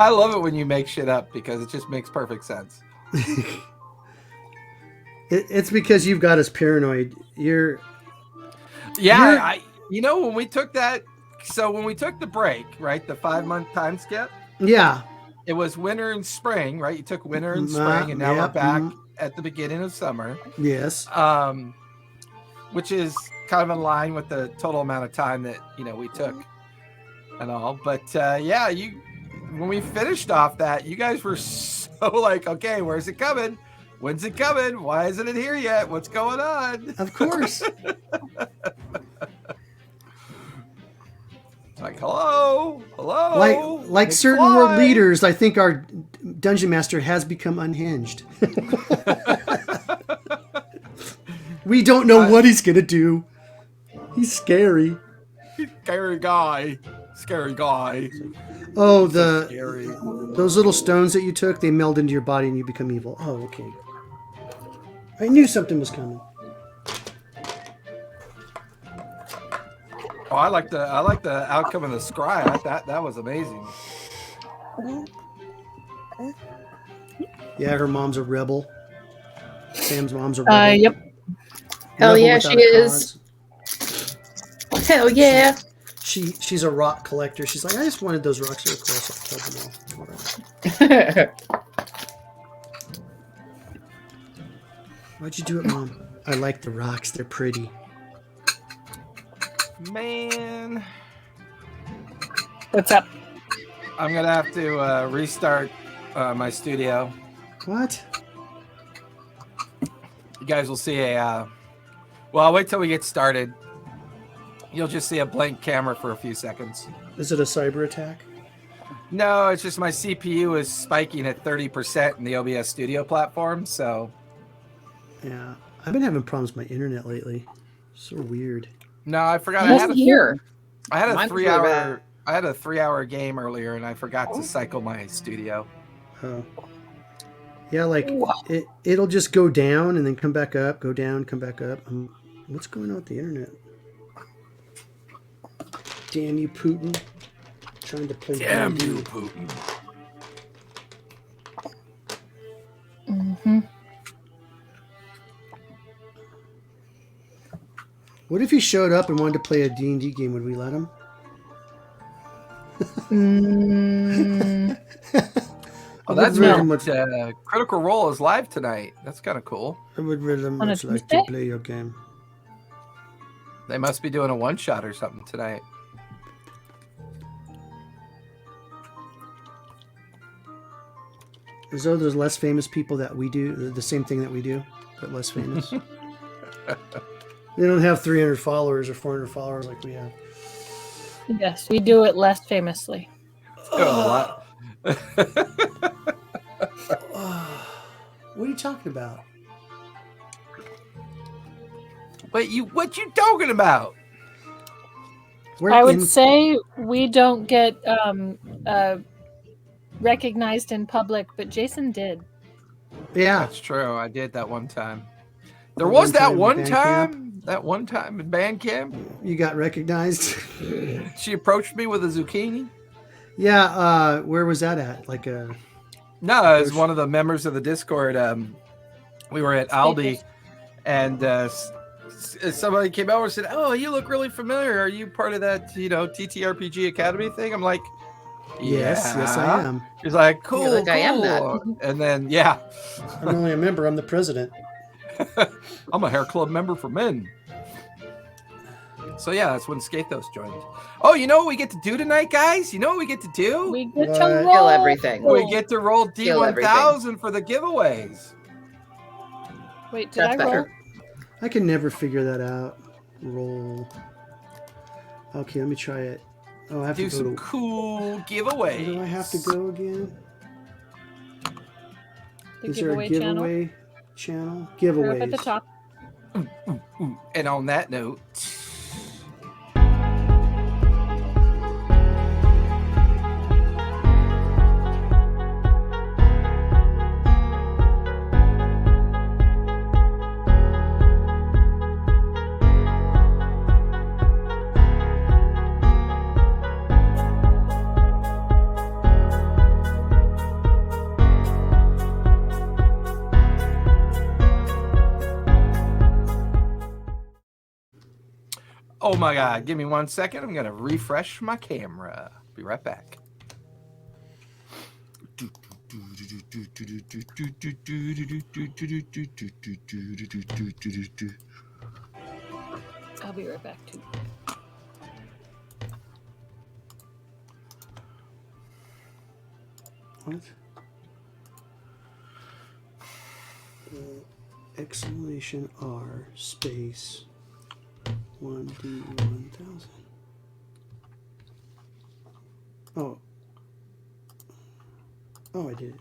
I love it when you make shit up because it just makes perfect sense. It's because you've got us paranoid. When we took that, so when we took the break, right, the 5-month time skip. Yeah. It was winter and spring, right? You took winter and spring, and now we're back at the beginning of summer. Yes. Which is kind of in line with the total amount of time that we took and all. But when we finished off that, you guys were so like, okay, where's it coming? When's it coming? Why isn't it here yet? What's going on? Of course. Like, hello. Like certain world leaders, I think our dungeon master has become unhinged. We don't know what he's gonna do. He's scary. Scary guy. Oh, those little stones that you took, they meld into your body and you become evil. Oh, okay. I knew something was coming. Oh, I like the outcome of the scry. That was amazing. Yeah, her mom's a rebel. Sam's mom's a rebel. Yep. Hell yeah, she is. Hell yeah. She's a rock collector. She's like, I just wanted those rocks so close. I killed them all. Why'd you do it, Mom? I like the rocks. They're pretty. Man. What's up? I'm going to have to restart my studio. What? You guys will see well, I'll wait till we get started. You'll just see a blank camera for a few seconds. Is it a cyber attack? No, it's just my CPU is spiking at 30% in the OBS Studio platform, so... Yeah, I've been having problems with my internet lately. So weird. No, I forgot. I had a 3-hour game earlier, and I forgot to cycle my studio. Oh. Yeah, like it'll just go down and then come back up, go down, come back up. What's going on with the internet? Damn you, Putin! Trying to play. Damn you, Putin! Mm-hmm. What if he showed up and wanted to play a D&D game? Would we let him? Oh, that's right. Critical Role is live tonight. That's kind of cool. I would really much like to play your game. They must be doing a one-shot or something tonight. As though there's less famous people that we do the same thing that we do, but less famous. They don't have 300 followers or 400 followers like we have. Yes, we do it less famously. What are you talking about? What you talking about? I would say we don't get recognized in public, but Jason did. Yeah, that's true. I did that one time. There was that one time in band camp. You got recognized. She approached me with a zucchini. Yeah, where was that at? Like a... No, it was one of the members of the Discord. We were at Aldi, and somebody came over and said, "Oh, you look really familiar. Are you part of that, TTRPG Academy thing?" I'm like, yes, I am. He's like, cool, like, cool. I am that. And then, yeah. I'm only a member. I'm the president. I'm a hair club member for men. So yeah, that's when Scathos joined. Oh, you know what we get to do tonight, guys? You know what we get to do? We get to Kill roll everything. We get to roll D1000 for the giveaways. Wait, did I roll? I can never figure that out. Roll. Okay, let me try it. Oh, I have do to some cool giveaways. Where do I have to go again? Is there a giveaway channel? We're Giveaways. up at the top. And on that note... Oh my God. Give me 1 second. I'm going to refresh my camera. Be right back. I'll be right back too. What? Exclamation R space 1D1000. Oh. Oh, I did it.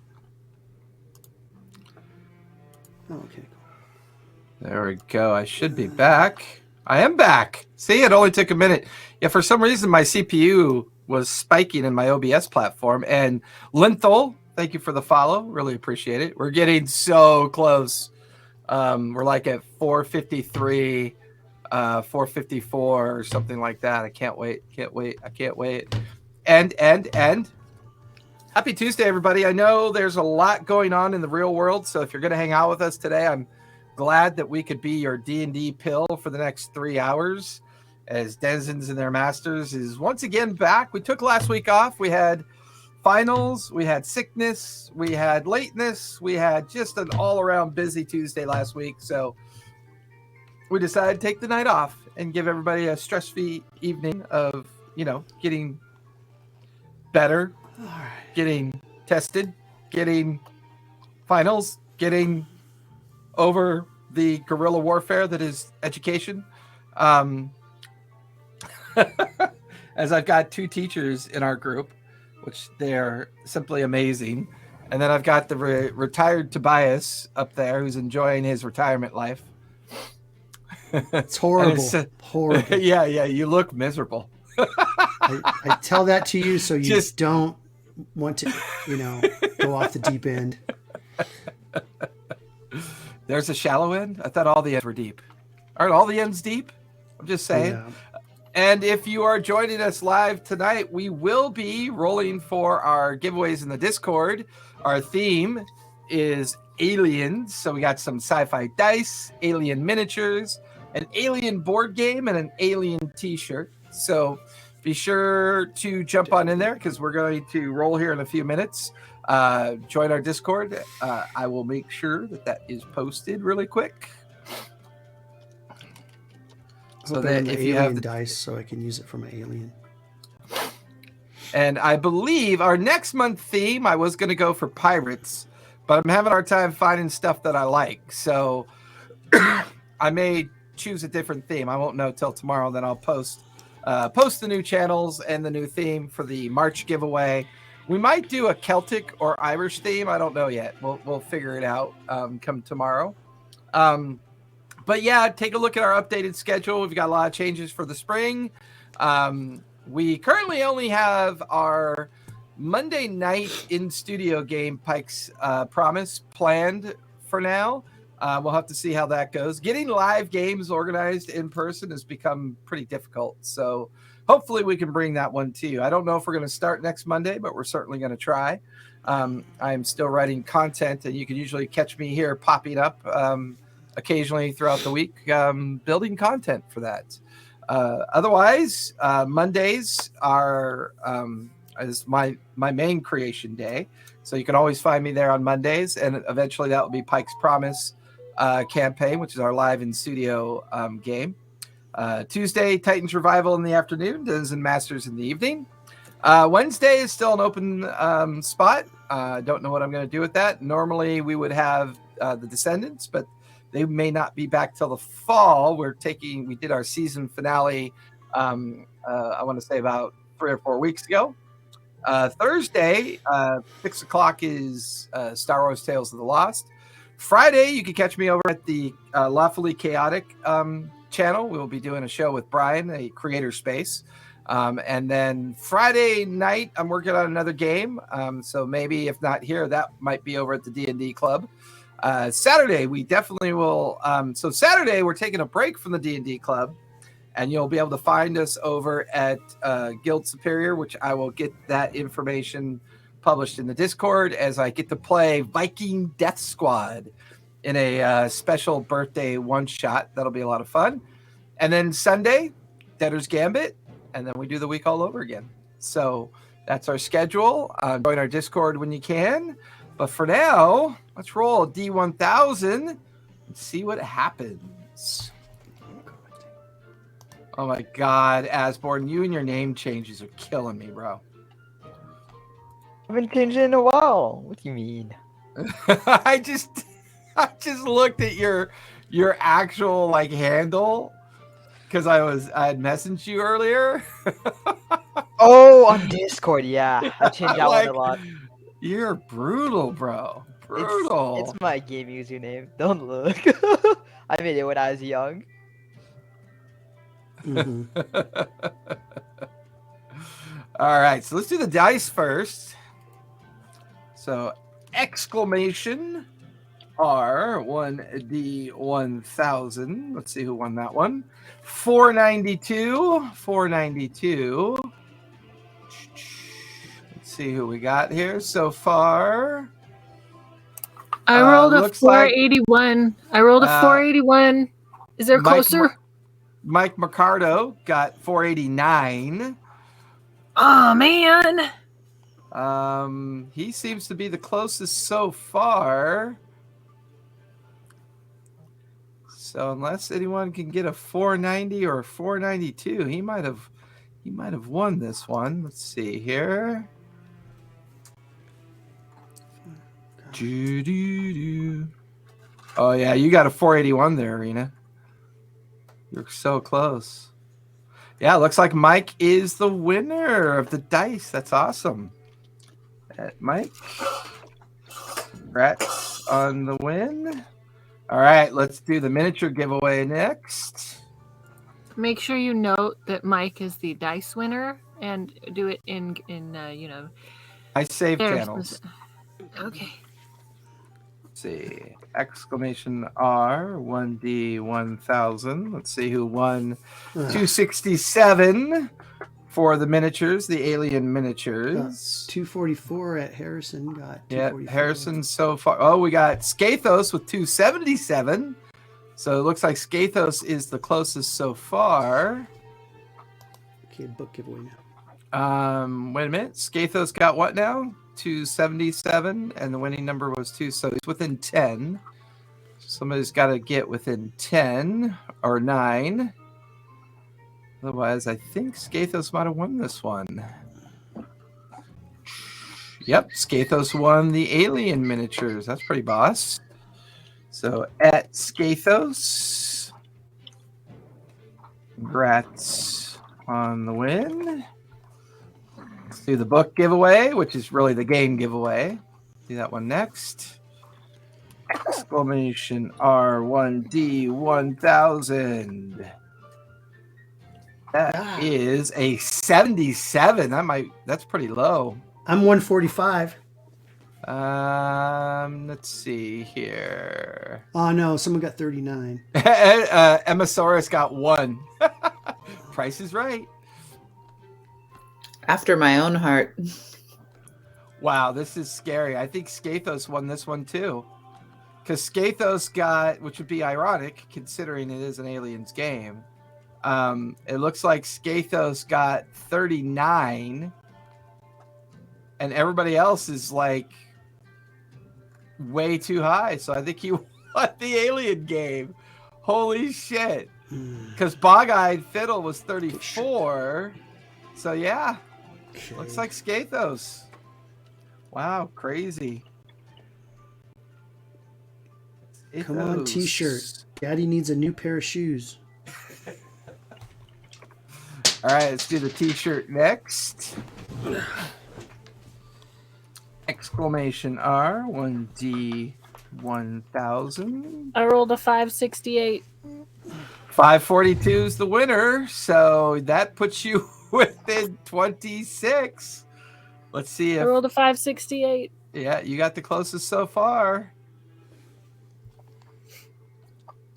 Oh, okay, cool. There we go. I should be back. I am back. See, it only took a minute. Yeah, for some reason, my CPU was spiking in my OBS platform. And Linthal, thank you for the follow. Really appreciate it. We're getting so close. We're like at 453, 454 or something like that. I can't wait. I can't wait. And happy Tuesday, everybody. I know there's a lot going on in the real world. So if you're going to hang out with us today, I'm glad that we could be your D&D pill for the next 3 hours as Denizens and their masters is once again back. We took last week off. We had finals, we had sickness, we had lateness, we had just an all-around busy Tuesday last week. So we decided to take the night off and give everybody a stress-free evening of, getting better, getting tested, getting finals, getting over the guerrilla warfare that is education. As I've got 2 teachers in our group, which they're simply amazing. And then I've got the retired Tobias up there who's enjoying his retirement life. It's horrible. Horrible. Yeah, you look miserable. I tell that to you so you don't want to, go off the deep end. There's a shallow end? I thought all the ends were deep. Aren't all the ends deep? I'm just saying. Yeah. And if you are joining us live tonight, we will be rolling for our giveaways in the Discord. Our theme is aliens. So we got some sci-fi dice, alien miniatures, an alien board game, and an alien t-shirt. So be sure to jump on in there because we're going to roll here in a few minutes. Join our Discord. I will make sure that is posted really quick. So that if you have the dice, so I can use it for my alien. And I believe our next month theme, I was going to go for pirates, but I'm having a hard time finding stuff that I like. So I may choose a different theme. I won't know till tomorrow. Then I'll post the new channels and the new theme for the March giveaway. We might do a Celtic or Irish theme. I don't know yet. We'll figure it out come tomorrow. But yeah, take a look at our updated schedule. We've got a lot of changes for the spring. We currently only have our Monday night in-studio game, Pike's Promise, planned for now. We'll have to see how that goes. Getting live games organized in person has become pretty difficult. So hopefully we can bring that one to you. I don't know if we're going to start next Monday, but we're certainly going to try. I'm still writing content, and you can usually catch me here popping up occasionally throughout the week, building content for that. Otherwise, Mondays are is my main creation day, so you can always find me there on Mondays, and eventually that will be Pike's Promise campaign, which is our live in studio game. Tuesday, Titans Revival in the afternoon, Denizens Masters in the evening. Wednesday is still an open spot. Don't know what I'm going to do with that. Normally we would have the Descendants, but they may not be back till the fall. We did our season finale, I want to say about 3 or 4 weeks ago. Thursday, 6 o'clock is Star Wars Tales of the Lost. Friday, you can catch me over at the Lawfully Chaotic channel. We will be doing a show with Brian, a creator space. And then Friday night, I'm working on another game. So maybe if not here, that might be over at the D&D Club. Saturday, we definitely will. So Saturday, we're taking a break from the D&D Club, and you'll be able to find us over at Guild Superior, which I will get that information published in the Discord as I get to play Viking Death Squad in a special birthday one-shot. That'll be a lot of fun. And then Sunday, Debtor's Gambit, and then we do the week all over again. So that's our schedule. Join our Discord when you can. But for now, let's roll D1000 and see what happens. Oh my God, Asborn, you and your name changes are killing me, bro. I haven't changed it in a while. What do you mean? I just looked at your actual like handle because I had messaged you earlier. Oh, on Discord, yeah. I changed that Like, one a lot. You're brutal, bro. Brutal. It's my game username. Don't look. I made it when I was young. Mm-hmm. All right, so let's do the dice first. So exclamation R1D1000. Let's see who won that one. 492. 492. Let's see who we got here so far. I rolled a looks like 481. I rolled a 481. Is there closer? Mike Mercado got 489. Oh man. He seems to be the closest so far. So unless anyone can get a 490 or a 492, he might have won this one. Let's see here. Oh yeah, you got a 481 there, Arena. You're so close. Yeah, looks like Mike is the winner of the dice. That's awesome. Mike, congrats on the win. All right, let's do the miniature giveaway next. Make sure you note that Mike is the dice winner and do it in I save there. channels. Okay. Let's see. Exclamation R1D1000. Let's see who won 267 for the miniatures, the alien miniatures. 244 at Harrison got 244. Yeah, Harrison so far. Oh, we got Scathos with 277. So it looks like Scathos is the closest so far. Okay, book giveaway now. Wait a minute. Scathos got what now? 277, and the winning number was 2, so he's within 10. Somebody's got to get within 10 or 9. Otherwise, I think Scathos might have won this one. Yep, Scathos won the alien miniatures. That's pretty boss. So at Scathos, congrats on the win. Let's do the book giveaway, which is really the game giveaway. Do that one next. Exclamation R1D1000. That is a 77. That's pretty low. I'm 145. Let's see here. Oh no, someone got 39. Emissarius got 1. Price is right. After my own heart. Wow, this is scary. I think Scathos won this one too. Because Scathos got, which would be ironic considering it is an aliens game. It looks like Scathos got 39. And everybody else is like way too high. So I think he won the alien game. Holy shit. Because Bog-Eyed Fiddle was 34. So yeah. Okay. Looks like Scathos. Wow, crazy. Come on, t-shirt. Daddy needs a new pair of shoes. All right, let's do the t-shirt next. Exclamation R1D1000. I rolled a 568. 542 is the winner, so that puts you within 26. Let's see I if rolled a 568. yeah, you got the closest so far.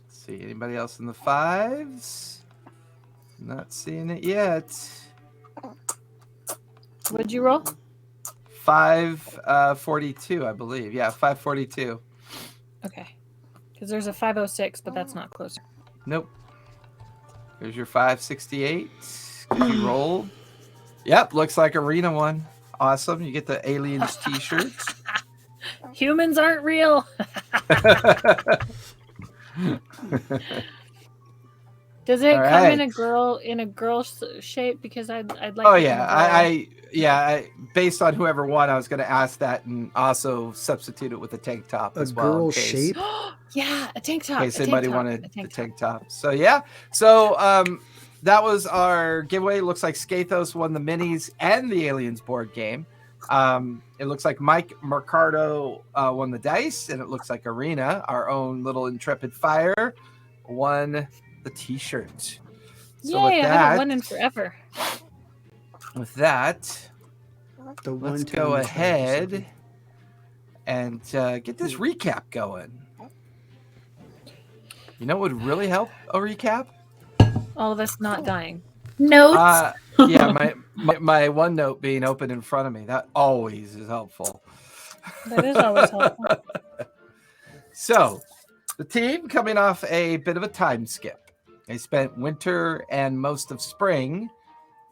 Let's see anybody else in the 5s? Not seeing it yet. What'd you roll? 542, I believe. Yeah, 542. Okay. Because there's a 506, but that's not closer. Nope. There's your 568. You rolled. Yep, looks like Arena won. Awesome. You get the aliens t-shirts. Humans aren't real. Does it come in a girl shape? Because I'd like. Oh yeah, based on whoever won, I was going to ask that and also substitute it with a tank top as well. Girl shape. Yeah, a tank top. In case anybody wanted the tank top. So yeah, that was our giveaway. It looks like Scathos won the minis and the aliens board game. It looks like Mike Mercado won the dice, and it looks like Arena, our own little intrepid fire, won the t-shirt. So Yay, I haven't won in forever. With that, let's go ahead and get this recap going. You know what would really help a recap? All of us not dying. Notes. Yeah, my OneNote being open in front of me. That always is helpful. That is always helpful. So, the team coming off a bit of a time skip. They spent winter and most of spring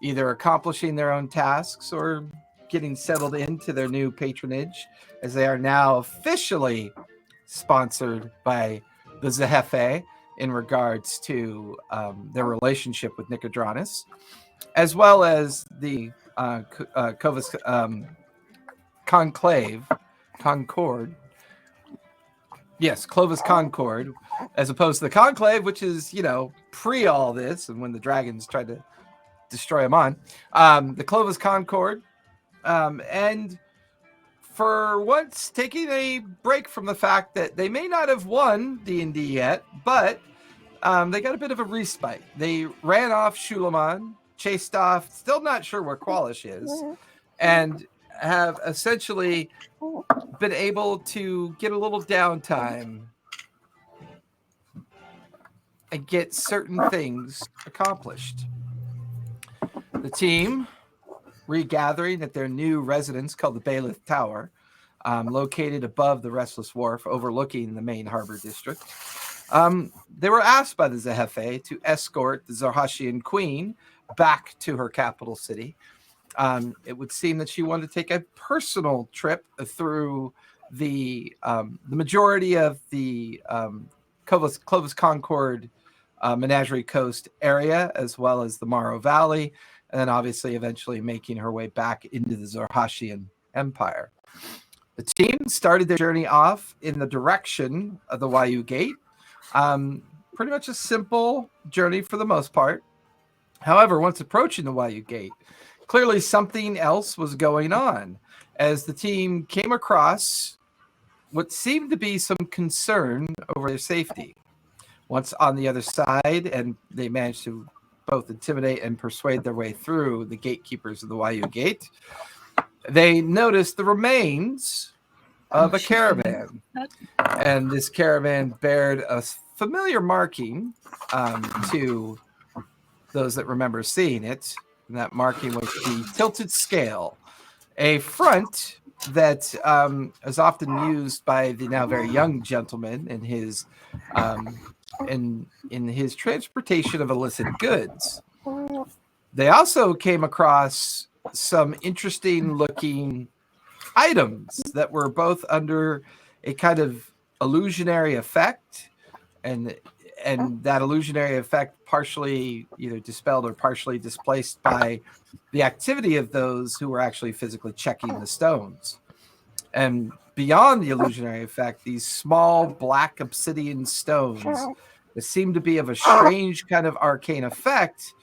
either accomplishing their own tasks or getting settled into their new patronage, as they are now officially sponsored by the Zehefe in regards to their relationship with Nicodranus, as well as the Clovis Conclave, Concord. Yes, Clovis Concord, as opposed to the Conclave, which is, pre all this, and when the dragons tried to destroy them on. The Clovis Concord, and for once taking a break from the fact that they may not have won D&D yet, but they got a bit of a respite. They ran off Shulaman, chased off, still not sure where Qualish is, and have essentially been able to get a little downtime and get certain things accomplished. The team regathering at their new residence called the Bailiff Tower, located above the Restless Wharf overlooking the main harbor district. They were asked by the Zehefe to escort the Zarhashian queen back to her capital city. It would seem that she wanted to take a personal trip through the majority of the Clovis Concord Menagerie Coast area, as well as the Morrow Valley, and then obviously eventually making her way back into the Zarhashian Empire. The team started their journey off in the direction of the Wayu Gate. Pretty much a simple journey for the most part. However, once approaching the Wayu Gate, clearly something else was going on, as the team came across what seemed to be some concern over their safety. Once on the other side, and they managed to both intimidate and persuade their way through the gatekeepers of the Wayu Gate, they noticed the remains of a caravan. And this caravan bared a familiar marking to those that remember seeing it. And that marking was the tilted scale, a front that is often used by the now very young gentleman in his in his transportation of illicit goods. They also came across some interesting looking items that were both under a kind of illusionary effect, and that illusionary effect partially either dispelled or partially displaced by the activity of those who were actually physically checking the stones. And beyond the illusionary effect, these small black obsidian stones that seem to be of a strange kind of arcane effect,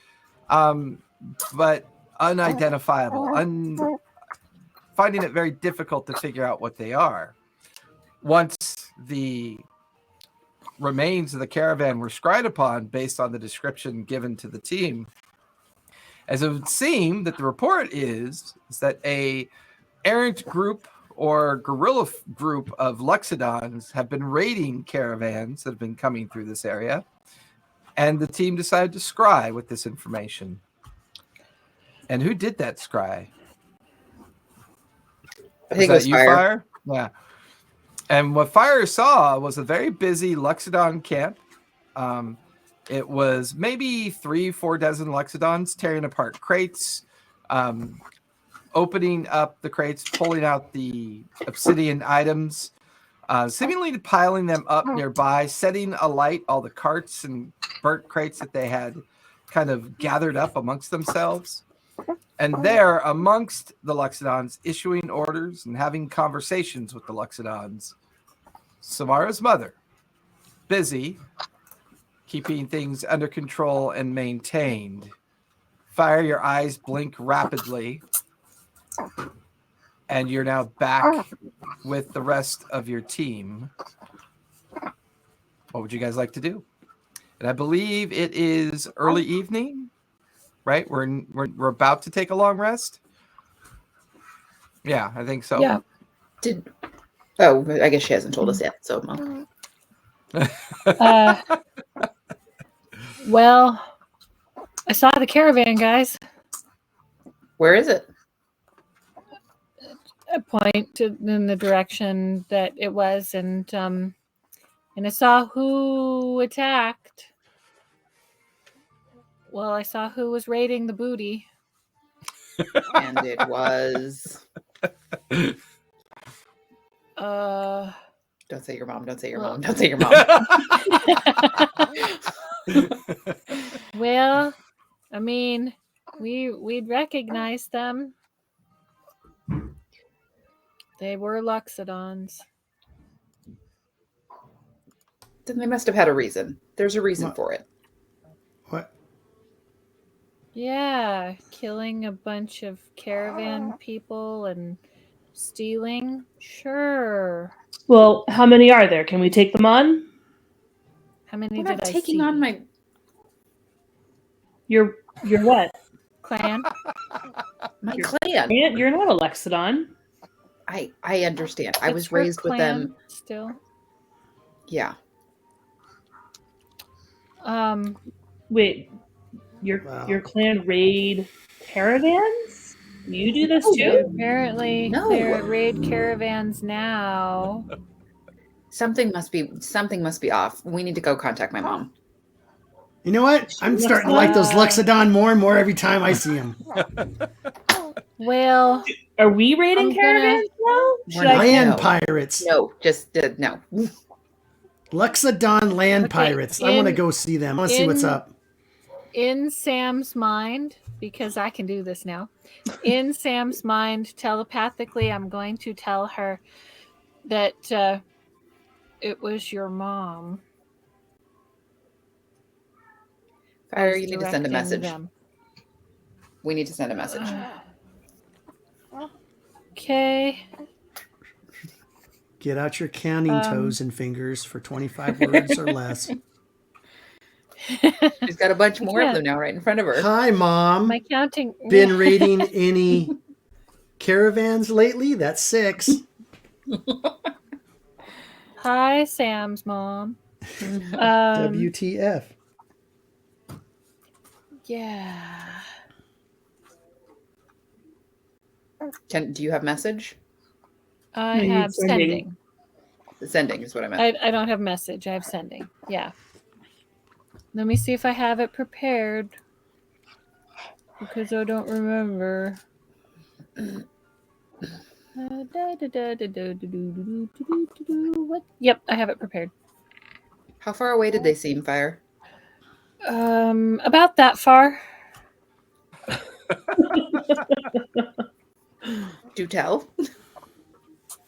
but unidentifiable, finding it very difficult to figure out what they are. Once the remains of the caravan were scryed upon based on the description given to the team, as it would seem that the report is that a errant group or guerrilla group of Luxodons have been raiding caravans that have been coming through this area, and the team decided to scry with this information. And who did that scry? I think it was Fire. Yeah. And what Fire saw was a very busy Luxodon camp, It was maybe 3-4 dozen Loxodons tearing apart crates, opening up the crates, pulling out the obsidian items, seemingly piling them up nearby, setting alight all the carts and burnt crates that they had kind of gathered up amongst themselves. And there, amongst the Loxodons, issuing orders and having conversations with the Loxodons, Samara's mother, busy keeping things under control and maintained. Fire, your eyes blink rapidly, and you're now back with the rest of your team. What would you guys like to do? And I believe it is early evening, right? We're about to take a long rest. Yeah, I think so. Yeah. I guess she hasn't told us yet. So, Mom. Well, I saw the caravan, guys. Where is it? I point in the direction that it was, and I saw who attacked. Well, I saw who was raiding the booty. And it was. Don't say your mom. Don't say your mom. Don't say your mom. Well, I mean, we'd recognize them. They were Loxodons. Then they must have had a reason. There's a reason for it. What? Yeah, killing a bunch of caravan people and stealing. Sure. Well, how many are there? Can we take them on? How many We're did not I taking see? on my You're what? Clan? clan. You're not a Loxodon. I understand. I was It's her raised with them. clan still. Yeah. Wait, your clan raid caravans? You do this too? Apparently, No. they're raid caravans now. Something must be off. We need to go contact my mom. You know what? I'm starting to like those Loxodon more and more every time I see them. Well, Are we raiding caravans now? We're not. Land No. pirates. No, just no. Loxodon land Okay, pirates. I want to go see them. I want to see what's up. in Sam's mind, because I can do this now, in Sam's mind, telepathically, I'm going to tell her that it was your mom. Fire, you need to send a directing message. them. We need to send a message. Okay. Get out your counting toes and fingers for 25 words or less. She's got a bunch more Yeah. of them now right in front of her. Hi, Mom. My counting. Been raiding any caravans lately? That's 6. Hi, Sam's mom. WTF. Yeah. Do you have message? I No, have sending. Sending is what I meant. I don't have message. I have sending. Yeah. Let me see if I have it prepared. Because I don't remember. What? Yep, I have it prepared. How far away did they seem, Fire? About that far. Do tell.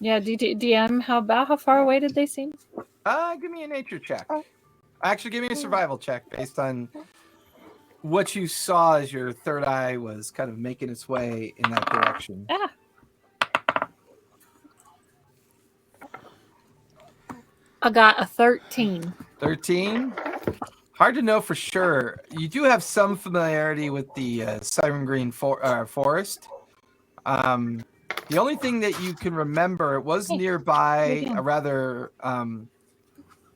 Yeah, DM, how far away did they seem? Give me a nature check. Actually, give me a survival check based on what you saw as your third eye was kind of making its way in that direction. I got a 13. 13? Hard to know for sure. You do have some familiarity with the Siren Green forest. The only thing that you can remember, it was nearby a rather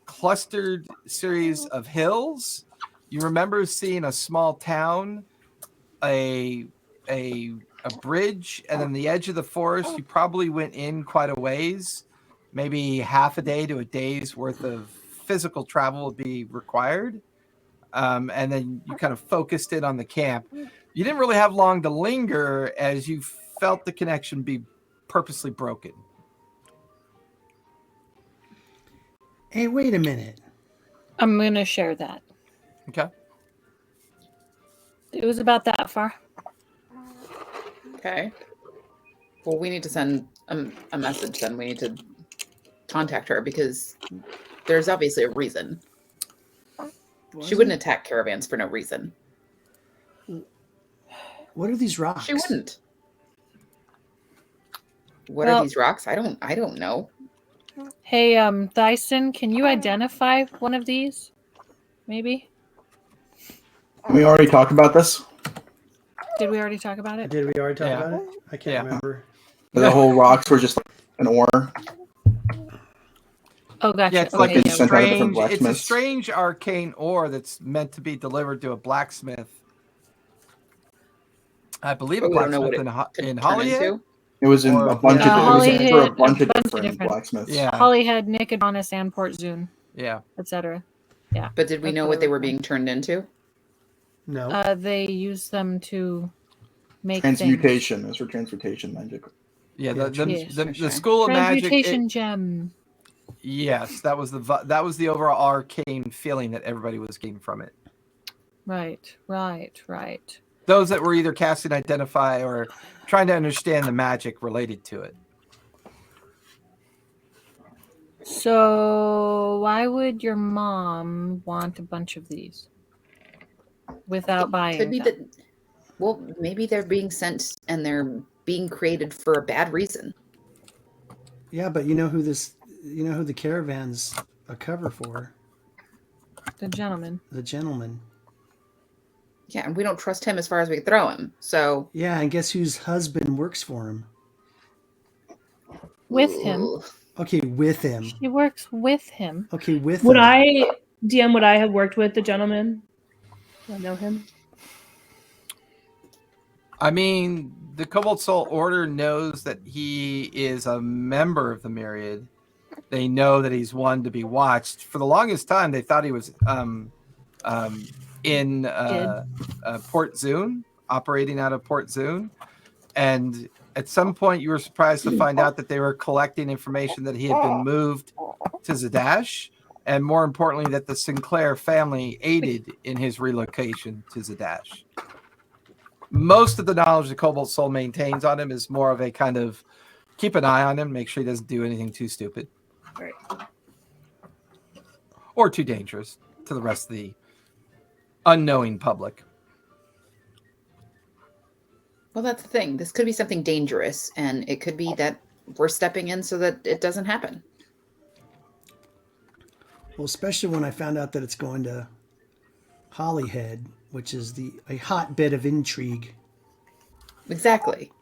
clustered series of hills. You remember seeing a small town, a bridge, and then the edge of the forest. You probably went in quite a ways. Maybe half a day to a day's worth of physical travel would be required. and then you kind of focused in on the camp. You didn't really have long to linger as you felt the connection be purposely broken. Hey, wait a minute. I'm going to share that. Okay. It was about that far. Okay. Well, we need to send a message then. We need to contact her because there's obviously a reason. She wouldn't attack caravans for no reason. What are these rocks? She wouldn't. What are these rocks? I don't know. Hey, Thyson, can you identify one of these? Maybe? We already talked about this. Did we already talk about it? Did we already talk about it? I can't remember. The whole rocks were just like an ore. Oh, gotcha. Yeah, it's Okay, like sent out different it's a blacksmiths. strange arcane ore that's meant to be delivered to a blacksmith. I believe a But we don't know blacksmith what it could in turn Holyhead. into. It was in Or- a bunch of Holyhead, it was for a bunch of a bunch of different different- blacksmiths. Yeah. Holyhead, Nicodranus, and Port Zune, Yeah. etc. But did we know what they were being turned into? No. They use them to make things. Transmutation. It was for transmutation magic. Yeah, Yeah, the school of magic. Transmutation gem. Yes, that was the overall arcane feeling that everybody was getting from it. Right. Those that were either casting identify or trying to understand the magic related to it. So why would your mom want a bunch of these without buying Could be them? that. Well, maybe they're being sent and they're being created for a bad reason. Yeah, but you know who the caravan's a cover for? The gentleman. The gentleman. Yeah, and we don't trust him as far as we can throw him. So Yeah, and guess whose husband works for him? With him. Ugh. Okay, with him. She works with him. Okay, with Would him. would I have worked with the gentleman? Do I know him? I mean, the Cobalt Soul Order knows that he is a member of the Myriad. They know that he's one to be watched. For the longest time, they thought he was in Port Zune, operating out of Port Zune. And at some point, you were surprised to find out that they were collecting information that he had been moved to Zadash. And more importantly, that the Sinclair family aided in his relocation to Zadash. Most of the knowledge the Cobalt Soul maintains on him is more of a kind of keep an eye on him, make sure he doesn't do anything too stupid. Right. Or too dangerous to the rest of the unknowing public. Well, that's the thing. This could be something dangerous, and it could be that we're stepping in so that it doesn't happen. Well, especially when I found out that it's going to Holyhead, which is a hotbed of intrigue. Exactly.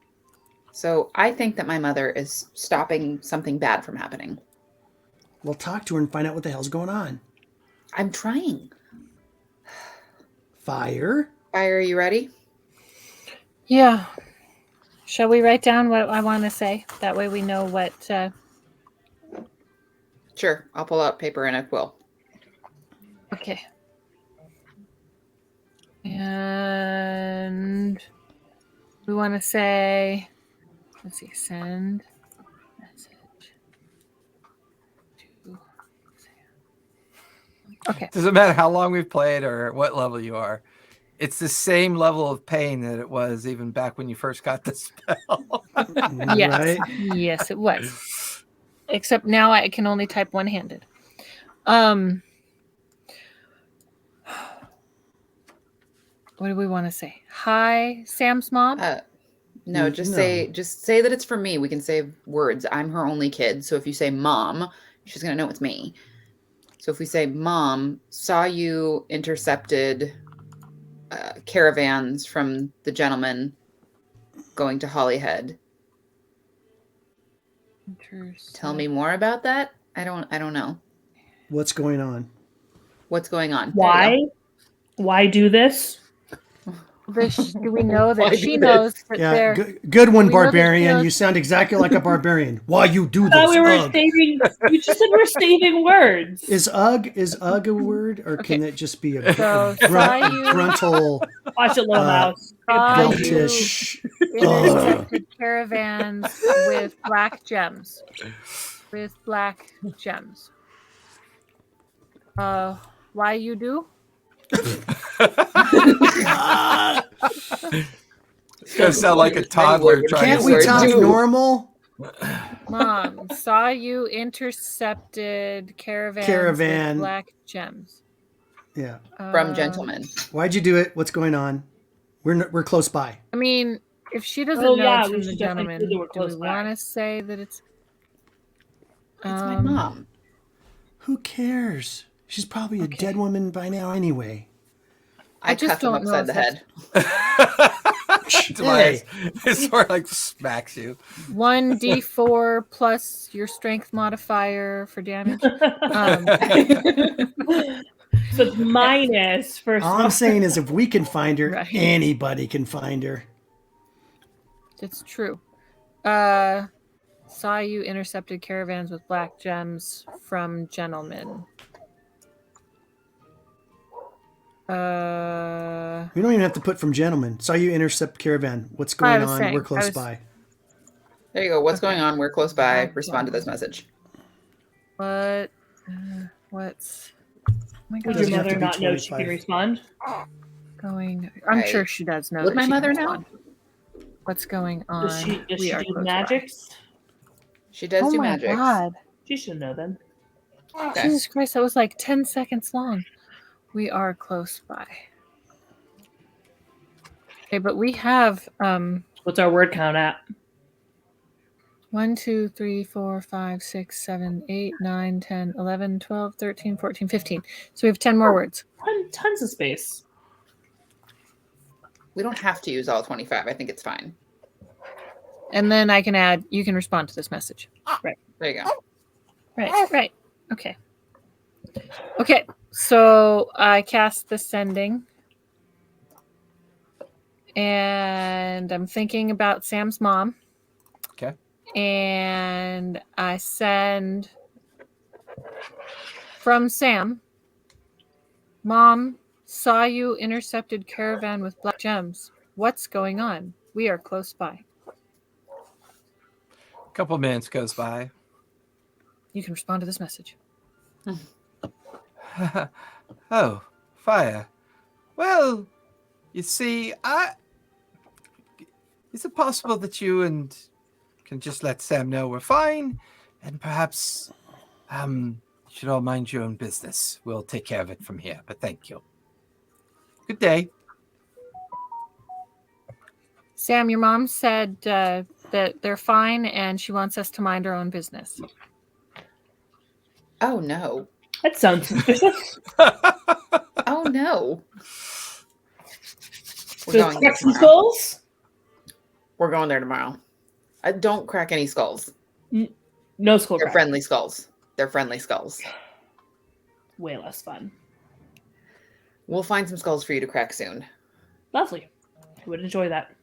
So I think that my mother is stopping something bad from happening. Well, talk to her and find out what the hell's going on. I'm trying. Fire? Fire, are you ready? Yeah. Shall we write down what I want to say? That way we know what. Sure. I'll pull out paper and a quill. Okay. And we want to say, let's see, send message to Sam. Okay. Doesn't matter how long we've played or what level you are. It's the same level of pain that it was even back when you first got the spell. Yes. Right? Yes, it was. Except now I can only type one-handed. What do we want to say? Hi, Sam's mom. No, just say that it's for me. We can say words. I'm her only kid, so if you say mom, she's gonna know it's me. So if we say mom, saw you intercepted caravans from the gentleman going to Holyhead. Tell me more about that. I don't know. What's going on? What's going on? Why do this? Do we know Why that do she this? knows that Yeah, they're good one, we know that she barbarian. knows- You sound exactly like a barbarian. Why you do I thought this? we were Ugh. saving. You just said we're saving words. Is ugh a word, or can Okay. it just be a So, gruntal, Watch it, little mouse. saw you beltish? intercepted caravans with black gems. With black gems. Why you do? It's gonna sound like a toddler trying Can't to we say talk that. normal? Mom, saw you intercepted caravans Caravan. with black gems. Yeah. From gentlemen. Why'd you do it? What's going on? We're close by. I mean, if she doesn't Oh, know yeah, it's we from the should definitely gentleman, say that we're do close we by. want to say that it's? It's my mom. Who cares? She's probably a dead woman by now anyway. I just cuff him don't know upside if the that's- head. Tobias, it sort of like smacks you. 1d4 plus your strength modifier for damage. So it's minus for. All I'm saying is, if we can find her, Right. anybody can find her. It's true. Saw you intercepted caravans with black gems from gentlemen. We don't even have to put from gentlemen. Saw you intercept caravan. What's I going was on? saying, We're I close was- by. There you go. What's Okay. going on? We're close by. Black Respond to this gems. message. What? What's? Oh my Would God, your Doesn't have to mother be not know she 25. can respond? going? I'm Right. sure she does know. Would that my she can mother know? respond. What's going on? Does she We are do close by. magics? She does Oh do my magic. God! She should know then. Okay. Jesus Christ, that was like 10 seconds long. We are close by. Okay, but we have What's our word count at? 1, 2, 3, 4, 5, 6, 7, 8, 9, 10, 11, 12, 13, 14, 15. So we have 10 more words. Tons of space. We don't have to use all 25. I think it's fine. And then I can add, you can respond to this message. There you go. Right. Okay. Okay, so I cast the sending. And I'm thinking about Sam's mom. Okay. And I send from Sam, Mom, saw you intercepted caravan with black gems. What's going on? We are close by. A couple minutes goes by. You can respond to this message. Oh, fire. Well, you see, is it possible that you and can just let Sam know we're fine, and perhaps you should all mind your own business. We'll take care of it from here. But thank you. Good day. Sam, your mom said that they're fine and she wants us to mind our own business. Oh no. That sounds suspicious. Oh no. We're So going there crack some tomorrow. skulls? We're going there tomorrow. Don't crack any skulls. No skull They're crack. friendly skulls. They're friendly skulls. Way less fun. We'll find some skulls for you to crack soon. Lovely. I would enjoy that.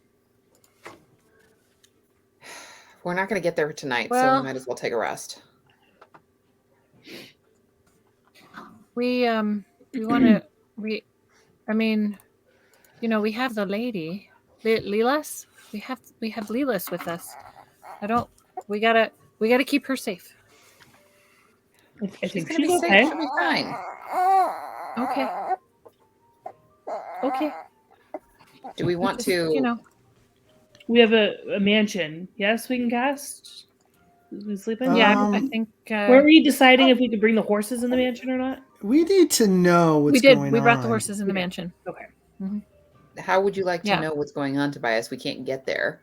We're not going to get there tonight, so Well- we might as well take a rest. We want to I mean, you know, we have the lady, Leelas. We have Leelas with us. We gotta keep her safe. I She's think going to she's be okay. safe. She'll be fine. Okay. Do we want Just, to? you know, We have a mansion. Yes, we can cast. We sleep in. yeah, I Um, think Were we deciding if we could bring the horses in the mansion or not? We need to know what's we did. going We brought the on. horses in the Okay. mansion. Okay. How would you like to Yeah. know what's going on, Tobias? We can't get there.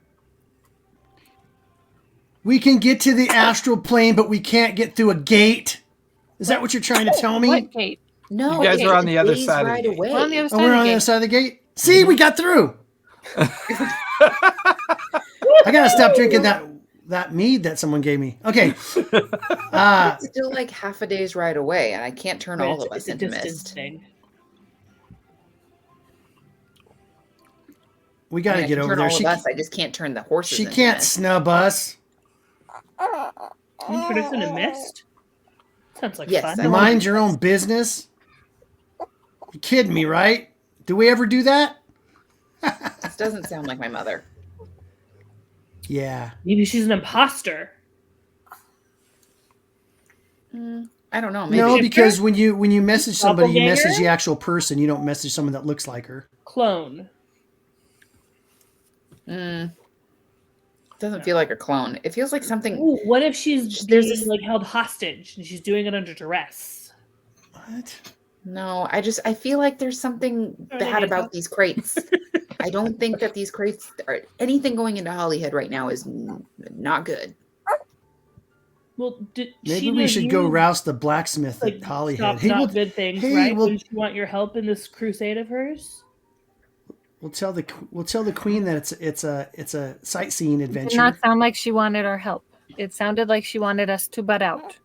We can get to the astral plane, but we can't get through a gate. Is that what you're trying to tell me? What gate? No, You guys it's are on a the other day's side of the ride gate. away. We're on the other Oh, side we're of on the the other gate. side of the gate. See, we got through. I gotta stop drinking that mead that someone gave me. Okay. It's still like half a day's ride away, and I can't turn all of us It's a into distance mist. thing. We got to I get can over turn there. all of us. I just can't turn the horses. She into can't mist. snub us. You turn us into mist? Sounds like Yes, fun. I will. Mind your own business. You kidding me, right? Do we ever do that? This doesn't sound like my mother. Yeah. Maybe she's an imposter. I don't know. Maybe. No, because when you message somebody, you message Doppelganger? the actual person. You don't message someone that looks like her. Clone. Doesn't feel like a clone. It feels like something. Ooh, what if she's There's being this- like held hostage and she's doing it under duress? What? No, I feel like there's something Oh, bad maybe about so. these crates. I don't think that these crates are anything going into Hollyhead right now is not good. Well, did Maybe she we know should you, go rouse the blacksmith like, at Hollyhead. stop Hey, not good things, hey, right? we'll- Wouldn't she want your help in this crusade of hers? we'll tell the queen that it's a sightseeing It adventure. did not sound like she wanted our help. It sounded like she wanted us to butt out,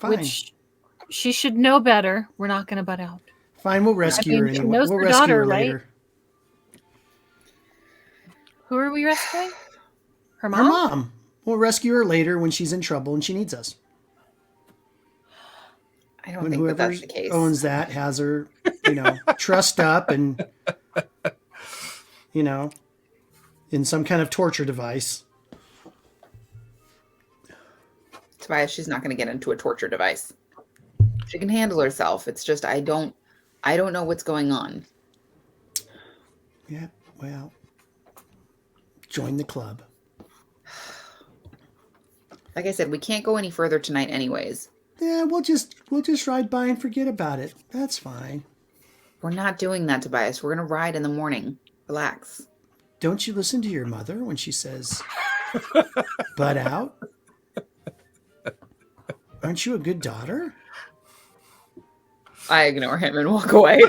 Fine, which she should know better. We're not going to butt out. fine. We'll rescue her. she Anyway. knows We'll her rescue daughter, her right? later. Who are we rescuing? Her Her mom? mom. We'll rescue her later when she's in trouble and she needs us. I don't When think that whoever that's the case. owns that has her, trussed up and, in some kind of torture device. Tobias, she's not going to get into a torture device. She can handle herself. It's just I don't know what's going on. Yeah, well, join the club. Like I said, we can't go any further tonight, anyways. Yeah, we'll just ride by and forget about it. That's fine. We're not doing that, Tobias. We're going to ride in the morning. Relax. Don't you listen to your mother when she says, "Butt out"? Aren't you a good daughter? I ignore him and walk away.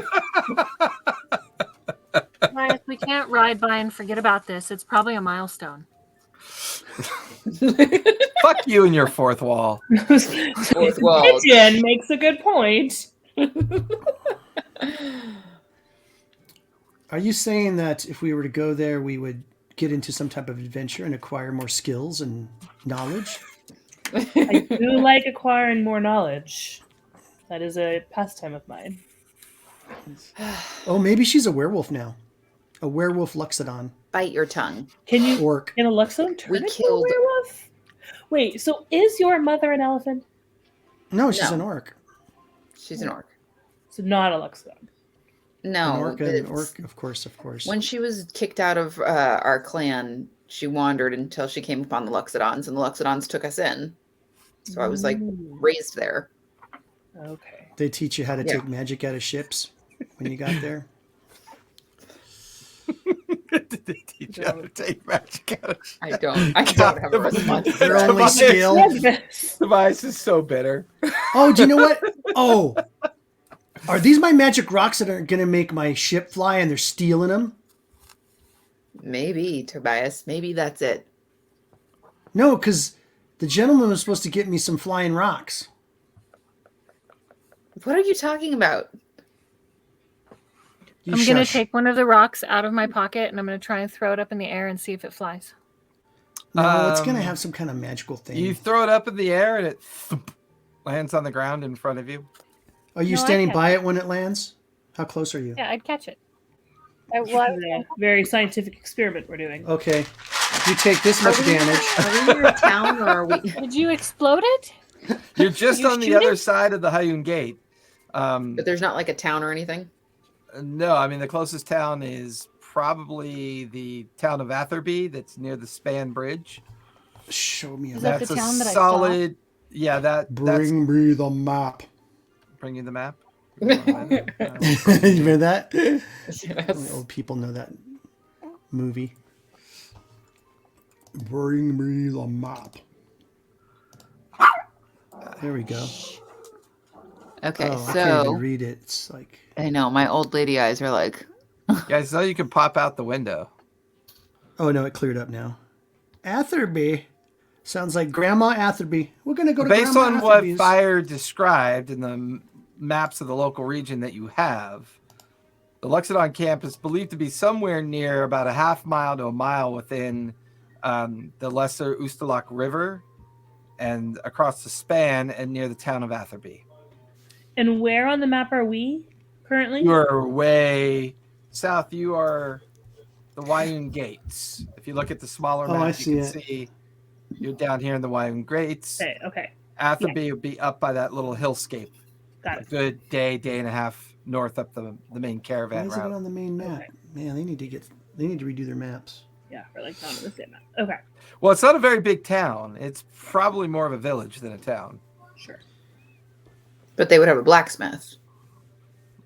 Guys, we can't ride by and forget about this. It's probably a milestone. Fuck you and your fourth wall. Fourth wall. Pigeon makes a good point. Are you saying that if we were to go there, we would get into some type of adventure and acquire more skills and knowledge? I do like acquiring more knowledge. That is a pastime of mine. Oh, maybe she's a werewolf now. A werewolf Luxodon. Bite your tongue. Can you Orc. can a Luxodon turn We into killed- a werewolf? Wait, so is your mother an elephant? No, she's No. an orc. She's an orc. So not a Luxodon. No, An orc, but an it's- orc, of course. When she was kicked out of our clan, she wandered until she came upon the Luxodons, and the Luxodons took us in. So I was like Ooh, raised there. okay. They teach you how to Yeah. take magic out of ships when you got there. Did they teach you how to take magic out of shit? I don't have a response. Their only Tobias- skill. Yes. Tobias is so bitter. Oh, do you know what? Oh, are these my magic rocks that are going to make my ship fly and they're stealing them? Maybe, Tobias. Maybe that's it. No, because the gentleman was supposed to get me some flying rocks. What are you talking about? You I'm going to shush. take one of the rocks out of my pocket and I'm going to try and throw it up in the air and see if it flies. No, it's going to Um, have some kind of magical thing. You throw it up in the air and it thump, lands on the ground in front of you. Are you No, I standing can't. by it when it lands? How close are you? Yeah, I'd catch it. This is a very scientific experiment we're doing. Okay. You take this much Are we- damage. Are we near a town or are we? Did you explode it? You're just You on the shoot other it? side of the Hayun Gate. But there's not like a town or anything. No, I mean the closest town is probably the town of Atherby that's near the Span Bridge. Show me a Is that map. That's the a town that I saw? solid. Yeah, that's Bring me the map. bring you the map. You hear that? Yes. Old people know that movie. Bring me the map. There we go. Okay, Oh, I can't even so read it. It's like, I know my old lady eyes are like. Guys, know you can pop out the window. oh no, it cleared up now. Atherby. Sounds like Grandma Atherby. We're gonna go to Based Grandma on what Atherby's. Fire described in the maps of the local region that you have, The Luxodon camp is believed to be somewhere near about a half mile to a mile within the Lesser Oostelok River and across the span and near the town of Atherby. And where on the map are we currently? You are way south. You are the Wayun Gates. If you look at the smaller Oh, I map, you can see it. see you're down here in the Wayun Gates. Okay. Atherby would be up by that little hillscape. Got A it. good day and a half north up the main Why caravan is it route. on the main map? Okay. Man, they need to redo their maps. Yeah, we're like not on the same map. Okay. Well, it's not a very big town. It's probably more of a village than a town. Sure. But they would have a blacksmith.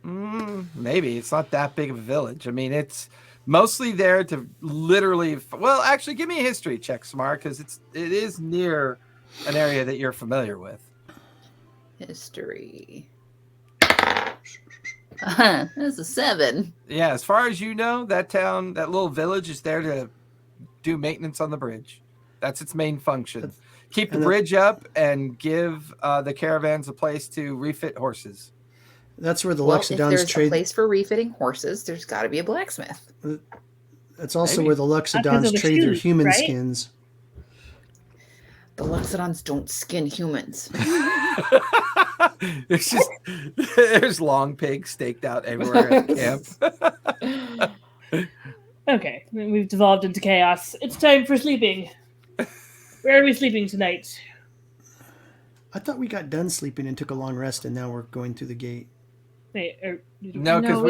Maybe it's not that big of a village. I mean, it's mostly there to literally. Well, actually, give me a history check, Samar, because it is near an area that you're familiar with. History. That's a 7. Yeah, as far as you know, that town, that little village, is there to do maintenance on the bridge. That's its main function. Keep the bridge up and give the caravans a place to refit horses. That's where the Well, if Luxodons there's a trade. place for refitting horses, there's got to be a blacksmith. That's also Maybe. where the Because Luxodons of the trade their shoes, human right? skins. The Luxodons don't skin humans. There's long pigs staked out everywhere at camp. Okay. We've devolved into chaos. It's time for sleeping. Where are we sleeping tonight? I thought we got done sleeping and took a long rest, and now we're going through the gate. Wait, No, because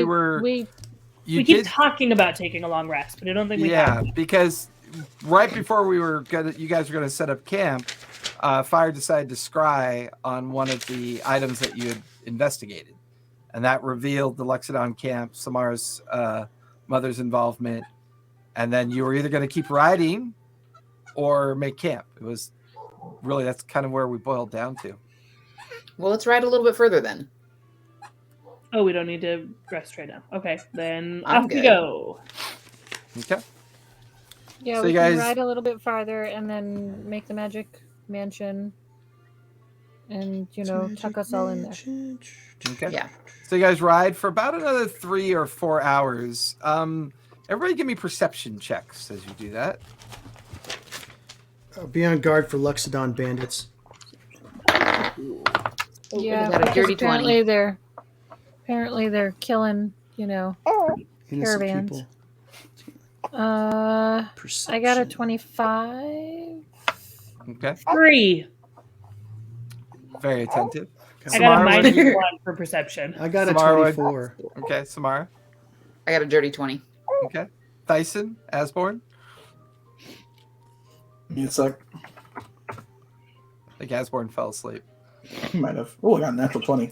we keep talking about taking a long rest, but I don't think we have. Because right before you guys were gonna set up camp, Fire decided to scry on one of the items that you had investigated, and that revealed the Luxodon camp, Samar's mother's involvement, and then you were either going to keep riding or make camp. It was really, that's kind of where we boiled down to. Well, let's ride a little bit further then. Oh, we don't need to rest right now. Okay, then I'm off we good. go. Okay. Yeah, So we you can guys- ride a little bit farther and then make the magic mansion and, tuck us all in there. Okay. Yeah. So you guys ride for about another 3 or 4 hours. Everybody give me perception checks as you do that. Be on guard for Luxodon bandits. Yeah, we got a because dirty apparently they're killing, Innocent Caravans. people. I got a Perception. 25. Okay. 3. Very attentive. I got a Samara, minus would- 1 for perception. I got a Samara would- 24. Okay, Samara. I got a dirty 20. Okay. Thyson, Asborn. It's like, I think Asborn fell asleep. he might have. Oh, I got a natural 20.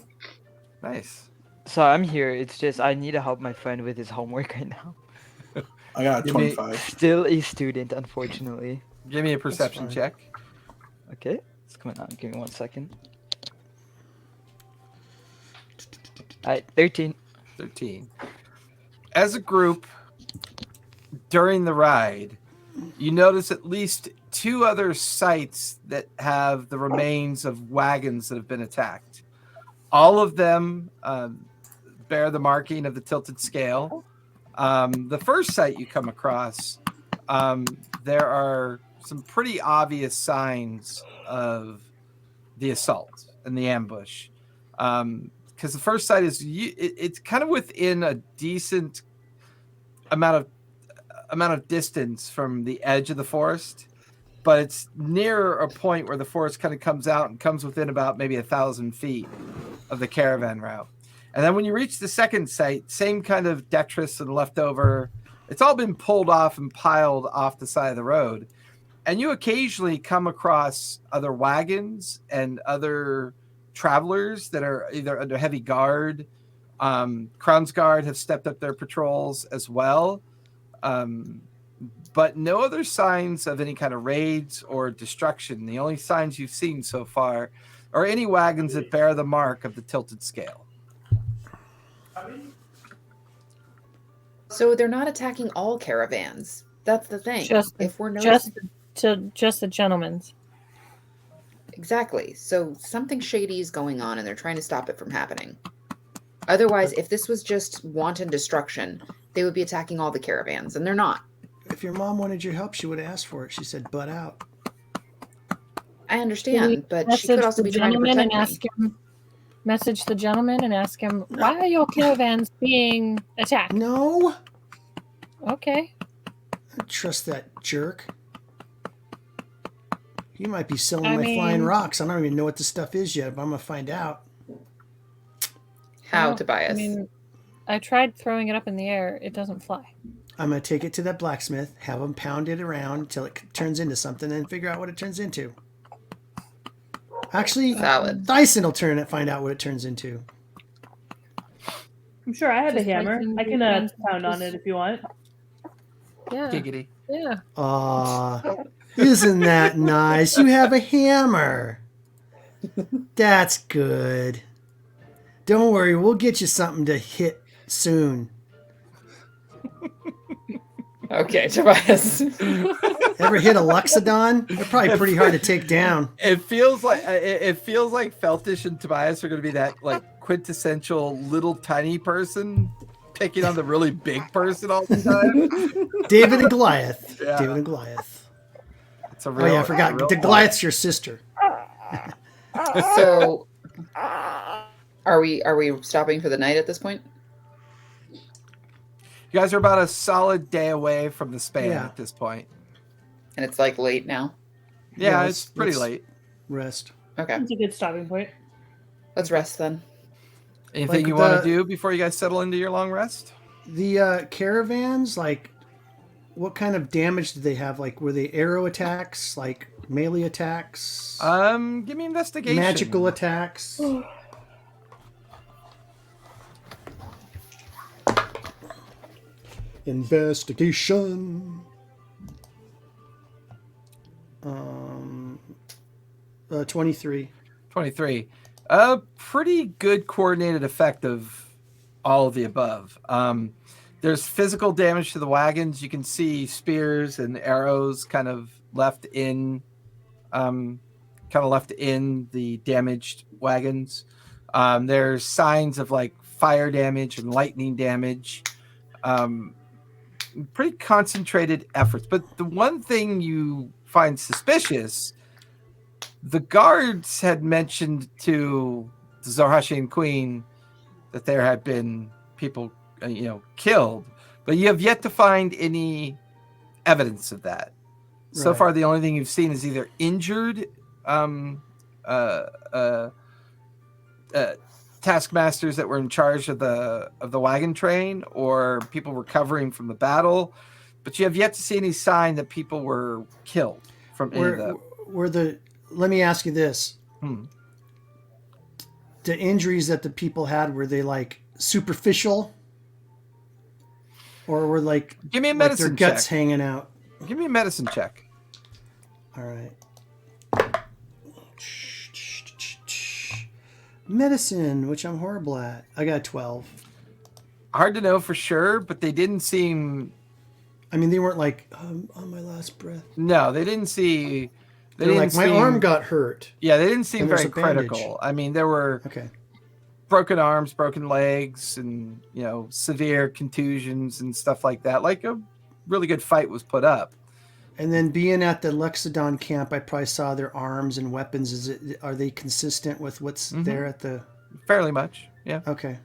Nice. So I'm here. It's just I need to help my friend with his homework right now. I got a Give me- 25. Still a student, unfortunately. Give me a perception fine. check. Okay, it's coming on. Give me 1 second. Alright, 13. 13. As a group, during the ride, you notice at least 2 other sites that have the remains of wagons that have been attacked. All of them bear the marking of the tilted scale. The first site you come across, there are some pretty obvious signs of the assault and the ambush. Because the first site is it's kind of within a decent amount of distance from the edge of the forest, but it's near a point where the forest kind of comes out and comes within about maybe 1,000 feet of the caravan route. And then when you reach the second site, same kind of detritus and leftover, it's all been pulled off and piled off the side of the road. And you occasionally come across other wagons and other travelers that are either under heavy guard. Crown's Guard have stepped up their patrols as well. But no other signs of any kind of raids or destruction. The only signs you've seen so far are any wagons that bear the mark of the tilted scale. So they're not attacking all caravans. That's the thing. Just if we're just noticing, just the gentleman's. exactly. So something shady is going on, and they're trying to stop it from happening. Otherwise, if this was just wanton destruction, they would be attacking all the caravans, and they're not. If your mom wanted your help, she would have asked for it. She said, "Butt out." I understand, but she Message could also the be trying to gentleman protect and me. ask him. Message the gentleman and ask him, why are your caravans being attacked? No, Okay. I don't trust that jerk. He might be selling I my flying mean- rocks. I don't even know what the stuff is yet, but I'm gonna find out. How, Well, Tobias? I mean, I tried throwing it up in the air. It doesn't fly. I'm gonna take it to that blacksmith, have him pound it around until it turns into something, and figure out what it turns into. Actually, Valid. Dyson will find out what it turns into. I'm sure I have a Just like hammer. in I can Brigands. pound on it if you want. Yeah. Giggity. Yeah. Aw, isn't that nice? You have a hammer. That's good. Don't worry, we'll get you something to hit soon. Okay, Tobias. Ever hit a Luxodon? They're probably pretty hard to take down. It feels like Feltish and Tobias are going to be that like quintessential little tiny person picking on the really big person all the time. David and Goliath. Yeah. David and Goliath. It's a Oh real, yeah, I forgot. real Goliath's your sister. So, are we stopping for the night at this point? You guys are about a solid day away from the span Yeah. at this point. And it's like late now. Yeah, Yeah, it's pretty let's- late. Rest. Okay, It's a good stopping point. let's rest then. Anything Like you want the- to do before you guys settle into your long rest? The caravans, like, what kind of damage did they have? Like, were they arrow attacks? Like, melee attacks? Give me investigation. Magical attacks? Investigation. 23. 23. A pretty good coordinated effect of all of the above. There's physical damage to the wagons. You can see spears and arrows kind of left in the damaged wagons. There's signs of like fire damage and lightning damage. Pretty concentrated efforts. But the one thing you find suspicious, the guards had mentioned to the Zorhashian queen that there had been people, killed, but you have yet to find any evidence of that. So Right. far, the only thing you've seen is either injured taskmasters that were in charge of the wagon train, or people recovering from the battle. But you have yet to see any sign that people were killed from any of the. Let me ask you this. Hmm. The injuries that the people had, were they like superficial? Or were like, Give me a like their medicine guts check. hanging out? Give me a medicine check. All right. Medicine, which I'm horrible at. I got a 12. Hard to know for sure, but they didn't seem. I mean, they weren't like, on my last breath. No, they didn't see. They were didn't like, my seem- arm got hurt. Yeah, they didn't seem and there's very a bandage. critical. I mean, there were Okay. broken arms, broken legs, and severe contusions and stuff like that. Like a really good fight was put up. And then being at the Luxodon camp, I probably saw their arms and weapons. Are they consistent with what's Mhm. there at the? Fairly much, yeah. Okay.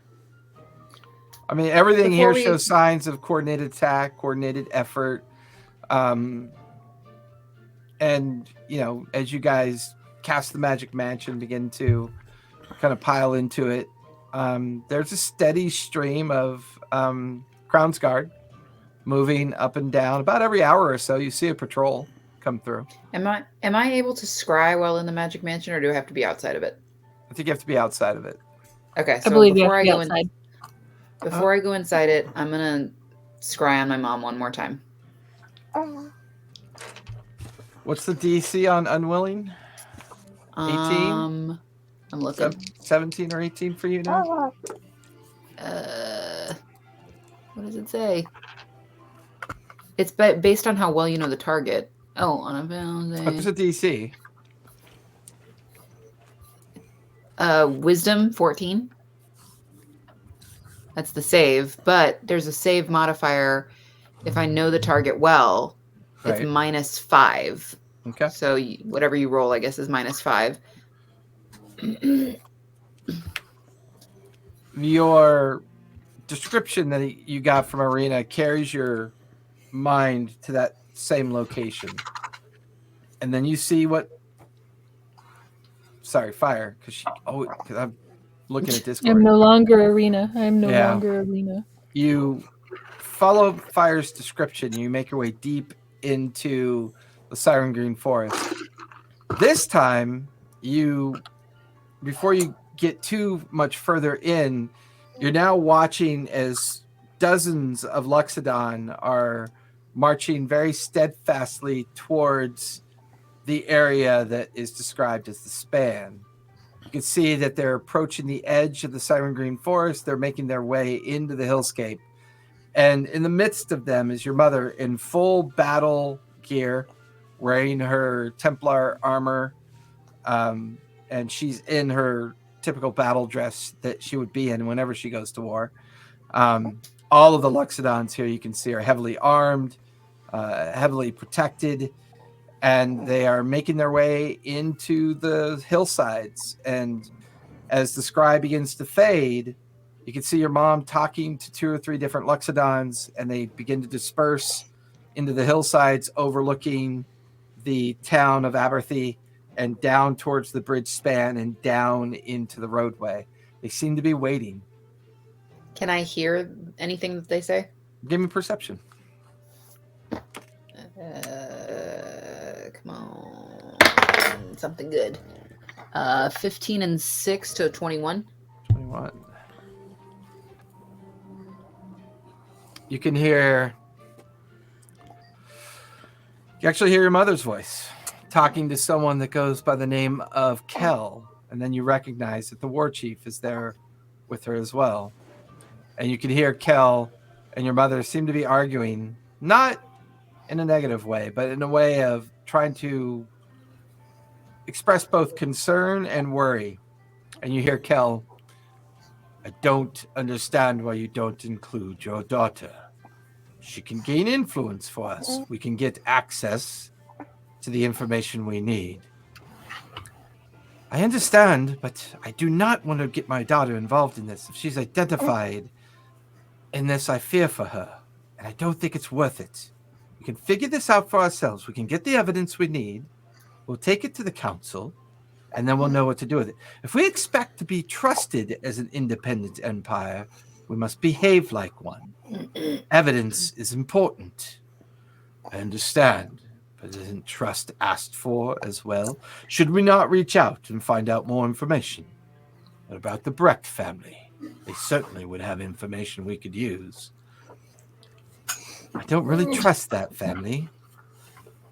I mean, everything Before here we- shows signs of coordinated attack, coordinated effort. And, as you guys cast the magic mansion, begin to kind of pile into it, there's a steady stream of Crown's Guard moving up and down. About every hour or so, you see a patrol come through. Am I able to scry while in the magic mansion, or do I have to be outside of it? I think you have to be outside of it. Okay, so I believe you before have I to be go outside. before I go inside it, I'm gonna scry on my mom one more time. What's the DC on Unwilling? 18? I'm looking. 17 or 18 for you now? What does it say? It's based on how well you know the target. Oh, on a What's the DC? wisdom 14. That's the save. But there's a save modifier. If I know the target well, it's Right. -5. Okay. So whatever you roll, I guess, is -5. Your description that you got from Arena carries your mind to that same location. And then you see what... Sorry, Fire, because I'm looking at Discord. I'm no longer Arena. I'm no Yeah. longer Arena. You follow Fire's description. You make your way deep into the Siren Green Forest. This time, before you get too much further in, you're now watching as dozens of Luxodon are marching very steadfastly towards the area that is described as the span. You can see that they're approaching the edge of the Siren Green Forest. They're making their way into the hillscape. And in the midst of them is your mother in full battle gear, wearing her Templar armor. And she's in her typical battle dress that she would be in whenever she goes to war. All of the Luxodons here, you can see, are heavily armed, heavily protected, and they are making their way into the hillsides. And as the scry begins to fade, you can see your mom talking to 2 or 3 different Luxodons, and they begin to disperse into the hillsides overlooking the town of Aberthy and down towards the bridge span and down into the roadway. They seem to be waiting. Can I hear anything that they say? Give me perception. Come on. Something good. 15 and 6 to 21. 21. You can hear... You actually hear your mother's voice talking to someone that goes by the name of Kel, and then you recognize that the war chief is there with her as well. And you can hear Kel and your mother seem to be arguing, not in a negative way, but in a way of trying to express both concern and worry. And you hear Kel, I don't understand why you don't include your daughter. She can gain influence for us. We can get access to the information we need. I understand, but I do not want to get my daughter involved in this. If she's identified in this, I fear for her, and I don't think it's worth it. We can figure this out for ourselves. We can get the evidence we need. We'll take it to the council, and then we'll know what to do with it. If we expect to be trusted as an independent empire, we must behave like one. Evidence is important. I understand. But isn't trust asked for as well? Should we not reach out and find out more information? What about the Brecht family? They certainly would have information we could use. I don't really trust that family.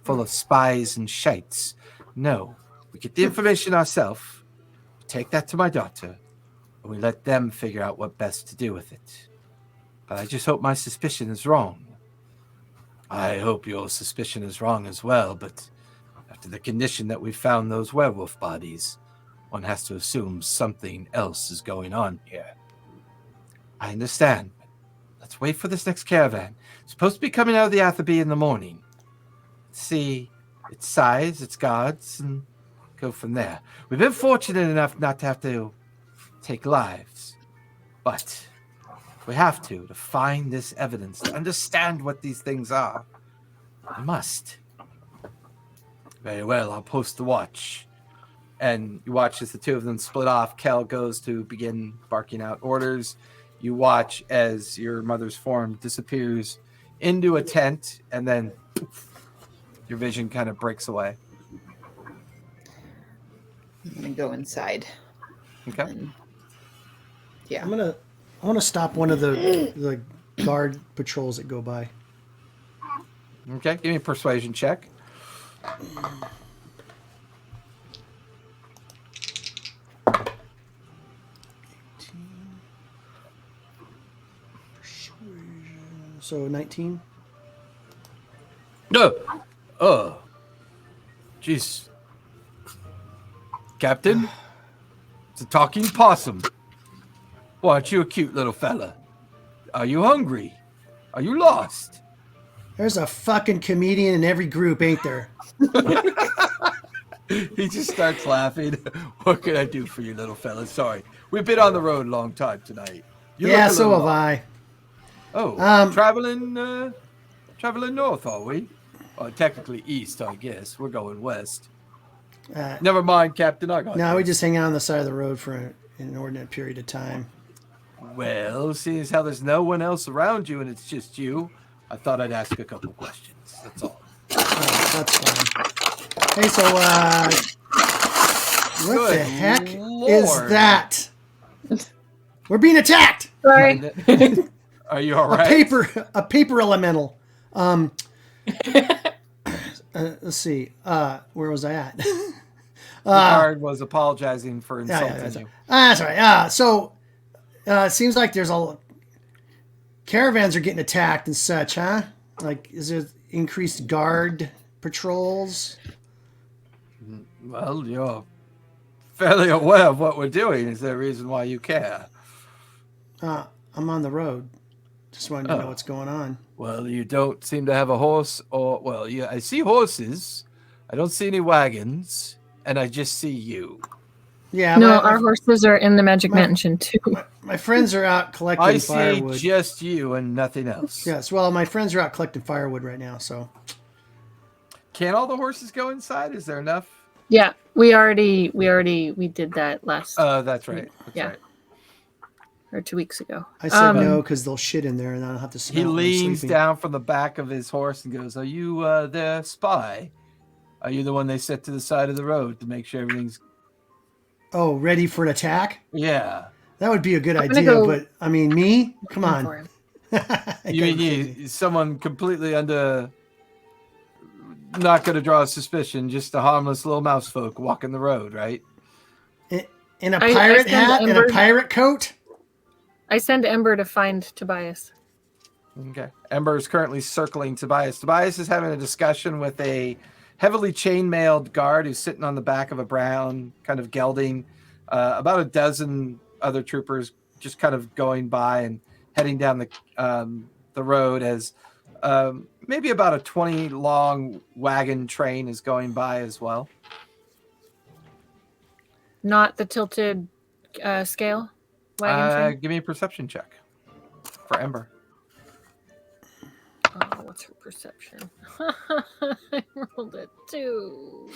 Full of spies and shites. No, we get the information ourselves, we take that to my daughter, and we let them figure out what best to do with it. But I just hope my suspicion is wrong. I hope your suspicion is wrong as well, but after the condition that we found those werewolf bodies, one has to assume something else is going on here. I understand. Let's wait for this next caravan. It's supposed to be coming out of the Atherby in the morning. See its size, its guards, and go from there. We've been fortunate enough not to have to take lives, but we have to find this evidence, to understand what these things are. We must. Very well, I'll post the watch. And you watch as the 2 of them split off. Kel goes to begin barking out orders. You watch as your mother's form disappears into a tent, and then poof, your vision kind of breaks away. I'm going to go inside. Okay. And, yeah. I want to stop one of the guard patrols that go by. Okay, give me a persuasion check. So 19. No. Oh. Jeez. Captain? It's a talking possum. Why, aren't you a cute little fella? Are you hungry? Are you lost? There's a fucking comedian in every group, ain't there? He just starts laughing. What can I do for you, little fella? Sorry, we've been on the road a long time tonight. You Yeah, look a so little have lost. I. Oh, traveling north, are we? Technically east, I guess. We're going west. Never mind, Captain. I got No, we this. just hang out on the side of the road for an inordinate period of time. Well, seeing as how there's no one else around you and it's just you, I thought I'd ask a couple questions. That's all. That's fine. Hey, so, what the Good heck Lord. is that? We're being attacked! Sorry. Are you all A right? paper elemental. Let's see. Where was I at? The guard was apologizing for insulting that's you. That's right. So, it seems like there's caravans are getting attacked and such, huh? Like, is there increased guard patrols? Well, you're fairly aware of what we're doing. Is there a reason why you care? I'm on the road. Just wanted to know what's going on. Well, you don't seem to have a horse or... Well, yeah, I see horses. I don't see any wagons. And I just see you. Yeah, No, our horses are in the Magic my- Mansion too. my friends are out collecting I see firewood. just you and nothing else. Yes, well, my friends are out collecting firewood right now, so. Can all the horses go inside? Is there enough? Yeah, we did that last Oh, that's right. That's Yeah. right. or 2 weeks ago. I said no because they'll shit in there and I don't have to smell He it when I'm leans sleeping. down from the back of his horse and goes, "Are you the spy? Are you the one they set to the side of the road to make sure everything's..." Oh, ready for an attack? Yeah. That would be a good I'm gonna idea, go- but I mean, me? Come For on. him. You mean someone completely not going to draw suspicion, just a harmless little mouse folk walking the road, right? In a I pirate send hat and a Ember- pirate coat? I send Ember to find Tobias. Okay. Ember is currently circling Tobias. Tobias is having a discussion with a heavily chainmailed guard who's sitting on the back of a brown, kind of gelding. About a dozen other troopers just kind of going by and heading down the road as maybe about a 20 long wagon train is going by as well. Not the tilted scale wagon train. Give me a perception check for Ember. Oh, what's her perception? I rolled a 2.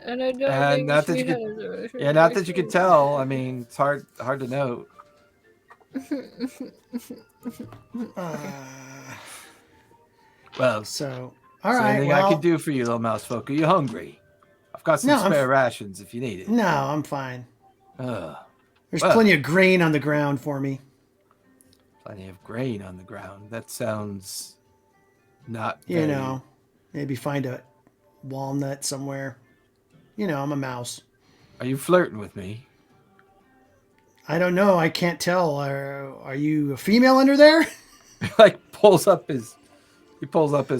And I don't And think not that she you could- has a- Yeah, not that you could tell. I mean, it's hard to know. Well, So, all all right. anything Well, I can do for you, little mouse folk? Are you hungry? I've got some No, I'm spare rations if you need it. no, I'm fine. Ugh, There's Well. plenty of grain on the ground for me. plenty of grain on the ground. That sounds not You very- know, maybe find a walnut somewhere. You know, I'm a mouse. Are you flirting with me? I don't know. I can't tell. Are you a female under there? Like pulls up his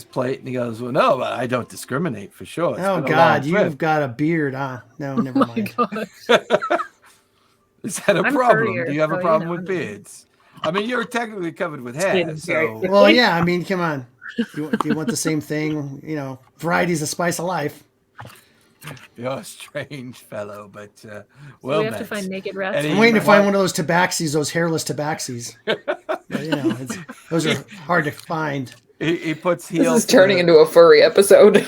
plate and he goes, "Well, no, but I don't discriminate for sure." It's Oh been a God, long you've trip." got a beard, huh? No, never Oh my mind. gosh. Is that a I'm problem? furrier, Do you have so a you problem know, with I'm- beards? I mean, you're technically covered with Skin hair, is very so thick. Well, yeah. I mean, come on. Do you want the same thing? You know, variety's the spice of life. you're a strange fellow, but So well we have to met. find naked rats. Eddie, I'm waiting to you find want- one of those tabaxis, those hairless tabaxis. You know, those are hard to find. He puts This heels. is turning into a furry episode.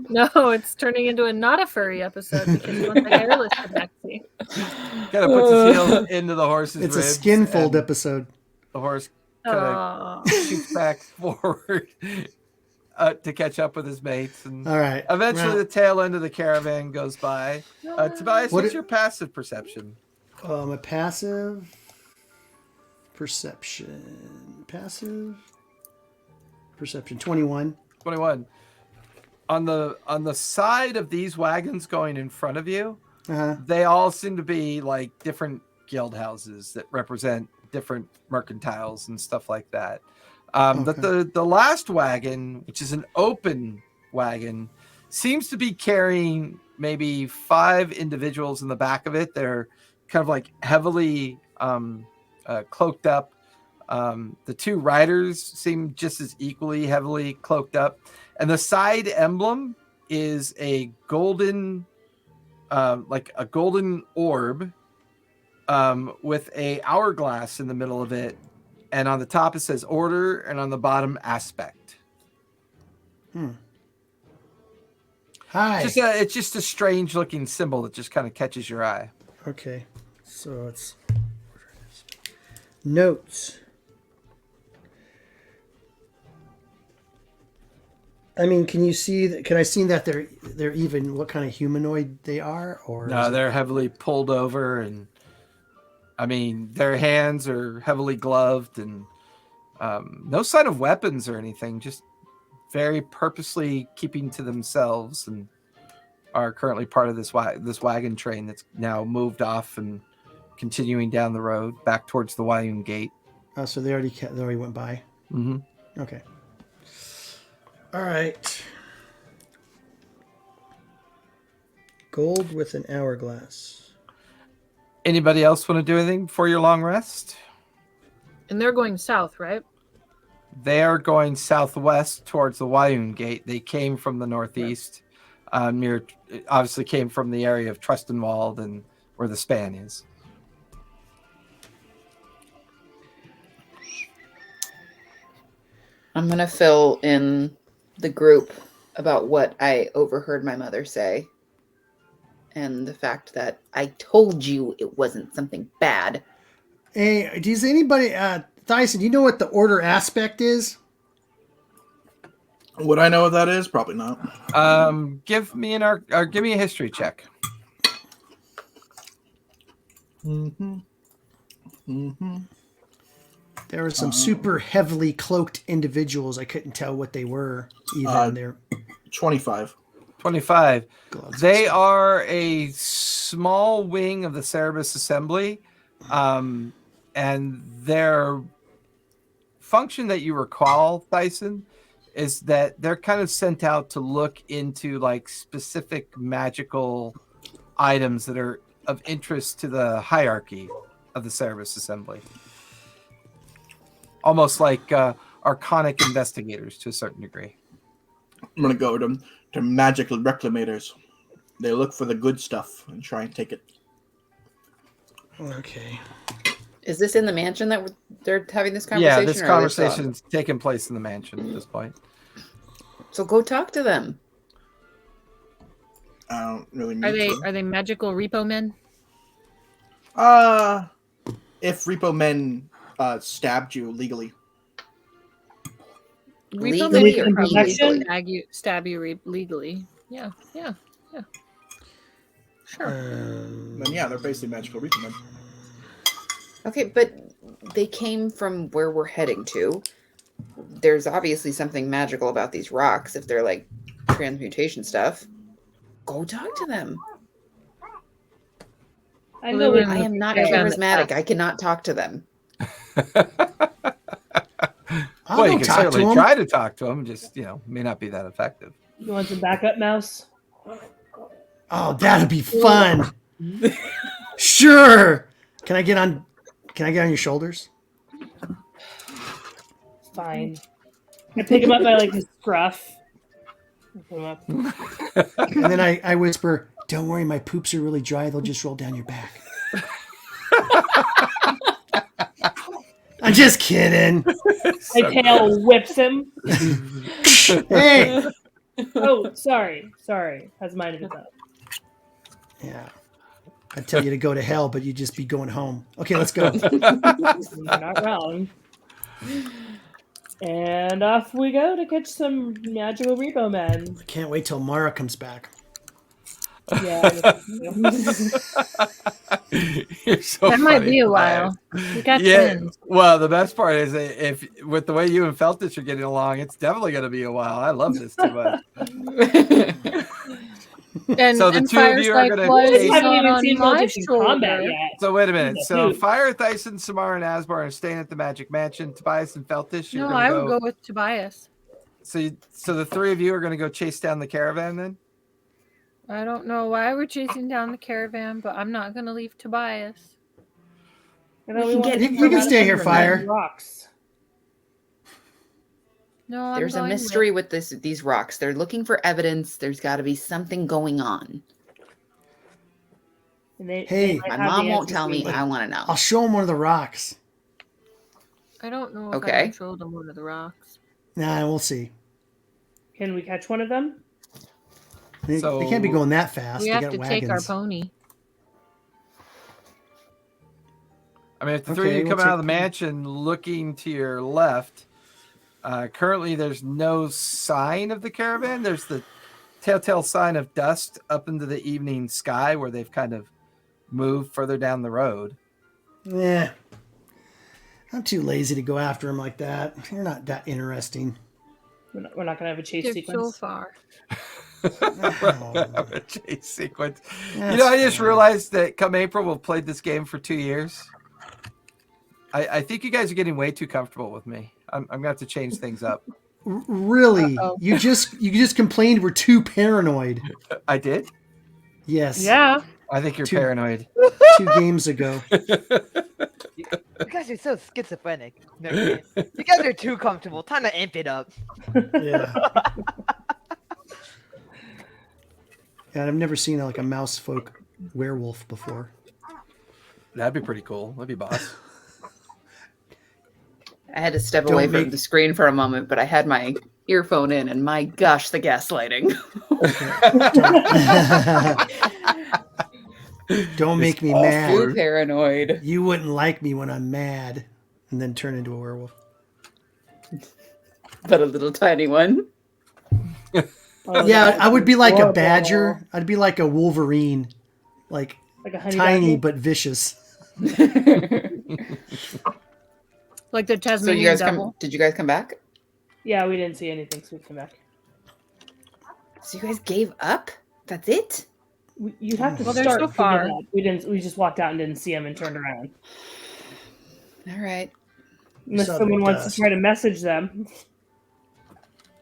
No, it's turning into a not a furry episode because you want the hairless tabaxi. Kind of puts his heels into the horse's It's a ribs, skin fold and episode. The horse kind of Oh. shoots back forward to catch up with his mates, and All right. eventually Well, the tail end of the caravan goes by. Tobias, What what's it- your passive perception? a passive perception. Passive perception. 21. 21. On the side of these wagons going in front of you, Uh-huh. they all seem to be like different guild houses that represent different mercantiles and stuff like that. But the last wagon, which is an open wagon, seems to be carrying maybe 5 individuals in the back of it. They're kind of like heavily cloaked up. The two riders seem just as equally heavily cloaked up, and the side emblem is a golden, like a golden orb, with a hourglass in the middle of it, and on the top it says order, and on the bottom aspect. Hi. It's just a strange looking symbol that just kind of catches your eye. Okay, so it's notes. I mean, can you see that? Can I see that they're even what kind of humanoid they are, or No, they're heavily pulled over, and I mean their hands are heavily gloved, and no sign of weapons or anything. Just very purposely keeping to themselves, and are currently part of this wagon train that's now moved off and continuing down the road back towards the Wayun Gate. Oh, so they already went by. Mm-hmm. Okay. All right. Gold with an hourglass. Anybody else want to do anything before your long rest? And they're going south, right? They are going southwest towards the Wayun Gate. They came from the northeast. Obviously came from the area of Trustenwald and where the span is. I'm going to fill in the group about what I overheard my mother say. And the fact that I told you it wasn't something bad. Hey, does anybody, Dyson, do you know what the order aspect is? Would I know what that is? Probably not. Give me a history check. There were some super heavily cloaked individuals. I couldn't tell what they were even there. 25. 25. They are a small wing of the Cerebus Assembly, and their function that you recall, Dyson, is that they're kind of sent out to look into like specific magical items that are of interest to the hierarchy of the Cerebus Assembly. Almost like arcanic investigators to a certain degree. I'm going to go to magical reclamators. They look for the good stuff and try and take it. Okay. Is this in the mansion that they're having this conversation? Yeah, this conversation's taking place in the mansion at this point. So go talk to them. I don't really need Are they magical repo men? If repo men stabbed you legally. Repo Legally men or can probably illegally? stab you legally. Yeah. Sure. Then yeah, they're basically magical repo men. Okay, but they came from where we're heading to. There's obviously something magical about these rocks if they're like transmutation stuff. Go talk to them. I know I am not charismatic. I cannot talk to them. Well, you can certainly try to talk to them, just, may not be that effective. You want some backup mouse? Oh, that'd be fun. Sure. Can I get on your shoulders? Fine. I pick him up by like his scruff. Pick him up. And then I whisper, "Don't worry, my poops are really dry. They'll just roll down your back." I'm just kidding. My tail whips him. Hey. Oh, sorry. Has mine of its own. Yeah. I'd tell you to go to hell, but you'd just be going home. Okay, let's go. You're not wrong. And off we go to catch some magical repo men. I can't wait till Mara comes back. Yeah. You're so That might funny, be a Tobias. while. You got Yeah. twins. Well, the best part is if with the way you and Feltis are getting along, it's definitely going to be a while. I love this too much. And, So the and two of Fire's you are like, gonna "Why is chase- he haven't not even on seen my Voltage in combat shoulder?" yet. So wait a minute. So Dude. Fire, Thyson, Samar, and Asbar are staying at the Magic Mansion. Tobias and Feltis, you're No, going I to would go with Tobias. So the three of you are going to go chase down the caravan then? I don't know why we're chasing down the caravan, but I'm not going to leave Tobias. You We can get You can stay here, information from Fire. Rocks. No, I'm There's a going mystery with these rocks. They're looking for evidence. There's got to be something going on. And they Hey. might My have mom the won't answers tell we me. need. I want to know. I'll show him one of the rocks. I don't know if Okay. I showed them one of the rocks. Nah, we'll see. Can we catch one of them? They So- can't be going that fast. We They have got to wagons. take our pony. I mean, if the three of Okay, you we'll come out of take the the- mansion looking to your left, currently there's no sign of the caravan. There's the telltale sign of dust up into the evening sky where they've kind of moved further down the road. Yeah. I'm too lazy to go after him like that. You're not that interesting. We're not gonna have a chase It's so sequence. far. A chase sequence. That's You know, I just fine. realized that come April, we've played this game for 2 years. I think you guys are getting way too comfortable with me. I'm going to have to change things up. Really? Uh-oh. You just complained we're too paranoid. I did? Yes. Yeah. I think you're Two- paranoid. 2 games ago. You guys are so schizophrenic. No, you guys are too comfortable. Time to amp it up. Yeah. Yeah, I've never seen like a mouse folk werewolf before. That'd be pretty cool. That'd be boss. I had to step Don't away make- from the screen for a moment, but I had my earphone in, and my gosh, the gaslighting. Don't make me awful. mad. Too paranoid. You wouldn't like me when I'm mad and then turn into a werewolf. But a little tiny one. Oh, Yeah, that's I would be like a horrible. badger. I'd be like a Wolverine. Like Like a honey tiny badger. but vicious. Like the So Tasmanian you guys devil. did you guys come back? Yeah, we didn't see anything, so we came back. So you guys gave up? That's it? You'd have to Well, they're start so to far. get up. We didn't. We just walked out and didn't see him and turned around. All right. Unless saw the someone wants dust. to try to message them.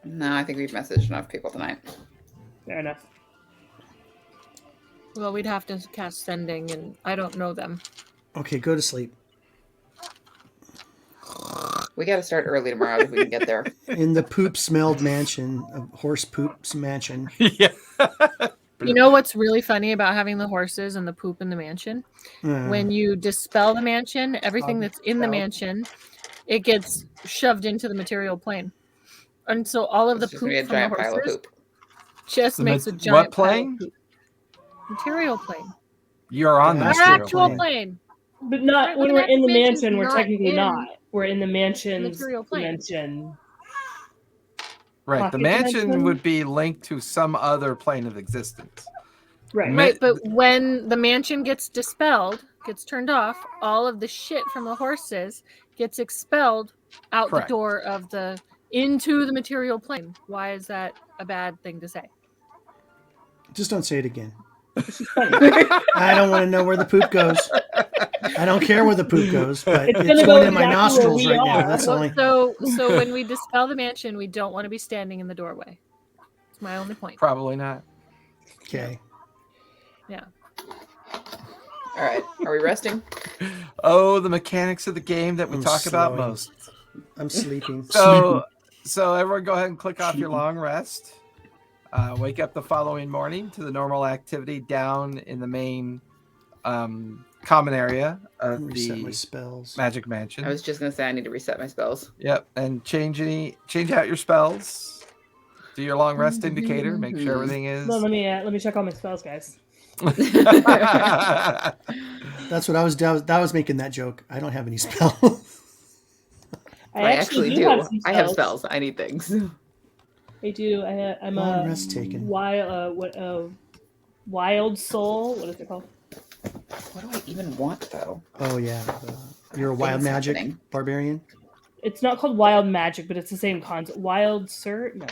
No, I think we've messaged enough people tonight. Fair enough. Well, we'd have to cast sending, and I don't know them. Okay, go to sleep. We got to start early tomorrow if we can get there. In the poop-smelled mansion, of horse poop's mansion. Yeah. You know what's really funny about having the horses and the poop in the mansion? When you dispel the mansion, everything that's in the Dispel. mansion, it gets shoved into the material plane. And so all of the It's just poop gonna be a from the giant pile of horses poop. just The makes a what giant pile of plane? poop. Material plane. You're on the Our Our material actual plane. plane. But not Right, when but we're the in the mansion's mansion. We're not technically in not. We're in the mansion's material plane. dimension. Right. The Pocket mansion dimension? would be linked to some other plane of existence. Right. Ma- Right, but when the mansion gets dispelled, gets turned off, all of the shit from the horses gets expelled out Correct. the door of the into the material plane. Why is that a bad thing to say? Just don't say it again. Which is funny. I don't want to know where the poop goes. I don't care where the poop goes, but It's it's, gonna going go in my exactly where nostrils we right now. are. That's the only. So when we dispel the mansion, we don't want to be standing in the doorway. It's my only point. Probably not. Okay. Yeah. All right. Are we resting? Oh, the mechanics of the game that we I'm talk about slowing. most. I'm sleeping. So everyone go ahead and click off your long rest. Wake up the following morning to the normal activity down in the main common area of Reset my the spells. Magic Mansion. I was just gonna say I need to reset my spells. Yep, and change out your spells. Do your long rest indicator. Make sure everything is. No, let me check all my spells, guys. That's what I was. That was making that joke. I don't have any spells. I actually do. have some I have spells. I need things. I do. I'm Long a rest taken. wild soul. What is it called? What do I even want though? Oh yeah, you're a wild Things magic happening. barbarian. It's not called wild magic, but it's the same concept. Wild sir? No.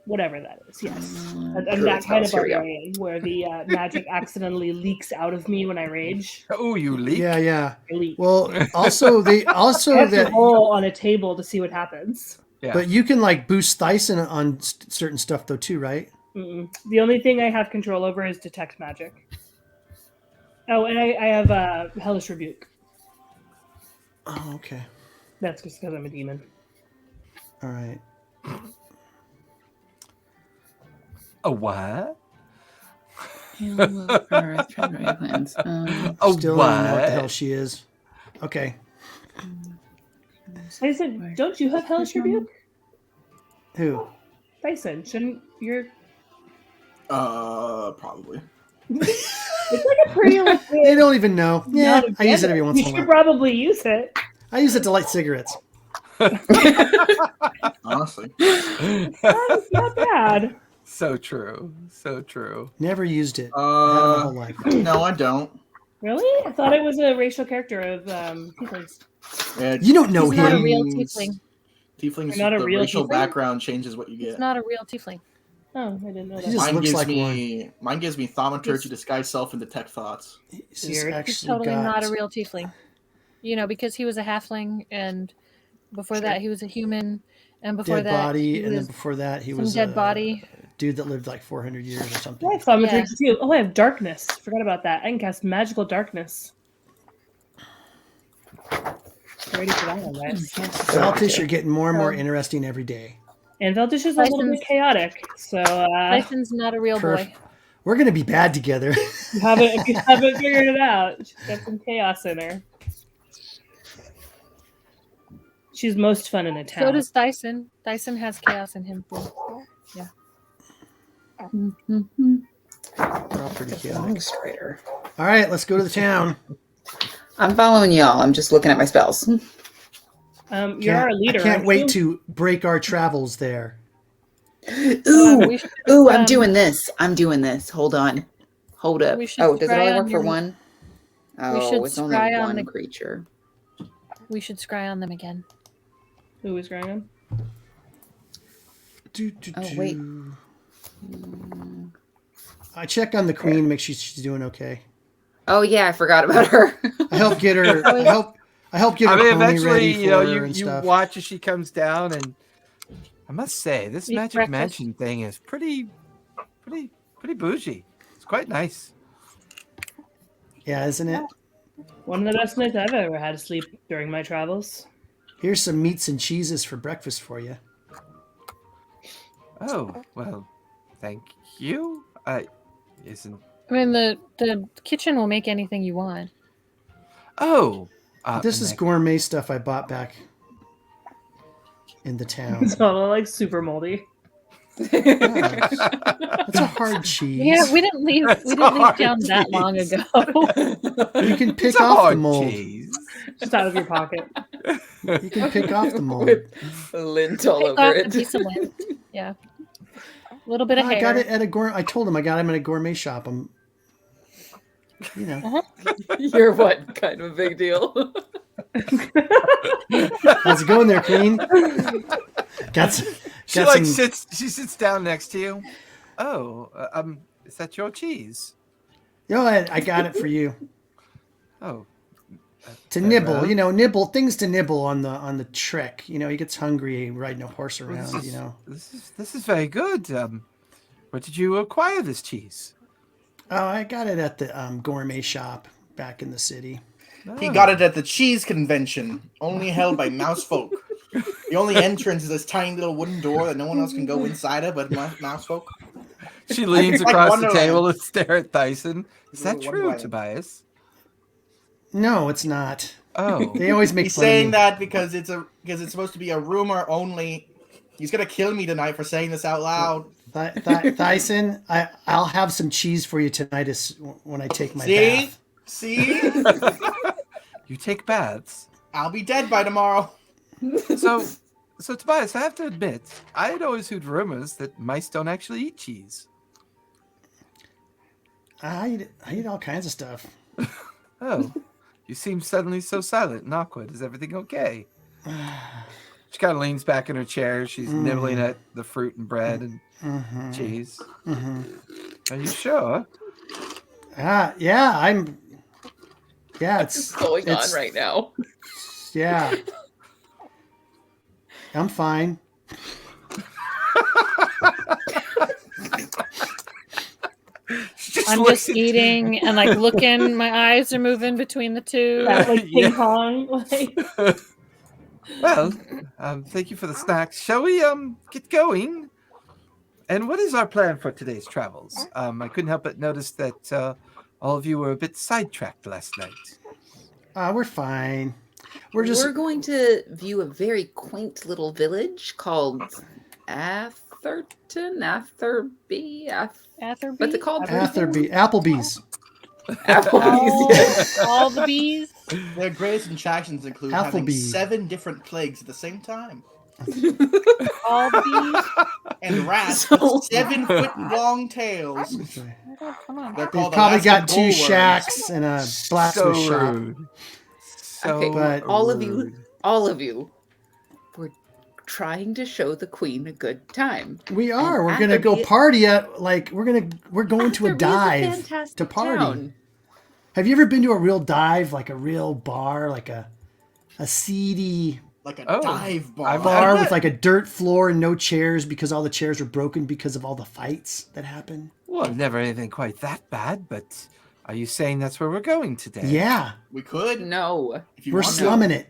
Whatever that is. Yes. I'm that Druid's kind house. of Here we go. barbarian where the magic accidentally leaks out of me when I rage. Oh, you leak. Yeah, yeah. I leak. Well, also I have to that, roll on a table to see what happens. Yeah. but you can like boost Thyson on certain stuff though too, right? The only thing I have control over is detect magic. Oh, and I have hellish rebuke. Oh, okay. That's just because I'm a demon. All right. A what? Plans. A Still what? don't know what the hell she is. Okay. I said, don't you have hellish rebuke? Who? Dyson, shouldn't your... Probably. It's like a pretty like. They don't even know. Yeah, Not I use it every once You in a should while. probably use it. I use it to light cigarettes. Honestly. That's not bad. So true. So true. Never used it. Had it my whole life. No, I don't. Really? I thought it was a racial character of tieflings. Yeah, You don't know He's not a him. real tiefling. Tieflings, You're not a the real racial tiefling? background changes what you He's get. not a real tiefling. Oh, I didn't know He that. just Mine looks gives like mine gives me thaumaturgy, He's- disguise self, and detect thoughts. He's just Weird. actually He's totally got... not a real tiefling. You know, because he was a halfling, and before that he was a human, and before dead that body, he and then was before that he some was dead a body. dude that lived like 400 years or something. I have thaumaturgy Yeah. too. Oh, I have darkness. Forgot about that. I can cast magical darkness. Ready for that one, guys. Valtish, you're getting more and more interesting every day. And Veldish is a little bit Tyson's- chaotic, so Tyson's not a real boy. We're gonna be bad together. if you haven't figured it out, she's got some chaos in her. She's most fun in a town. So does Dyson. Dyson has chaos in him too. Yeah. We're all pretty chaotic. Strider. All right, let's go to the town. I'm following y'all. I'm just looking at my spells. You're our leader. I can't aren't wait you? to break our travels there. Ooh, we should, I'm doing this. I'm doing this. Hold on. Hold up. We should Oh, does it scry only on work for your- one? we should Oh, it's only scry on one the- creature. We should scry on them again. Who is Ryan? Oh, wait. I check on the queen, make sure she's doing okay. Oh yeah, I forgot about her. I help get her. I help get her I mean, pony eventually, ready you know, for her and you stuff. watch as she comes down, and I must say, this Eat magic breakfast. mansion thing is pretty bougie. It's quite nice. Yeah, isn't it? One of the best nights I've ever had to sleep during my travels. Here's some meats and cheeses for breakfast for you. Oh well, thank you. Isn't I mean, the kitchen will make anything you want. oh. This and is that- gourmet stuff I bought back in the town. It's all like super moldy. It's a hard cheese. Yeah, we didn't leave. That's We didn't leave hard town that cheese. long ago. You can It's pick a off the hard mold. cheese. Just out of your pocket. You can pick off the mold. With lint all Take over off it. a piece of lint. Yeah, a little bit of hair. I got it at a gourmet. I told him I got him at a gourmet shop. You're what? Kind of a big deal. How's it going there, Queen? Got some. She like sits. She sits down next to you. Oh, is that your cheese? No, I got it for you Oh, to nibble. You know, nibble things to nibble on the trek. You know, he gets hungry riding a horse around. You know. This is very good. Where did you acquire this cheese? Oh, I got it at the gourmet shop back in the city. He got it at the cheese convention, only held by mouse folk. The only entrance is this tiny little wooden door that no one else can go inside of but mouse folk. She leans It's like across the Wonderland. table and stare at Tyson. Is that Little true, Wonderland. Tobias? No, it's not. Oh, They always make He's fun of saying me. that because it's supposed to be a rumor only. He's gonna kill me tonight for saying this out loud. Thyson, I'll have some cheese for you tonight when I take my See? bath. See? you take baths. I'll be dead by tomorrow. So Tobias, I have to admit, I had always heard rumors that mice don't actually eat cheese. I eat all kinds of stuff. Oh, you seem suddenly so silent and awkward. Is everything okay? She kind of leans back in her chair. She's nibbling at the fruit and bread and cheese. Are you sure? Yeah, Yeah, What's going on right now? Yeah. I'm fine. I'm just eating and like looking. My eyes are moving between the two. Yeah, like Yeah. ping pong. Like, Well, thank you for the snacks. Shall we get going? And what is our plan for today's travels? I couldn't help but notice that all of you were a bit sidetracked last night. We're fine. We're going to view a very quaint little village called Atherton, Atherby, Atherby? what's it called? Atherby, Applebee's. Applebee's. All the bees. Their greatest attractions include having Applebee's. 7 different plagues at the same time. All the bees. And rats So- with 7-foot-long tails. Oh, come on. They're They called probably got Alaskan 2 bullworms. shacks and a blacksmith So shop. rude. So Okay, but- all of you, rude. all of you, were trying to show the queen a good time. We are. And We're gonna go Atherby- party at we're going to a Atherby is dive fantastic to party. town. Have you ever been to a real dive, like a real bar, like a seedy Like a Oh, dive bar. I've- bar bet. with like a dirt floor and no chairs because all the chairs were broken because of all the fights that happened? Well, never anything quite that bad, but are you saying that's where we're going today? Yeah, We could. No, If you we're want to. slumming it.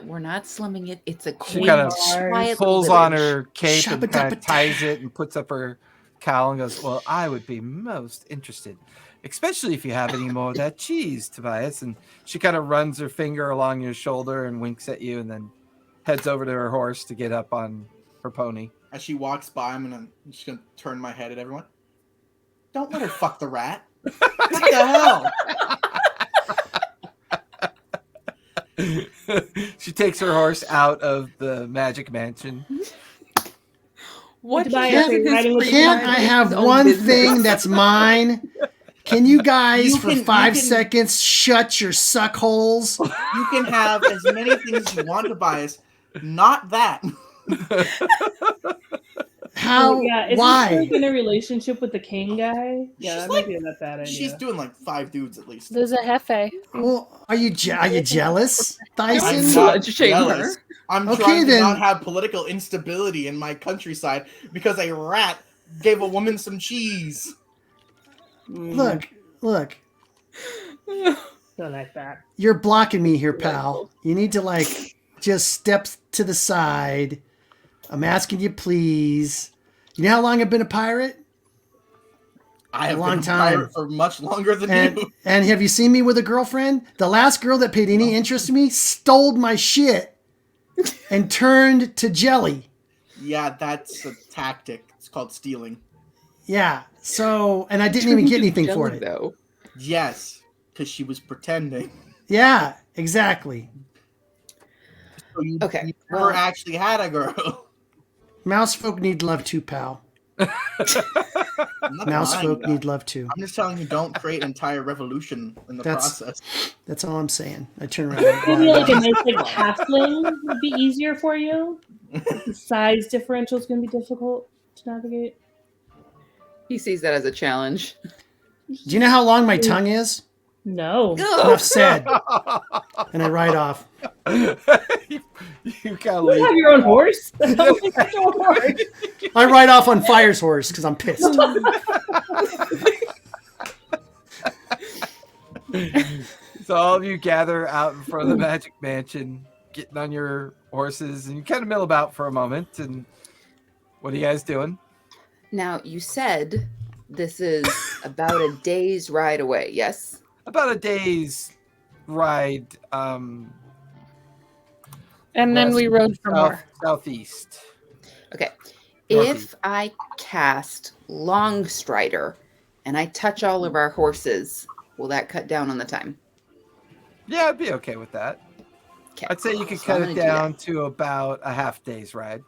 we're not slumming it. It's a She quaint, kind of quiet pulls little on village. her cape and kind Shabba-dabba-da. of ties it and puts up her cowl and goes, well, I would be most interested, especially if you have any more of that cheese, Tobias. And she kind of runs her finger along your shoulder and winks at you and then heads over to her horse to get up on her pony. As she walks by, I'm just gonna turn my head at everyone. Don't let her fuck the rat. What the hell? She takes her horse out of the magic mansion. What Tobias, he does are you in his riding with free Can't time I is have his own one business. thing that's mine? Can you guys, You for can- 5 you can- seconds, shut your suck holes? You can have as many things as you want to buy us. Not that. How? yeah, is Why? she like in a relationship with the king guy? Yeah, She's that like- might be a bad idea. She's doing like 5 dudes at least. There's a hefe. Well, are you jealous, I'm Dyson? not Slut shame jealous. her. I'm Okay, trying to then. not have political instability in my countryside because a rat gave a woman some cheese. Look, Don't like that. you're blocking me here, pal. You need to like just step to the side. I'm asking you, please. You know how long I've been a pirate? I have long been a time. pirate for much longer than And you. and have you seen me with a girlfriend? The last girl that paid any interest in me stole my shit and turned to jelly. Yeah, that's a tactic. It's called stealing. Yeah. So, and I didn't even get anything for Jelly, it. though. Yes, because she was pretending. Yeah, exactly. So you, Okay, you never well- actually had a girl. Mouse folk need love too, pal. I'm not Mouse denying folk that. need love too. I'm just telling you, don't create an entire revolution in the That's- process. That's all I'm saying. I turn around. And Maybe go like a out. nice like halfling would be easier for you. The size differential is going to be difficult to navigate. He sees that as a challenge. Do you know how long my tongue is? No. Enough said. And I ride off. you kind of You leave. have your own horse? That's your horse. I ride off on Fire's horse because I'm pissed. So all of you gather out in front of the magic mansion, getting on your horses, and you kind of mill about for a moment. And what are you guys doing? Now, you said this is about a day's ride away, yes? About a day's ride. And then we west, rode for more. southeast. Okay. Northeast. If I cast Longstrider and I touch all of our horses, will that cut down on the time? Yeah, I'd be okay with that. Okay. I'd say you could So cut I'm it gonna do that. down to about a half day's ride.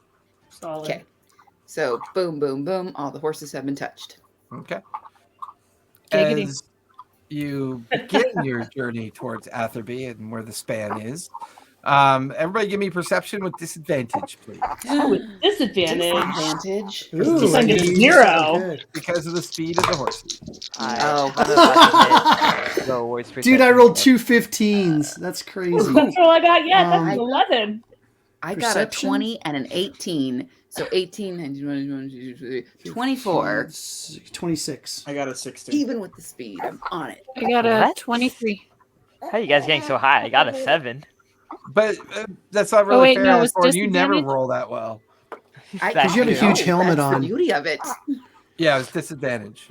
Solid. Okay. So, boom, boom, boom. All the horses have been touched. Okay. Giggity. As you begin your journey towards Atherby and where the span is, everybody give me perception with disadvantage, please. Oh, with disadvantage. Disadvantage. Ooh, Just like a you- zero. good. Because of the speed of the horses. Oh. So words Dude, I rolled 2 15s. That's crazy. That's all I got yet. That's Um, 11. I got a Perception? 20 and an 18. So 18, 24. 26. I got a 16. Even with the speed, I'm on it. I got a What? 23. How are you guys getting so high? I got a 7. But that's not really wait, fair. no, it was Asborn. You never disadvantage? roll that well. Because you have a That's huge true. helmet That's on. the beauty of it. Yeah, it's disadvantage.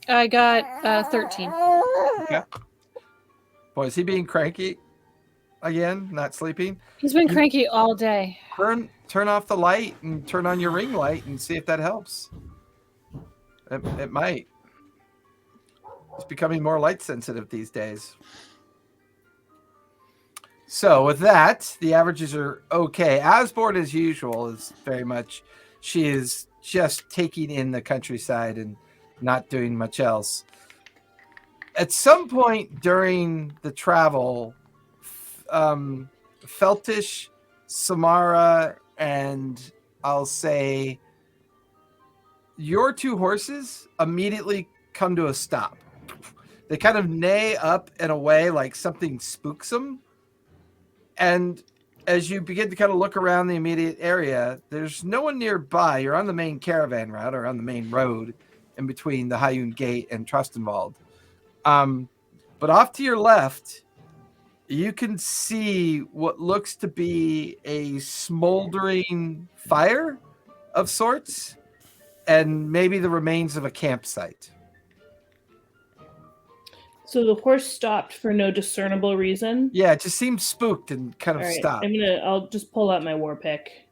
I got 13. Boy, is he being cranky again? Not sleeping? He's been cranky all day. Turn off the light and turn on your ring light and see if that helps. It might. He's becoming more light sensitive these days. So with that, the averages are okay. Asborn, as usual, is very much, she is just taking in the countryside and not doing much else. At some point during the travel, Feltish, Samara, and I'll say your 2 horses immediately come to a stop. They kind of neigh up and away like something spooks them. And as you begin to kind of look around the immediate area, there's no one nearby. You're on the main caravan route or on the main road in between the Hayun Gate and Trustenwald. But off to your left, you can see what looks to be a smoldering fire of sorts and maybe the remains of a campsite. So the horse stopped for no discernible reason. Yeah, it just seems spooked and kind of All right, stopped. I'll just pull out my war pick.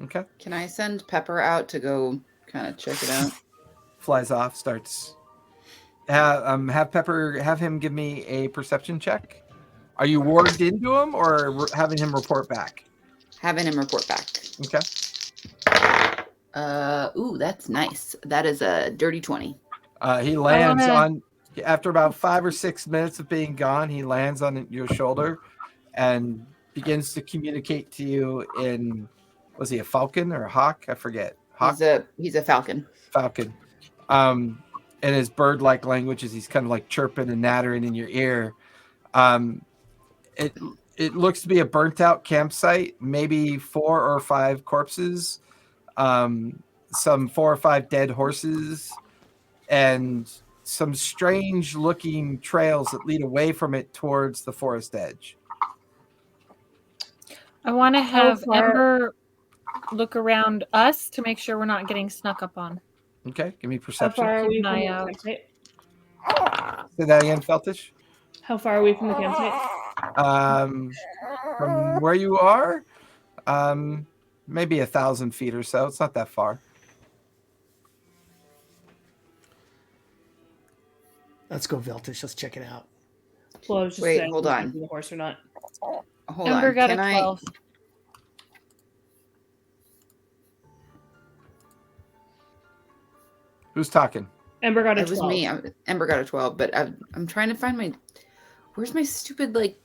Okay. Can I send Pepper out to go kind of check it out? Flies off, starts. Have Pepper, have him give me a perception check. Are you warded into him or having him report back? Having him report back. Okay. Ooh, that's nice. That is a dirty 20. He lands on, after about 5 or 6 minutes of being gone, he lands on your shoulder and begins to communicate to you in, was he a falcon or a hawk? I forget. Hawk? He's a falcon. Falcon. In his bird-like language, as he's kind of like chirping and nattering in your ear. It looks to be a burnt-out campsite, maybe 4 or 5 corpses, some 4 or 5 dead horses, and some strange-looking trails that lead away from it towards the forest edge. I want to have far- Ember look around us to make sure we're not getting snuck up on. Okay, give me How perception. far are we Keep an from eye the out. campsite? Say that again, Feltish. How far are we from the campsite? From where you are, maybe 1,000 feet or so. It's not that far. Let's go, Veltish. Let's check it out. Well, I was just Wait, saying, hold if on. the horse or not. Hold Ember on. got Can a 12. Who's talking? Ember got a It was 12. me. Ember got a 12, but I'm trying to find my. Where's my stupid like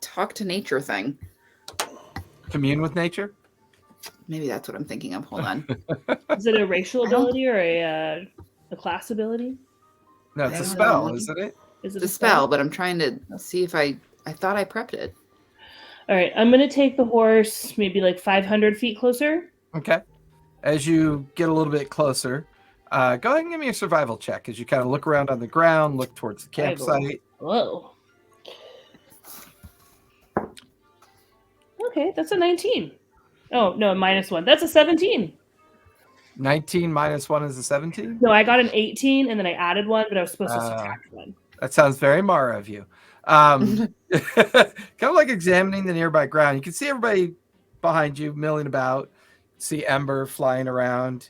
talk to nature thing? Commune with nature? Maybe that's what I'm thinking of. Hold on. Is it a racial ability or a class ability? No, it's a I don't know. spell, isn't it? Is it The spell, but I'm trying to see if I thought I prepped it. All right, I'm gonna take the horse maybe like 500 feet closer. Okay. As you get a little bit closer, go ahead and give me a survival check as you kind of look around on the ground, look towards the campsite. Whoa. Okay, that's a 19. Oh no, -1. That's a 17. 19 minus 1 is a 17? No, I got an 18 and then I added 1, but I was supposed to Ah. subtract 1. That sounds very Mara of you. Kind of like examining the nearby ground. You can see everybody behind you milling about, see Ember flying around,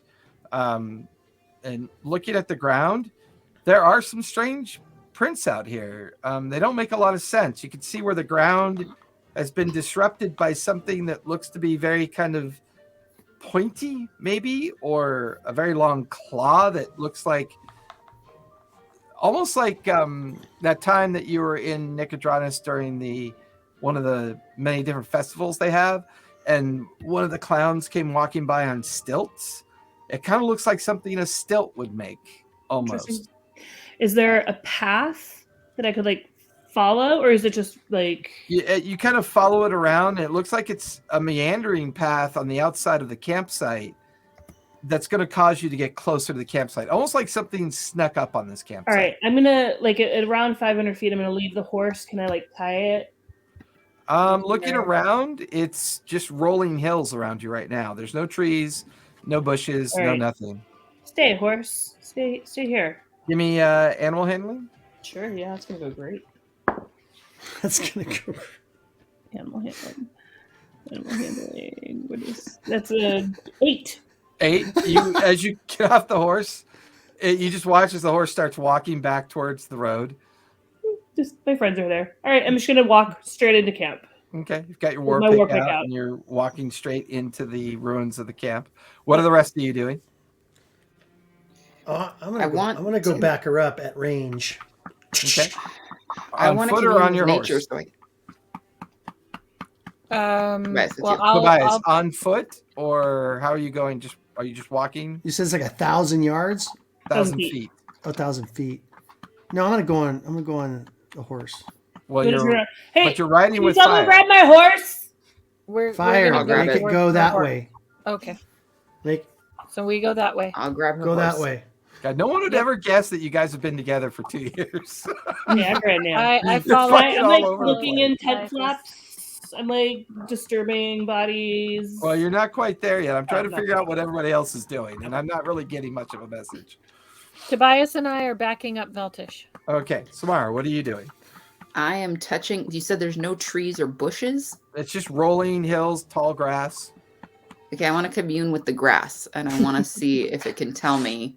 and looking at the ground. There are some strange prints out here. They don't make a lot of sense. You can see where the ground has been disrupted by something that looks to be very kind of pointy, maybe, or a very long claw that looks like almost like that time that you were in Nicodranus during one of the many different festivals they have, and one of the clowns came walking by on stilts. It kind of looks like something a stilt would make, almost. Is there a path that I could like follow, or is it just like You kind of follow it around. It looks like it's a meandering path on the outside of the campsite that's going to cause you to get closer to the campsite, almost like something snuck up on this campsite. all right, I'm gonna like at around 500 feet, I'm gonna leave the horse. Can I like tie it? Looking around, it's just rolling hills around you right now. There's no trees, no bushes, All no right. nothing. Stay, horse. Stay here. Give me animal handling. Sure, yeah, it's gonna go great. That's gonna go. Animal handling. Animal handling. What is that's a 8. 8. You as you get off the horse, you just watch as the horse starts walking back towards the road. Just my friends are there. All right, I'm just gonna walk straight into camp. Okay, you've got your With my war war pick pick out, out. and you're walking straight into the ruins of the camp. What are the rest of you doing? I'm gonna go back her up at range. Okay. I On want to foot or commune on with your nature, horse? so I, Well, Right, so Tobias, I'll on foot, or how are you going? Are you just walking? You said it's like 1,000 yards. 1,000 feet. feet. 1,000 feet. No, I'm gonna go on the horse. Well, What is your- hey, but you're riding can with someone fire. grab my horse? we're Fire. gonna I'll grab Make it. it go towards that the horse. way. Okay, Make so we go that way. I'll grab her go that horse. way. God, no one would ever guess that you guys have been together for 2 years. Yeah, right now. I You're follow. fighting I'm all like over the looking place. in tent flaps. I'm like disturbing bodies. Well, you're not quite there yet. I'm trying to No. figure out what everybody else is doing, and I'm not really getting much of a message. Tobias and I are backing up Veltish. Okay, Samara, what are you doing? I am touching. You said there's no trees or bushes. It's just rolling hills, tall grass. Okay, I want to commune with the grass, and I want to see if it can tell me.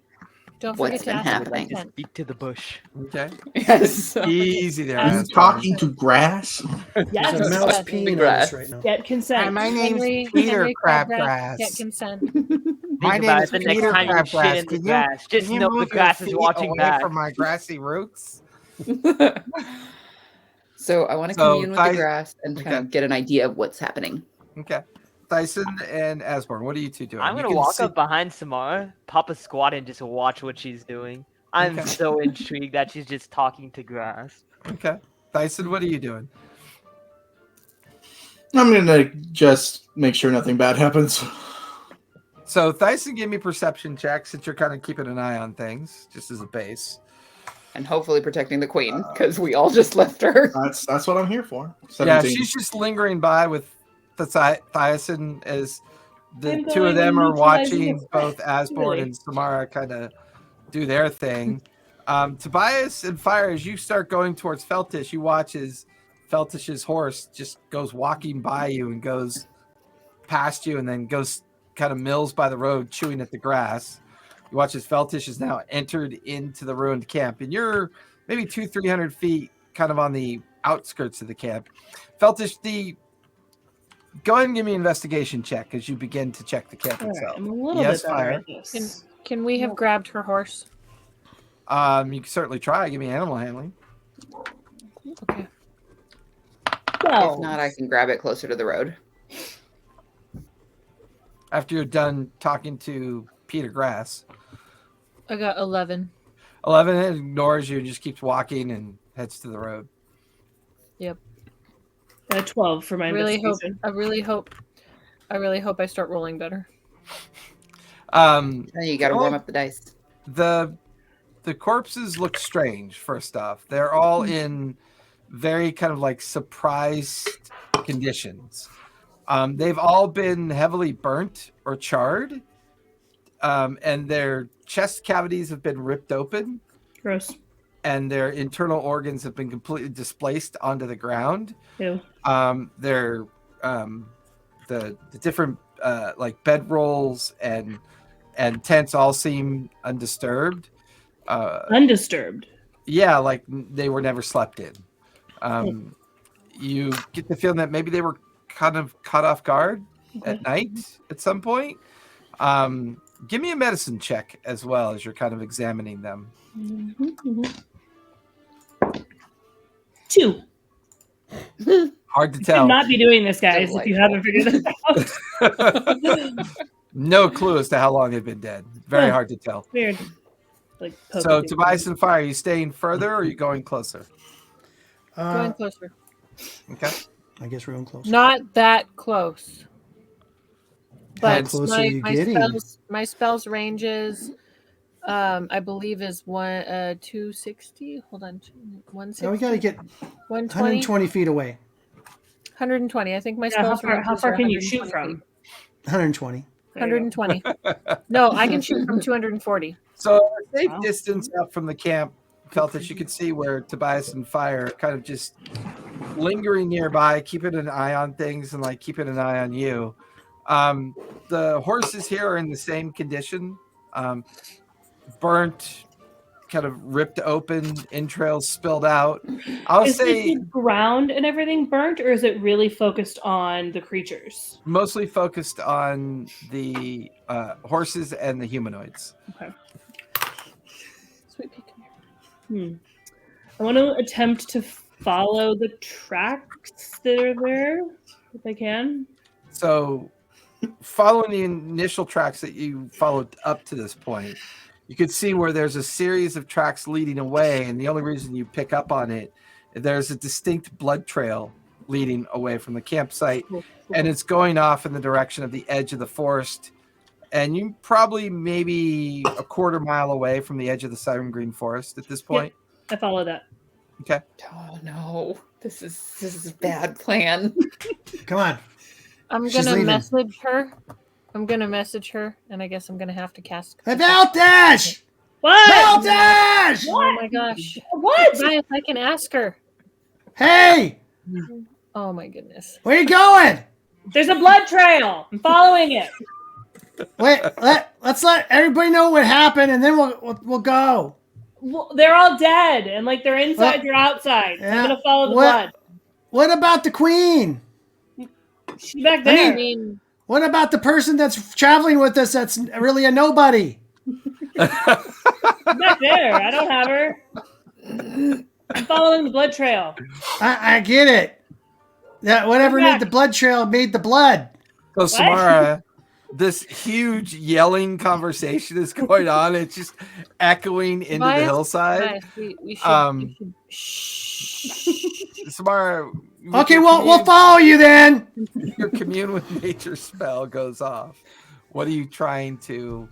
Don't What's forget to been ask for happening? consent. Speak to the bush. Okay, Yes. easy there. Are you Are you Asgard. talking to grass? There's Yes. a mouse Yes. peeing on Grass. us right now. Get consent. Henry Crabgrass, get consent. My Think name about is it the next Peter time you Crabgrass. shit in the Can grass. Just Can you know the move your grass is feet watching away back. from my grassy roots? So I want to So, commune with the grass and kind okay. of get an idea of what's happening. Okay, Tyson and Asborn, what are you two doing? I'm You gonna can walk see- up behind Samara, pop a squat, and just watch what she's doing. I'm Okay. so intrigued that she's just talking to grass. Okay, Tyson, what are you doing? I'm gonna just make sure nothing bad happens. So Tyson, give me perception checks since you're kind of keeping an eye on things, just as a base. And hopefully protecting the queen, because we all just left her. That's what I'm here for. Yeah, 17. she's just lingering by with Tyson as the I'm two of going them and are neutralizing watching his both threat. Asborn Really? and Samara kind of do their thing. Tobias and Fire, as you start going towards Feltish, you watch as Feltish's horse just goes walking by you and goes past you and then goes kind of mills by the road chewing at the grass. You watch as Feltish is now entered into the ruined camp, and you're maybe 200-300 feet kind of on the outskirts of the camp. Feltish, go ahead and give me an investigation check as you begin to check the camp All right, itself. I'm a little Yes, bit better Fire. at this. Can we have grabbed her horse? You can certainly try. Give me animal handling. Okay. Well, If not, I can grab it closer to the road. After you're done talking to Peter Grass, I got 11. 11 ignores you and just keeps walking and heads to the road. 12 for my investigation. I really hope I start rolling better. And you got to Oh. warm up the dice. The corpses look strange. First off, they're all in very kind of like surprised conditions. They've all been heavily burnt or charred, and their chest cavities have been ripped open, Gross. and their internal organs have been completely displaced onto the ground. Ew. The different like bedrolls and tents all seem undisturbed. Undisturbed. Yeah, like they were never slept in. You get the feeling that maybe they were kind of caught off guard at night at some point. Give me a medicine check as well as you're kind of examining them. 2. Hard to Should tell. not be doing this, guys, if you haven't figured it out. No clue as to how long they've been dead. Very Huh. hard to tell. Weird. Like So, Tobias and Fire, are you staying further or are you going closer? Going closer. Okay. I guess we're going closer. Not that close. But How close are you getting? my spells ranges, I believe is 260. Hold on, 160. Now we got to get 120. 120 feet away. 120. I think my Yeah, spells how far are can you shoot 120 from? 120. There you go. 120. No, I can shoot from 240. So a safe Wow. distance up from the camp, Feltus, you could see where Tobias and Fire kind of just lingering nearby, keeping an eye on things and like keeping an eye on you. The horses here are in the same condition, burnt, kind of ripped open, entrails spilled out. Is the ground and everything burnt, or is it really focused on the creatures? Mostly focused on the horses and the humanoids. Okay. Sweet pea, come here. I want to attempt to follow the tracks that are there, if I can. So, following the initial tracks that you followed up to this point, you could see where there's a series of tracks leading away, and the only reason you pick up on it, there's a distinct blood trail leading away from the campsite, and it's going off in the direction of the edge of the forest, and you probably maybe a quarter mile away from the edge of the Siren Green Forest at this point. I follow that. Okay. Oh no, this is a bad plan. Come on. I'm She's gonna leaving. message her. And I guess I'm gonna have to cast. About dash! What? About dash! Oh my gosh! What? Tobias, I can ask her. Hey! Oh my goodness! Where you going? There's a blood trail. I'm following it. Wait, let's let everybody know what happened, and then we'll go. Well, they're all dead, and like they're inside, you're outside. Yeah. I'm gonna follow the What- blood. What about the queen? She's back I there. mean, What about the person that's traveling with us that's really a nobody? She's back there. I don't have her. I'm following the blood trail. I get it. That whatever Come made the blood trail made the blood. So, Samara, this huge yelling conversation is going on. It's just echoing into the Tobias, hillside. we should. Samara. Okay, we'll follow you then. Your commune with nature spell goes off. What are you trying to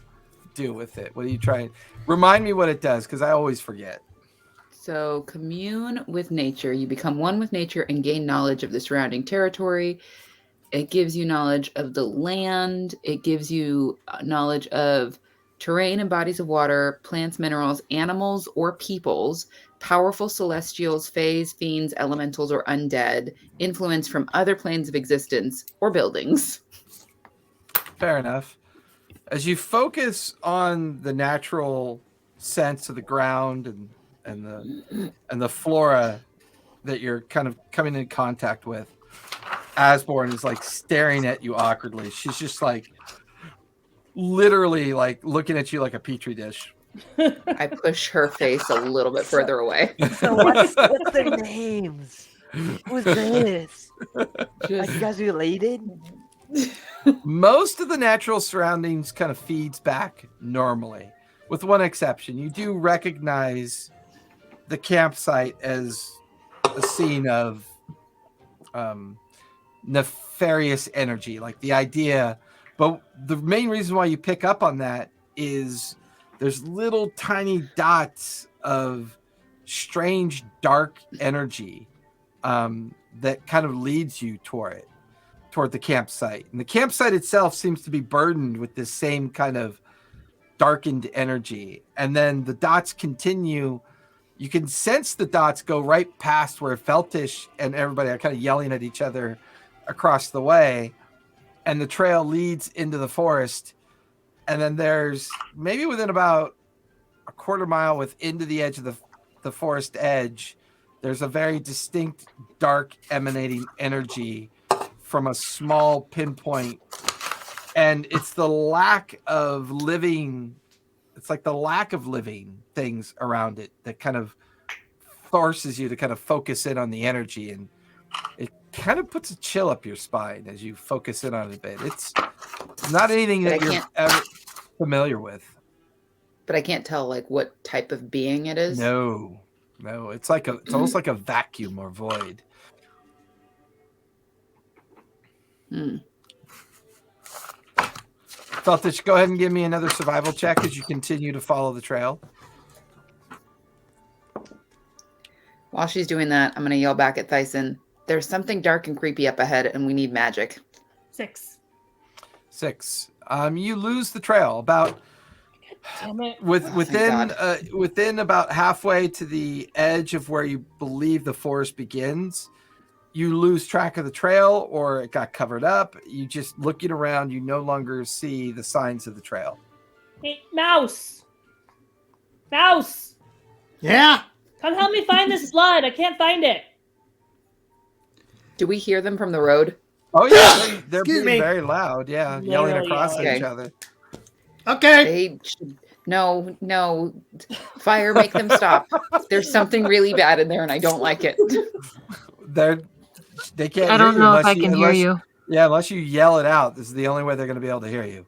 do with it? What are you trying? Remind me what it does, because I always forget. So, commune with nature. You become one with nature and gain knowledge of the surrounding territory. It gives you knowledge of the land. It gives you knowledge of terrain and bodies of water, plants, minerals, animals, or peoples, powerful celestials, fays, fiends, elementals, or undead, influence from other planes of existence or buildings. Fair enough. As you focus on the natural sense of the ground and the flora that you're kind of coming in contact with, Asborn is like staring at you awkwardly. She's just like literally like looking at you like a petri dish. I push her face a little bit further away. So what's their names? Who's this? Are you guys related? Most of the natural surroundings kind of feeds back normally, with one exception. You do recognize the campsite as a scene of nefarious energy, like the idea. But the main reason why you pick up on that is there's little tiny dots of strange dark energy that kind of leads you toward the campsite. And the campsite itself seems to be burdened with this same kind of darkened energy. And then the dots continue. You can sense the dots go right past where Feltish and everybody are kind of yelling at each other across the way. And the trail leads into the forest. And then there's maybe within about a quarter mile into the edge of the forest edge, there's a very distinct dark emanating energy from a small pinpoint. And it's the lack of living. It's like the lack of living things around it that kind of forces you to kind of focus in on the energy. And it kind of puts a chill up your spine as you focus in on it a bit. It's not anything that you're ever familiar with. But I can't tell like what type of being it is. No. No, it's almost like a vacuum or void. Feltish, go ahead and give me another survival check as you continue to follow the trail. While she's doing that, I'm going to yell back at Thyson. There's something dark and creepy up ahead, and we need magic. 6. 6. You lose the trail about Damn it. within about halfway to the edge of where you believe the forest begins. You lose track of the trail, or it got covered up. You just looking around, you no longer see the signs of the trail. Hey, Mouse! Mouse! Yeah. Come help me find this blood. I can't find it. Do we hear them from the road? Oh yeah, they're Excuse being me. very loud. Yeah, Literally yelling across yelling. each other. Okay. They should... No. Fire, make them stop. There's something really bad in there, and I don't like it. They can't. I don't hear you know if unless I can hear you. Yeah, unless you yell it out. This is the only way they're going to be able to hear you.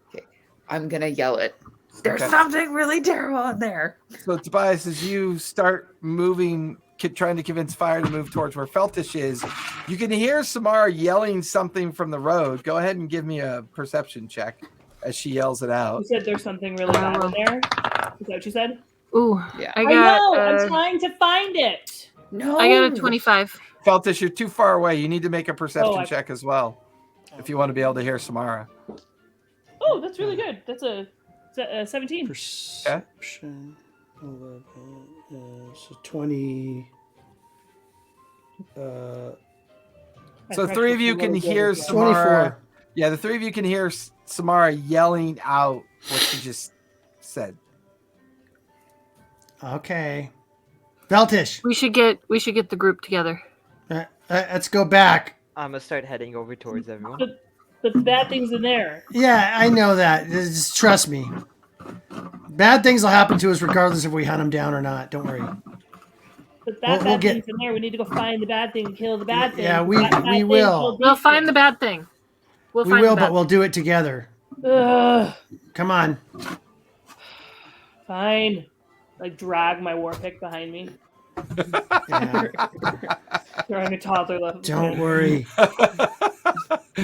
I'm going to yell it. There's Okay. something really terrible in there. So Tobias, as you start moving, trying to convince Fire to move towards where Feltish is, you can hear Samara yelling something from the road. Go ahead and give me a perception check as she yells it You out. said there's something really bad in there. Is that what you said? Ooh, Yeah. I I got know. I'm trying to find it. No. I got a 25. Feltish, you're too far away. You need to make a perception I- check as well if you want to be able to hear Samara. Oh, that's really good. That's a 17. Perception. 11. So 20. So three of you can hear 24. Samara. Yeah, the three of you can hear Samara yelling out what she just said. Okay. Feltish, We should get the group together. let's go back. I'm gonna start heading over towards everyone. But the bad things in there. Yeah, I know that. Just trust me. Bad things will happen to us regardless if we hunt them down or not. Don't worry. But that We'll bad get- things in there. We need to go find the bad thing and kill the bad thing. Yeah, we That bad thing will. killed We'll these find the things. bad thing. We find will, the bad but we'll do it together. Ugh, Come on. fine. Like drag my war pick behind me. Yeah, Throwing a toddler left. don't worry.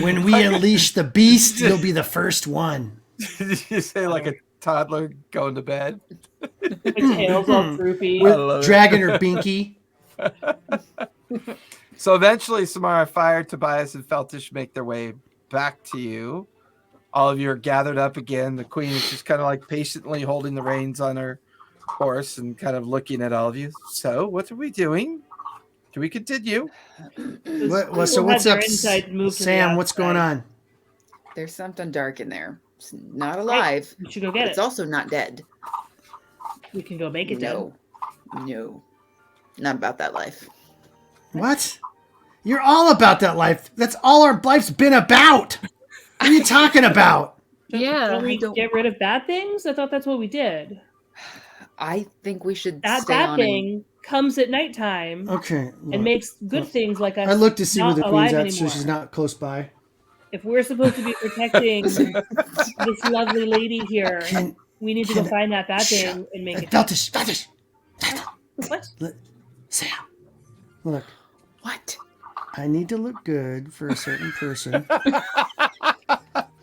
When we unleash the beast, you'll be the first one. Did you say like a toddler going to bed? My tail's all droopy. I love it. Dragging her binky. So eventually, Samara, Fire, Tobias, and Feltish make their way back to you. All of you are gathered up again. The queen is just kind of like patiently holding the reins on her horse and kind of looking at all of you. So, what are we doing? Do we continue? So what's up, Sam? Sam? What's going on? There's something dark in there. It's not alive. We should go But get it's it. also not dead. We can go make it dead. No. Not about that life. What? You're all about that life. That's all our life's been about. What are you talking about? Yeah. Don't we get rid of bad things? I thought that's what we did. I think we should That stay bad on thing comes at nighttime Okay. and look. makes good things like us. I looked to see where not the queen's alive at, anymore. so she's not close by. If we're supposed to be protecting this lovely lady here, Can we need to go can- find that bad shut- thing and make it. Feltish. What? Sam, look. What? I need to look good for a certain person.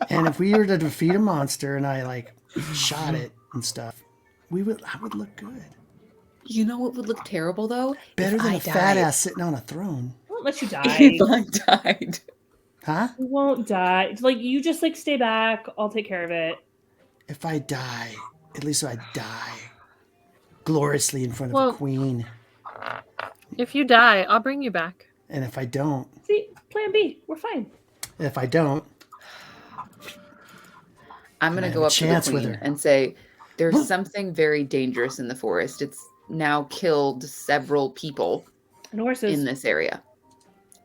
And if we were to defeat a monster and I like shot it and stuff, I would look good. You know what would look terrible though? Better If than I a fat died. ass sitting on a throne. I won't let you die. If I died. Huh? You won't die. Like you just like stay back. I'll take care of it. If I die, at least I die gloriously in front of Well- a queen. If you die, I'll bring you back. And if I don't, See, Plan B. We're fine. I'm And I gonna have go a up to the chance with queen her. and say, there's something very dangerous in the forest. It's now killed several people And horses. in this area.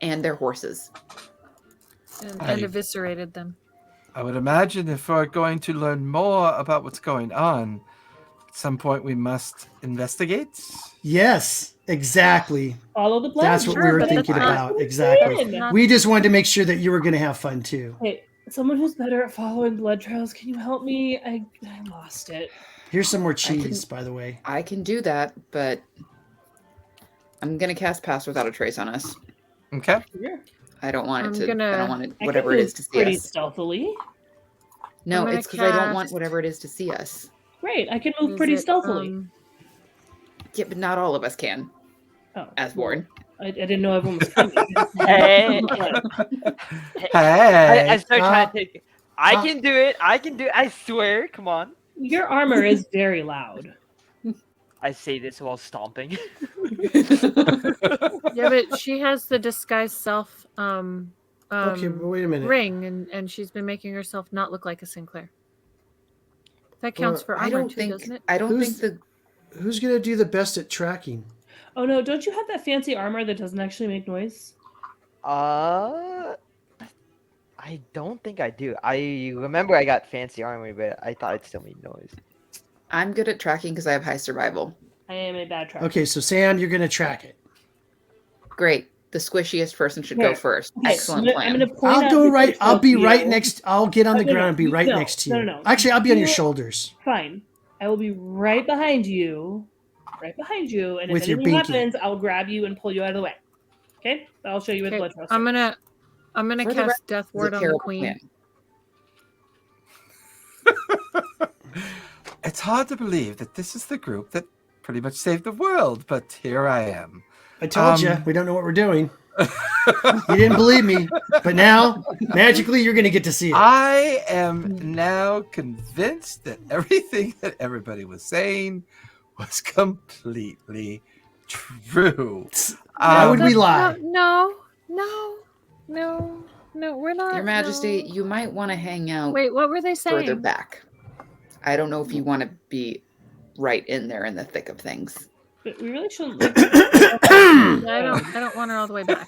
And their horses. And I- eviscerated them. I would imagine if we're going to learn more about what's going on, at some point we must investigate. yes, exactly. Follow the plan. That's what we Sure, were but thinking that's about. not- Exactly. Not- We just wanted to make sure that you were going to have fun too. Hey, someone who's better at following blood trails, can you help me? I lost it. Here's some more can- cheese, by the way. I can do that, but I'm gonna cast Pass Without a Trace on us. Okay. Yeah. I don't want it I'm to. I gonna- don't want it. I Whatever can it move is to see pretty us. stealthily. No, I'm gonna it's because I don't want cast- whatever it is to see us. Great, I can move Is pretty it, stealthily. Yeah, but not all of us can. Oh, As well, Warren. I didn't know everyone was coming. Hey. Hey. I start trying to take it. I can do it. I can do it. I swear. Come on. Your armor is very loud. I say this while stomping. Yeah, but she has the disguise self Okay, but wait a minute. ring, and she's been making herself not look like a Sinclair. That counts Well, for I armor don't too, think. doesn't it? I don't Who's- think the. Who's gonna do the best at tracking? Oh no, don't you have that fancy armor that doesn't actually make noise? I don't think I do. I remember I got fancy armor, but I thought it still made noise. I'm good at tracking because I have high survival. I am a bad tracker. Okay, so Sam, you're gonna track it. Great. The squishiest person should Here. go first. Okay, Excellent I'm plan. gonna point I'll out go this right. I'll be to you. right next. I'll get on the No, no, ground and be right no, next to you. no. Actually, I'll be on your You- shoulders. Fine. I will be right behind you. Right behind you. And With if your anything binky. happens, I'll grab you and pull you out of the way. Okay? I'll show you where the Okay, blood trails I'm are. gonna For the cast rest, Death It's a Ward on the terrible queen. plan. It's hard to believe that this is the group that pretty much saved the world, but here I am. I told you we don't know what we're doing. You didn't believe me, but now magically you're gonna get to see it. I am now convinced that everything that everybody was saying was completely true. Why would we That's lie? No, we're not. Your Majesty, no. you might want to hang out Wait, what were they saying? further back. I don't know if you want to be right in there in the thick of things. But we really shouldn't. I don't want her all the way back.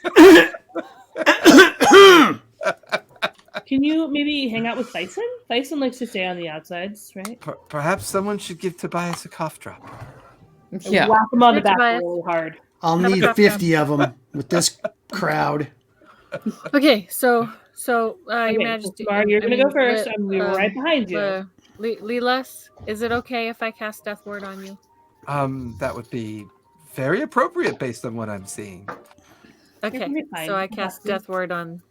Can you maybe hang out with Thyson? Thyson likes to stay on the outsides, right? Perhaps someone should give Tobias a cough drop. Yeah. Whack him on the Sure, back Tobias. really hard. I'll Have a need drop 50 of them with this crowd. Okay, so Okay, Your so Majesty, Samara, you're gonna go first. Le- I'm gonna be right behind you. Leelas, is it okay if I cast Death Ward on you? That would be very appropriate based on what I'm seeing. Okay, can be fine. so I You cast have to. Death Ward on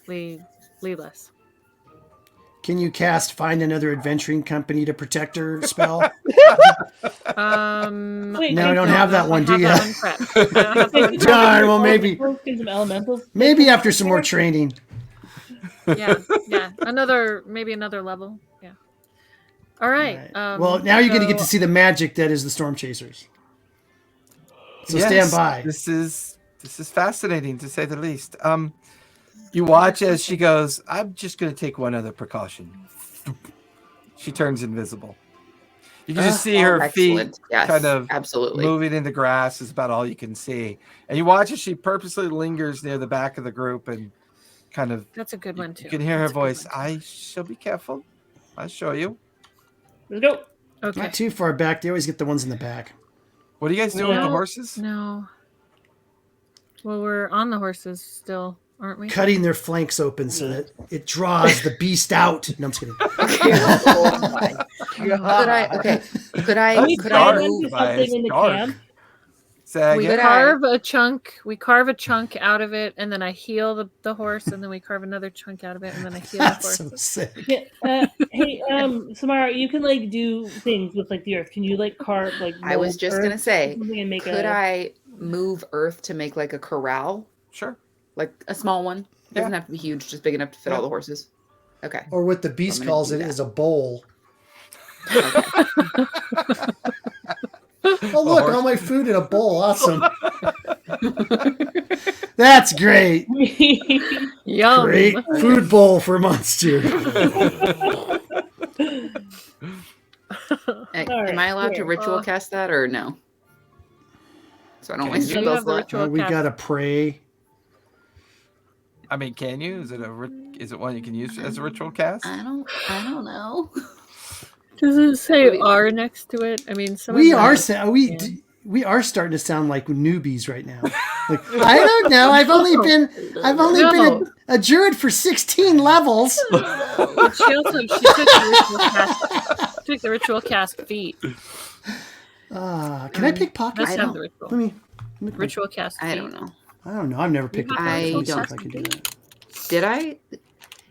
Leelas. Can you cast find another adventuring company to protect her spell? Wait, No, I can don't you- have that one, do I ya? have that one prepped. I don't have that one Can Darn, you well, call maybe- some elementals? Maybe after some more training. prepped. Yeah. Maybe another level. Yeah. All right. Well, now you're going to get to so- see the magic that is the Storm Chasers. So Yes, stand by. This is fascinating to say the least. You watch as she goes, I'm just going to take one other precaution. She turns invisible. You can just see her feet Excellent. Yes, kind of absolutely. moving in the grass is about all you can see. And you watch as she purposely lingers near the back of the group and kind of, That's a good one too. you can hear her That's a good voice. one, too. I shall be careful. I'll show you. Let's go. Okay. Not too far back. They always get the ones in the back. What are you guys doing with the No. horses? No. Well, we're on the horses still, aren't we? Cutting their flanks open so that it draws the beast out. No, I'm just kidding. Oh my God. Could I We could tie I them move to by something in the dark. camp. Say We again? carve a chunk. We carve a chunk out of it, and then I heal the horse, and then we carve another chunk out of it, and then I heal the That's horse. so sick. Yeah, hey, Samara, you can like do things with like the earth. Can you like carve like? I was mold just earth gonna say, or something and make could a, I move earth to make like a corral? Sure. Like a small one? It doesn't have to be huge, just big enough to fit all the horses. Okay. Or what the beast I'm gonna calls do it that. is a bowl. Okay. Oh, look, all my food in a bowl. Awesome. That's great. Yum. Great food bowl for monster. Am I allowed to here. ritual cast that or no? So I don't Can waste you? your You spell have the slot. ritual We cast. gotta pray. I mean, can you? Is it one you can use as a ritual cast? I don't know. Does it say R next to it? I mean, some We of are them- we are starting to sound like newbies right now. Like, I don't know. I've only been a druid for 16 levels. But she took the ritual cast feat. Can I pick pockets? Let's I have don't- the ritual. Let me Ritual cast. I feat. don't know. I don't know. I've never picked up I that. Let's see don't if I can do that. Did I?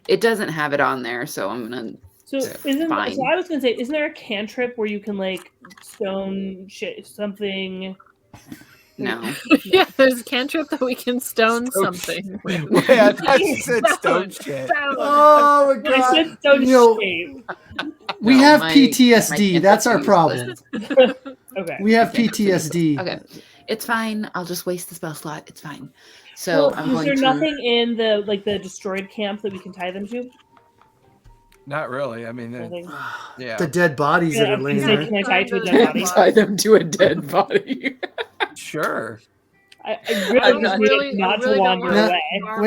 It doesn't have it on there, so I'm gonna. So Fine. So I was gonna say, isn't there a cantrip where you can like stone shit something? No. Yeah, there's a cantrip that we can stone something. Wait, I thought you said stone shit. Oh my I god! said stone You know, shape. we No, have my PTSD. That's our cantrip's problem. Okay. We have PTSD. Okay, it's fine. I'll just waste the spell slot. It's fine. So Well, I'm is going there to. nothing in the destroyed camp that we can tie them to? Not really. I mean, Nothing. yeah, The dead bodies that Yeah, are I was laying gonna say, there. can I tie it to a dead body? Tie them to a dead body. sure. I I'm really not- need really- it not I really to don't wander wanna- away.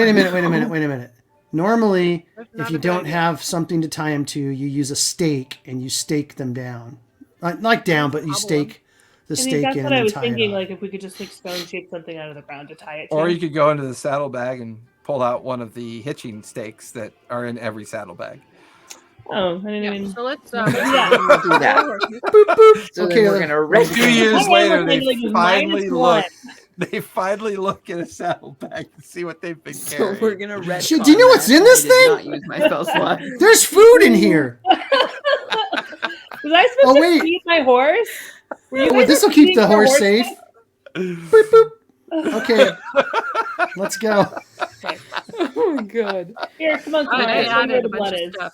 Wait a minute. Normally, That's if not you a good don't idea. have something to tie them to, you use a stake and you stake them down. Not down, but you stake the I mean, stake that's in what and I then was tie thinking. it on. Like, if we could just like stone shape something out of the ground to tie it to. Or you could go into the saddlebag and pull out one of the hitching stakes that are in every saddlebag. Oh, I didn't Yeah, even. so let's Yeah. We'll do that. Boop, boop. So Okay, then we're then. gonna rent 2 years I later, was they thinking, like, finally -1. look. They finally look at a saddlebag to see what they've been So carrying. we're gonna rent. Shit, do you know what's in this I did thing? not use my spell slot. There's food in here. Was I supposed Oh, to wait. feed my horse? Were you Oh, guys this will feeding keep the your horse safe. Boop, boop. Okay, let's go. Oh my god. Here, come on, I Clovis, show me added where a the bunch blood of is. stuff.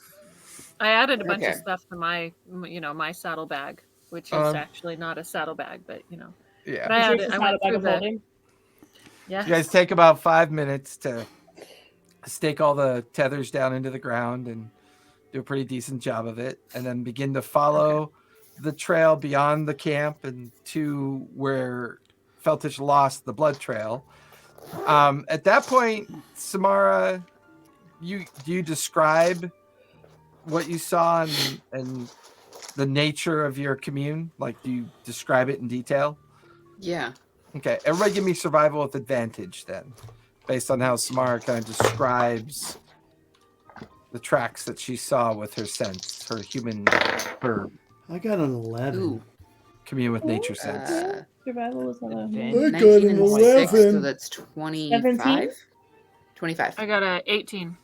I added a bunch of Okay. stuff to my saddlebag, which is actually not a saddlebag, but Yeah. But I Is yours added. just I not went a bag through of the. holding? Yeah. You guys take about 5 minutes to stake all the tethers down into the ground and do a pretty decent job of it, and then begin to follow the trail beyond the camp and to where Feltish lost the blood trail. At that point, Samara, do you describe what you saw and the nature of your commune? Like, do you describe it in detail? Yeah. Okay, everybody give me survival with advantage then, based on how Samara kind of describes the tracks that she saw with her sense, her I got an 11. Ooh. commune with nature sense. Survival is not a. Advantage. I got 19 an and 6, so 11. that's 25. 17? 25. I got a 18.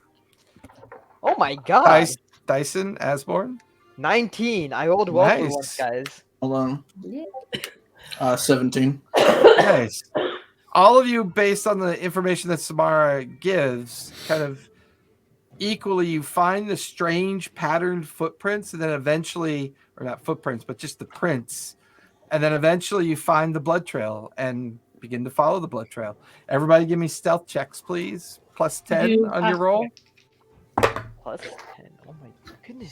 Oh my god. Dyson, Asborn? 19. I rolled well for Nice. once, guys. Hold on. Yeah. 17. Nice. All of you, based on the information that Samara gives, kind of equally, you find the strange patterned footprints, and then eventually, or not footprints, but just the prints, and then eventually you find the blood trail and begin to follow the blood trail. Everybody give me stealth checks, please. Plus 10 You- on your roll. Plus 10. Oh my goodness.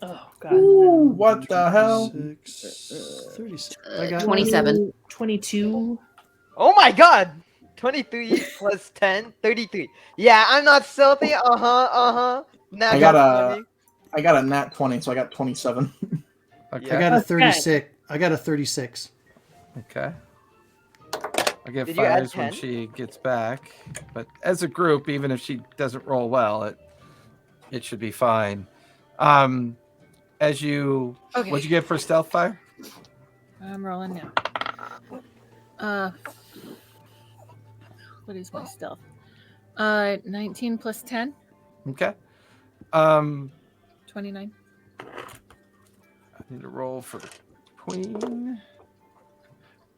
Oh god. Ooh, what the hell? 36. I got 27. 22. Oh my god. 23 plus 10, 33. Yeah, I'm not stealthy. Now I got a nat 20, so I got 27. Okay. I got a Okay. 36. I got a 36. Okay. I'll give Did you add fires when 10? she gets back. But as a group, even if she doesn't roll well, it should be fine. As you Okay. what'd you get for stealth fire? I'm rolling now. What is my stealth? 19 plus 10, Okay. 29. I need to roll for the queen.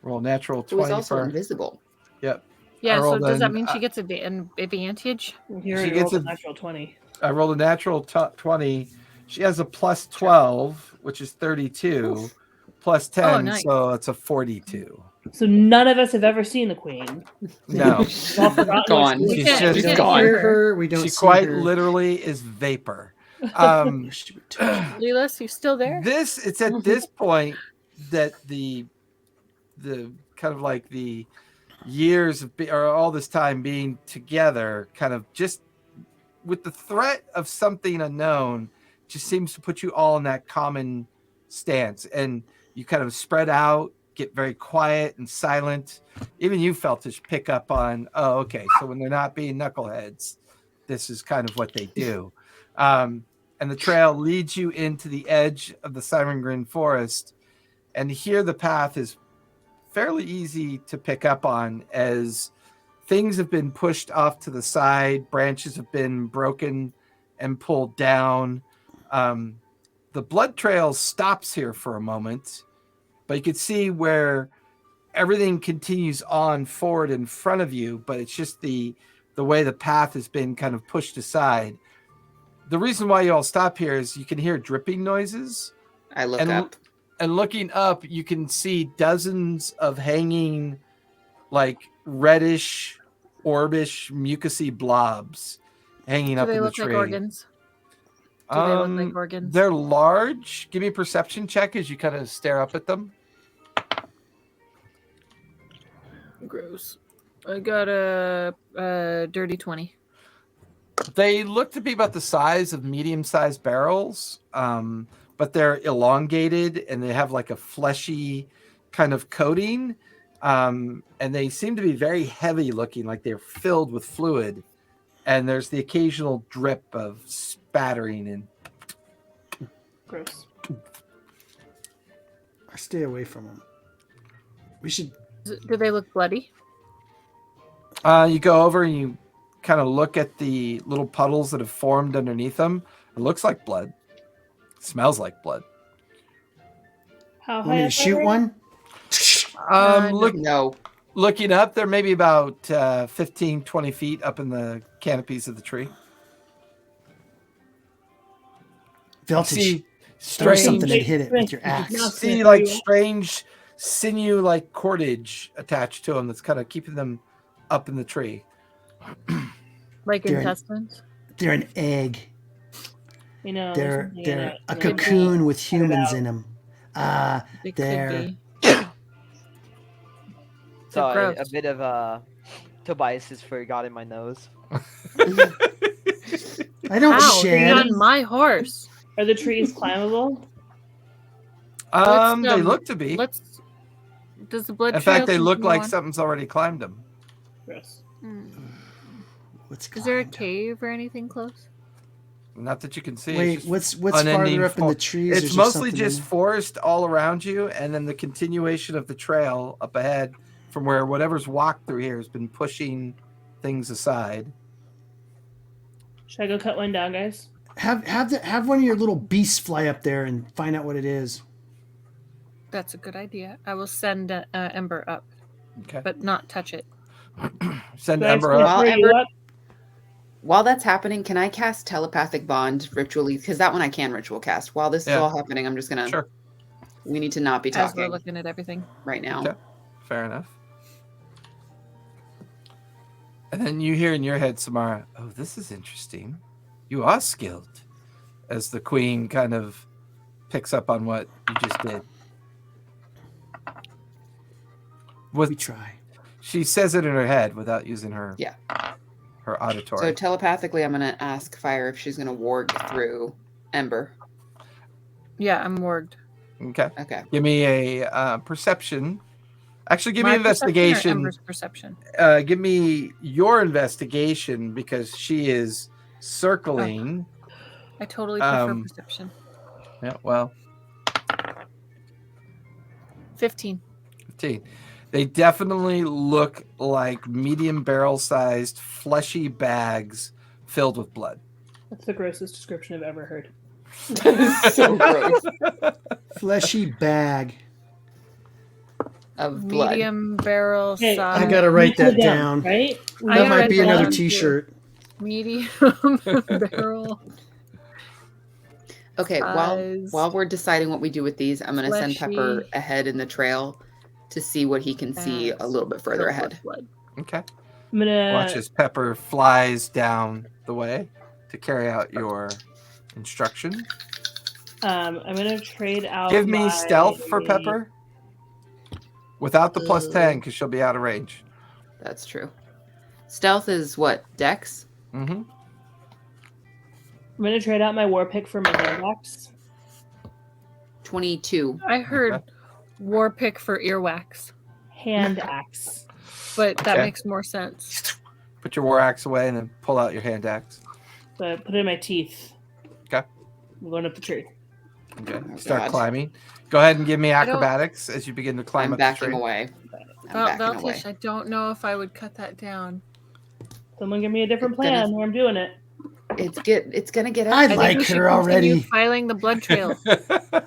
Roll natural Who was 20 also for invisible. Yep. Yeah, so rolled does that an- mean she gets an advantage? He already gets rolled a a- natural 20. I rolled a natural 20. She has a plus 12, which is 32, plus 10, nice. so it's a 42. So none of us have ever seen the queen. No. We've all forgotten Gone. what she She's looks like. just We don't gone. hear her. We don't She see quite her. literally is vapor. Lelas, you still there? It's at this point that the kind of like the years of or all this time being together kind of just with the threat of something unknown just seems to put you all in that common stance, and you kind of spread out, get very quiet and silent. Even you felt to pick up on, oh, okay, so when they're not being knuckleheads, this is kind of what they do. And the trail leads you into the edge of the Simon Forest, and here the path is fairly easy to pick up on as things have been pushed off to the side, branches have been broken and pulled down. The blood trail stops here for a moment, but you can see where everything continues on forward in front of you, but it's just the way the path has been kind of pushed aside. The reason why you all stop here is you can hear dripping noises. I look up. And looking up, you can see dozens of hanging, like reddish, orbish, mucousy blobs hanging Do up they in the look tree. like organs? Do they look like organs? They're large. Give me a perception check as you kind of stare up at them. Gross. I got a dirty 20. They look to be about the size of medium-sized barrels, but they're elongated and they have like a fleshy kind of coating, and they seem to be very heavy looking, like they're filled with fluid, and there's the occasional drip of spattering and Gross. I stay away from them. We should. Do they look bloody? you go over and you kind of look at the little puddles that have formed underneath them. It looks like blood. It smells like blood. How Want high me to up shoot are they? one? No. Looking up, they're maybe about 15, 20 feet up in the canopies of the tree. Veltish, See throw strange, something and hit it with your Now axe. it's see gonna like throw you up. strange sinew like cordage attached to them that's kind of keeping them up in the tree. Like They're- intestines? They're an egg. You know, They're there's something in they're it. a Maybe. cocoon with Cut it humans out. in them. It They're- could be. So They're a gross. bit of Tobias has forgotten my nose. I don't Ow, shed. you're on my horse. Are the trees climbable? They look to be. Does the blood In trail fact, they look continue like on? something's already climbed them. Gross. What's Is there a climbed? cave or anything close? Not that you can see. Wait, it's what's unending farther up in the forest. trees? It's Is there mostly something just in there? forest all around you, and then the continuation of the trail up ahead from where whatever's walked through here has been pushing things aside. Should I go cut one down, guys? Have one of your little beasts fly up there and find out what it is. That's a good idea. I will send Ember up, Okay. but not touch it. Send Guys, Ember can I up. Well, throw you Ember- up? While that's happening, can I cast telepathic bond ritually? Because that one I can ritual cast. While this is Yeah. all happening, I'm just gonna. Sure. We need to not be As we're talking looking at everything. right now. Okay. Fair enough. And then you hear in your head, Samara, oh, this is interesting. You are skilled. As the queen kind of picks up on what you just did. We try. She says it in her head without using her Yeah. her auditory. So telepathically, I'm gonna ask Fire if she's gonna warg through Ember. Yeah, I'm warged. Okay. Okay. Give me a perception. Actually, give me My perception or investigation. Ember's perception. Give me your investigation because she is circling. I totally prefer Um, perception. Yeah, well, 15. 15. They definitely look like medium barrel sized fleshy bags filled with blood. That's the grossest description I've ever heard. So gross. Fleshy bag. Of blood. Medium barrel Hey, size. I gotta write You put that it down. Right? I That gotta might write be that another down, too. T-shirt. Medium barrel. Okay, Size. while we're deciding what we do with these, I'm gonna send Pepper Fleshy. ahead in the trail to see what he can see a Bags little bit further filled with ahead. blood. Okay. I'm gonna Watch as Pepper flies down the way to carry out your instruction. I'm gonna trade out. Give me my- stealth for Pepper without the plus 10 because she'll be out of range. That's true. Stealth is what? Dex? Mm-hmm. I'm gonna trade out my war pick for my hand axe. 22. I heard war pick for earwax, Hand axe. but that Okay. makes more sense. Put your war axe away and then pull out your hand axe. So I put it in my teeth. Okay. I'm going up the tree. Okay. Oh, Start God. climbing. Go ahead and give me I don't- acrobatics as you begin to climb I'm up the backing tree. away. I'm backing away. Veltish, I don't know if I would cut that down. Someone give me a different It's gonna- plan where I'm doing it. It's gonna get I out. I like think we should her continue already. filing the blood trail.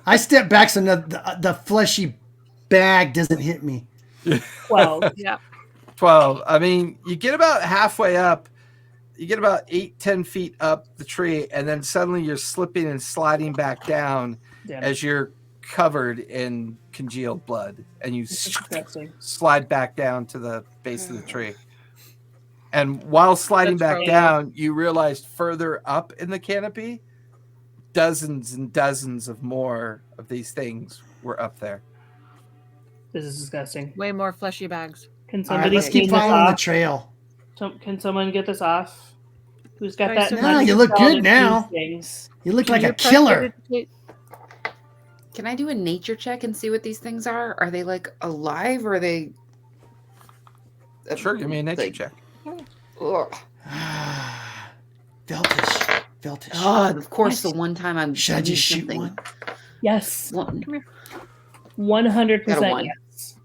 I step back so the fleshy bag doesn't hit me. 12. Yeah. 12. I mean, you get about halfway up. You get about 8-10 feet up the tree, and then suddenly you're slipping and sliding back down Damn. as you're covered in congealed blood, and you This is disgusting. slide back down to the base of the tree. And while sliding That's back gross. down, you realized further up in the canopy, dozens and dozens of more of these things were up there. This is disgusting. Way more fleshy bags. Can All somebody right, let's clean keep this following the off? trail. Can someone get this off? Who's got Guys, that? so No, knife you look to good these now. things? You look Can like you a press killer. it- Can I do a nature check and see what these things are? Are they like alive or are they? Sure, give me a nature like- check. Ugh. Veltish. Oh, of course, the one time I'm. Should I just doing shoot something- one? Yes. One. 100% Got a one. yes.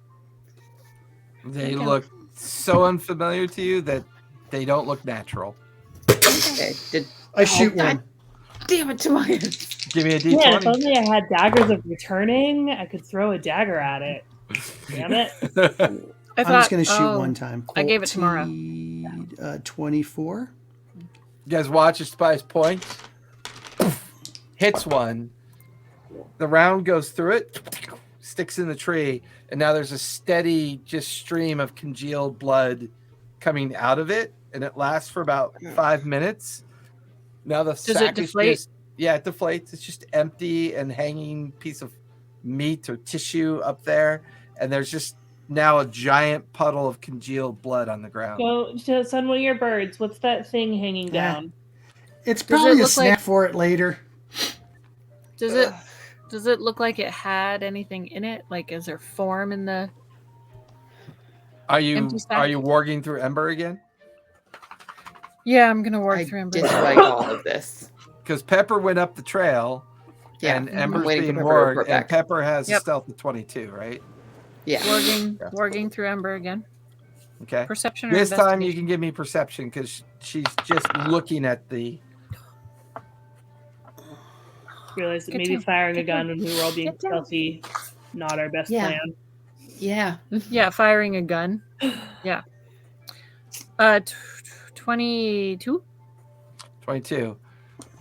They Okay. look so unfamiliar to you that they don't look natural. Okay. I shoot God one. damn it, Tobias. Give me a Man, if d20. only I had daggers of returning, I could throw a dagger at it. Damn it. I I'm thought, just going to shoot oh, one time. I gave it to Mara. 24. You guys watch as Tobias points, hits one. The round goes through it, sticks in the tree, and now there's a steady just stream of congealed blood coming out of it, and it lasts for about 5 minutes. Now the Does it sack is deflate? just it deflates. It's just empty and hanging piece of meat or tissue up there, and there's just now a giant puddle of congealed blood on the ground. Go send one of your birds. What's that thing hanging Yeah. down? It's Does it probably a look snack like- for it later. Does it look like it had anything in it? Like, is there form in the? Are you Empty sack? warging through Ember again? Yeah, I'm gonna work I through Ember. dislike all of this. Because Pepper went up the trail, Yeah, and I'm Ember's waiting being for Pepper to warged, report and back. Pepper has a Yep. stealth of 22, right? Yeah. Warging through Ember again. Okay. Perception or This time you investigation? can give me perception because she's just looking at the. Realize that Good maybe time. firing a Good gun time. when we were all being Good time. stealthy, not our best Yeah. plan. Yeah. Yeah, firing a gun. Yeah. 22. 22.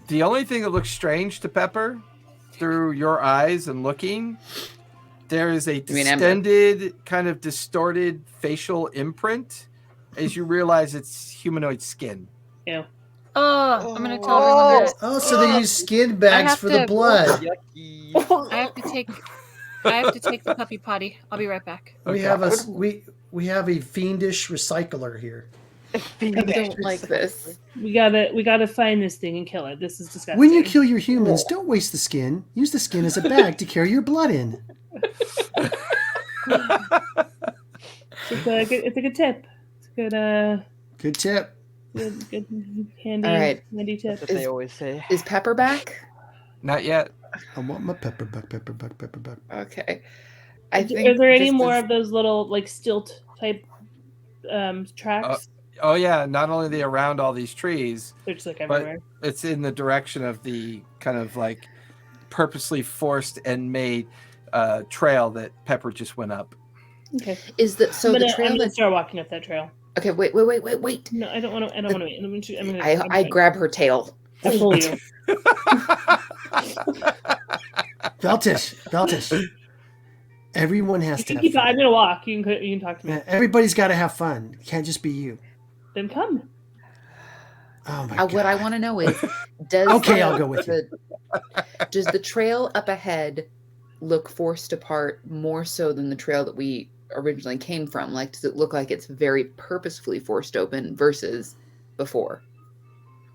The only thing that looks strange to Pepper through your eyes and looking, there is a mean Ember? distended, kind of distorted facial imprint as you realize it's humanoid skin. Ew. Oh, I'm gonna tell everyone that Oh, so they use skin bags have for the to- blood. Yucky. I have to take the puppy potty. I'll be right back. We Okay. have we have a fiendish recycler here. I don't like this. We gotta find this thing and kill it. This is disgusting. When you kill your humans, don't waste the skin. Use the skin as a bag to carry your blood in. It's a good tip. It's a good Good tip. good handy All right. handy tip. That's what they always say. Is Pepper back? Not yet. I want my pepper buck, pepper buck, pepper buck. Okay. I think. Are there any this more is- of those little like stilt type tracks? Oh, yeah. Not only are they around all these trees, They're just like but everywhere. it's in the direction of the kind of like purposely forced and made trail that Pepper just went up. Okay. Is the so I'm the gonna, trail I'm gonna that's start walking up that trail. okay? Wait. No, I don't want to. I don't want to wait. I'm gonna. I grab her tail. I pull you. Veltish. Everyone has to have I'm fun. gonna walk. You can talk to me. Yeah, everybody's got to have fun. It can't just be you. Then come. Oh my god. What I want to know is, does Okay, I'll go with does the trail up ahead look forced apart more so than the trail that we originally came from? Like, does it look like it's very purposefully forced open versus before?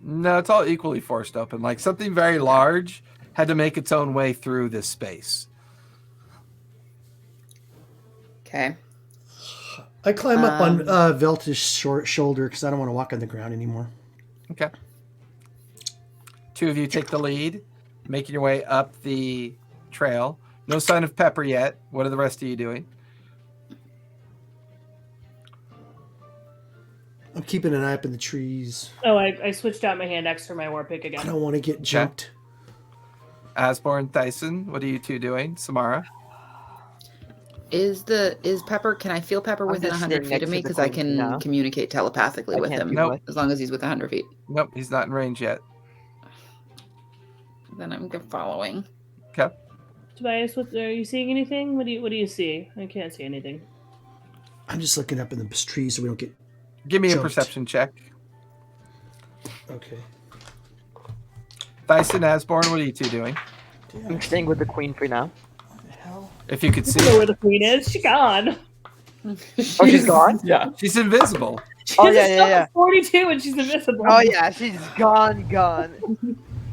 No, it's all equally forced open. Like something very large had to make its own way through this space. Okay. I climb up on Veltish's short shoulder because I don't want to walk on the ground anymore. Okay. Two of you take the lead, making your way up the trail. No sign of Pepper yet. What are the rest of you doing? I'm keeping an eye up in the trees. Oh, I switched out my hand axe for my war pick I again. don't want to get jumped. Asborn, Thyson, what are you two doing? Samara? Is Pepper? Can I feel Pepper within just 100 sitting feet next of to me? the Because I queen can now. communicate telepathically I with can't him. do Nope. what? As long as he's within 100 feet. Nope, he's not in range yet. Then I'm following. Okay. Tobias, are you seeing anything? What do you see? I can't see anything. I'm just looking up in the trees so we don't get. Give me a Jumped. perception check. Okay. Thyson, Asborn, what are you two doing? I'm staying with the queen for now. If you could I don't know see. where the queen is. She's gone. Oh, she's gone? Yeah. She's invisible. She Oh, has a yeah, stealth yeah. of 42 and she's invisible. Oh yeah, she's gone.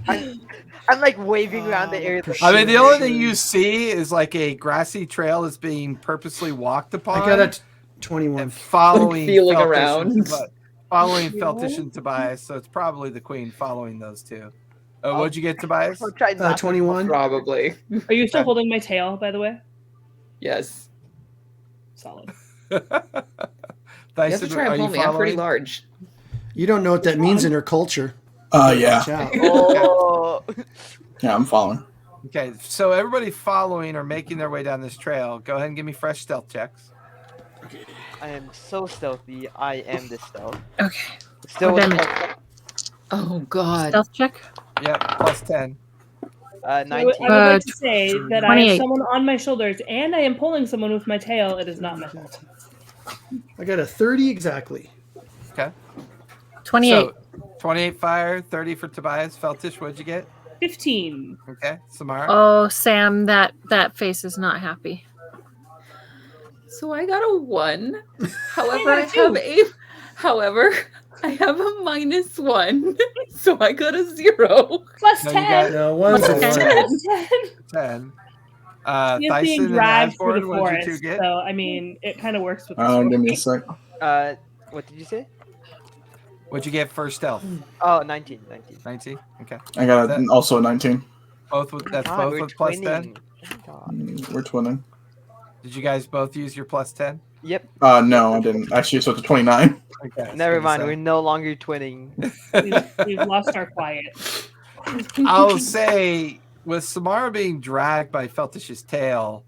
I'm like waving around the area. I mean, the only thing you see is like a grassy trail that's being purposely walked upon. I got a 21. and following Feeling Feltish around. and following Feltish and Tobias, so it's probably the queen following those two. What'd you get, Tobias? I'll try not to- 21. Probably. Are you still holding my tail, by the way? Yes. Solid. You have to try are and you pull me. I'm pretty following? large. You don't know what that means in her culture. Yeah. Watch out. Oh. Yeah, I'm following. Okay, so everybody following or making their way down this trail, go ahead and give me fresh stealth checks. I am so stealthy. I am the stealth. Okay. Still What with damage? Oh God. Stealth check. Yep, plus 10. 19. I would like to Uh, say that I have 28. someone on my shoulders and I am pulling someone with my tail. It is not my fault. I got a 30 exactly. Okay. 28. So 28 fire, 30 for Tobias. Feltish, what'd you get? 15. Okay. Samara? Oh, Sam, that face is not happy. So I got a 1. However, I got a However, I have a -1. So I got a 0. Plus No, you 10. No, one's a Okay. 1. Plus 10. 10. He is Thyson being and dragged through Asborn, the what did you forest. two get? So, I mean, it kind of works with the Give me a story. sec. What did you say? What'd you get for stealth? Oh, 19. 19? Okay. I got That- also a 19. Both with that's God, both we're with plus 10. twinning. Oh, God. We're twinning. Did you guys both use your plus 10? Yep. No, I didn't. Actually, so it's a 29. Okay. I was Never gonna mind. say. We're no longer twinning. We've lost our quiet. I'll say with Samara being dragged by Feltish's tail,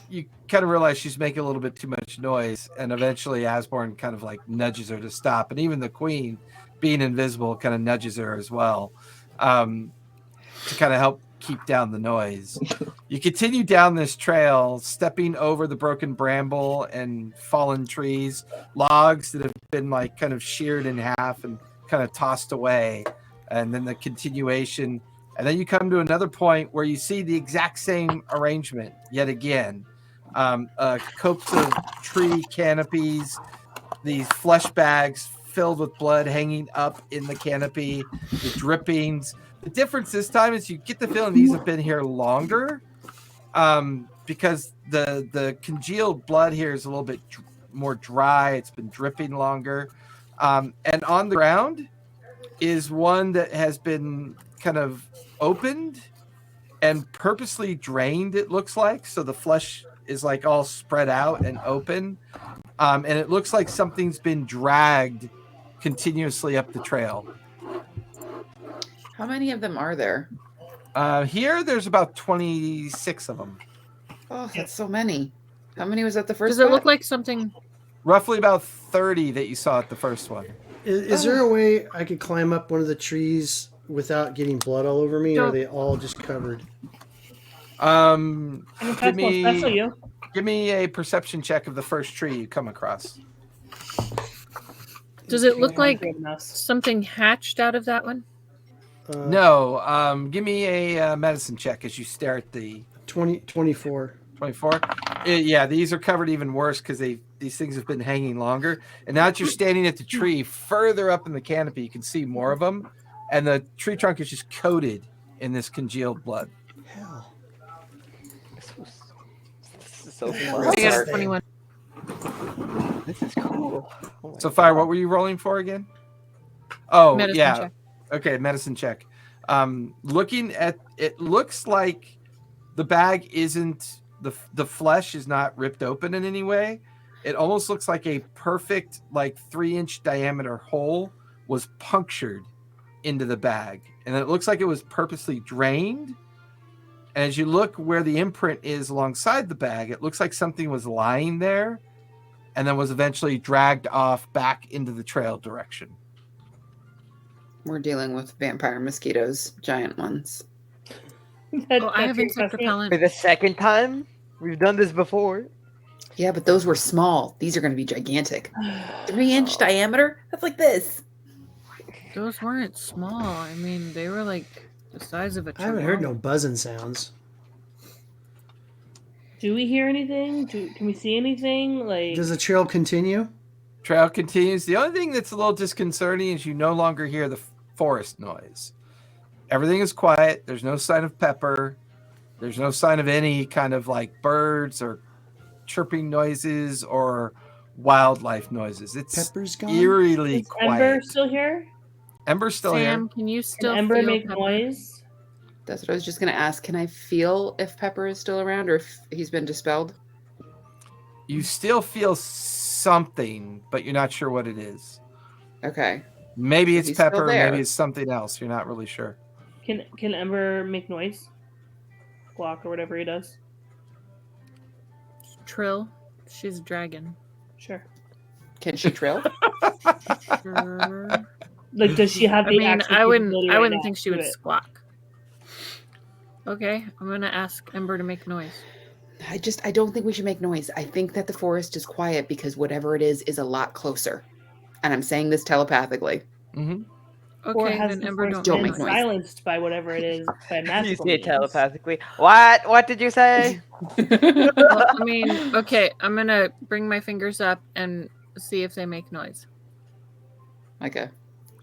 you kind of realize she's making a little bit too much noise, and eventually Asborn kind of like nudges her to stop, and even the queen, being invisible, kind of nudges her as well, to kind of help keep down the noise. You continue down this trail, stepping over the broken bramble and fallen trees, logs that have been like kind of sheared in half and kind of tossed away, and then the continuation. And then you come to another point where you see the exact same arrangement yet again. Copes of tree canopies, these flesh bags filled with blood hanging up in the canopy, the drippings. The difference this time is you get the feeling these have been here longer, because the congealed blood here is a little bit more dry. It's been dripping longer. And on the ground is one that has been kind of opened and purposely drained, it looks like. So the flesh is like all spread out and open. And it looks like something's been dragged continuously up the trail. How many of them are there? Here, there's about 26 of them. Oh, that's so many. How many was at the first Does it look spot? like something? Roughly about 30 that you saw at the first one. Is there a way I could climb up one of the trees without getting blood all over me, or are they all just covered? And if Give that's most special, me, you. give me a perception check of the first tree you come across. Does it look like Good enough. something hatched out of that one? No, give me a medicine check as you stare at the 24. 24. Yeah, these are covered even worse because these things have been hanging longer. And now that you're standing at the tree further up in the canopy, you can see more of them. And the tree trunk is just coated in this congealed blood. Hell. This is so I fun. got a 21. This is cool. Oh my So, Fire, what were you rolling for again? Oh, Medicine yeah. check. Okay, medicine check. Looking at it, looks like the bag isn't the flesh is not ripped open in any way. It almost looks like a perfect 3-inch diameter hole was punctured into the bag, and it looks like it was purposely drained. And as you look where the imprint is alongside the bag, it looks like something was lying there and then was eventually dragged off back into the trail direction. We're dealing with vampire mosquitoes, giant ones. I have insect repellent. For the second time? We've done this before. Yeah, but those were small. These are going to be gigantic. 3-inch diameter? That's like this. Those weren't small. I mean, they were like the size of a I haven't heard no buzzing sounds. Do we hear anything? Can we see anything? Does the trail continue? Trail continues. The only thing that's a little disconcerting is you no longer hear the forest noise. Everything is quiet. There's no sign of Pepper. There's no sign of any kind of birds or chirping noises or wildlife noises. It's Pepper's gone? eerily Is quiet. Ember still here? Ember's still Sam, here. can you still Can Ember feel make Pepper? noise? That's what I was just going to ask. Can I feel if Pepper is still around or if he's been dispelled? You still feel something, but you're not sure what it is. Okay. Maybe it's He's still Pepper, there. maybe it's something else. You're not really sure. Can Ember make noise? Squawk or whatever he does. Trill. She's a dragon. Sure. Can she trill? Sure. Does she have I the mean, actual I wouldn't capability right now think she to would do it? squawk. Okay, I'm gonna ask Ember to make noise. I don't think we should make noise. I think that the forest is quiet because whatever it is a lot closer. And I'm saying this telepathically. Mm-hmm. Or Okay, has then the Ember force don't been make noise. silenced by whatever it is by You magical say it means? telepathically. What did you say? Well, I mean, okay, I'm gonna bring my fingers up and see if they make noise. Okay.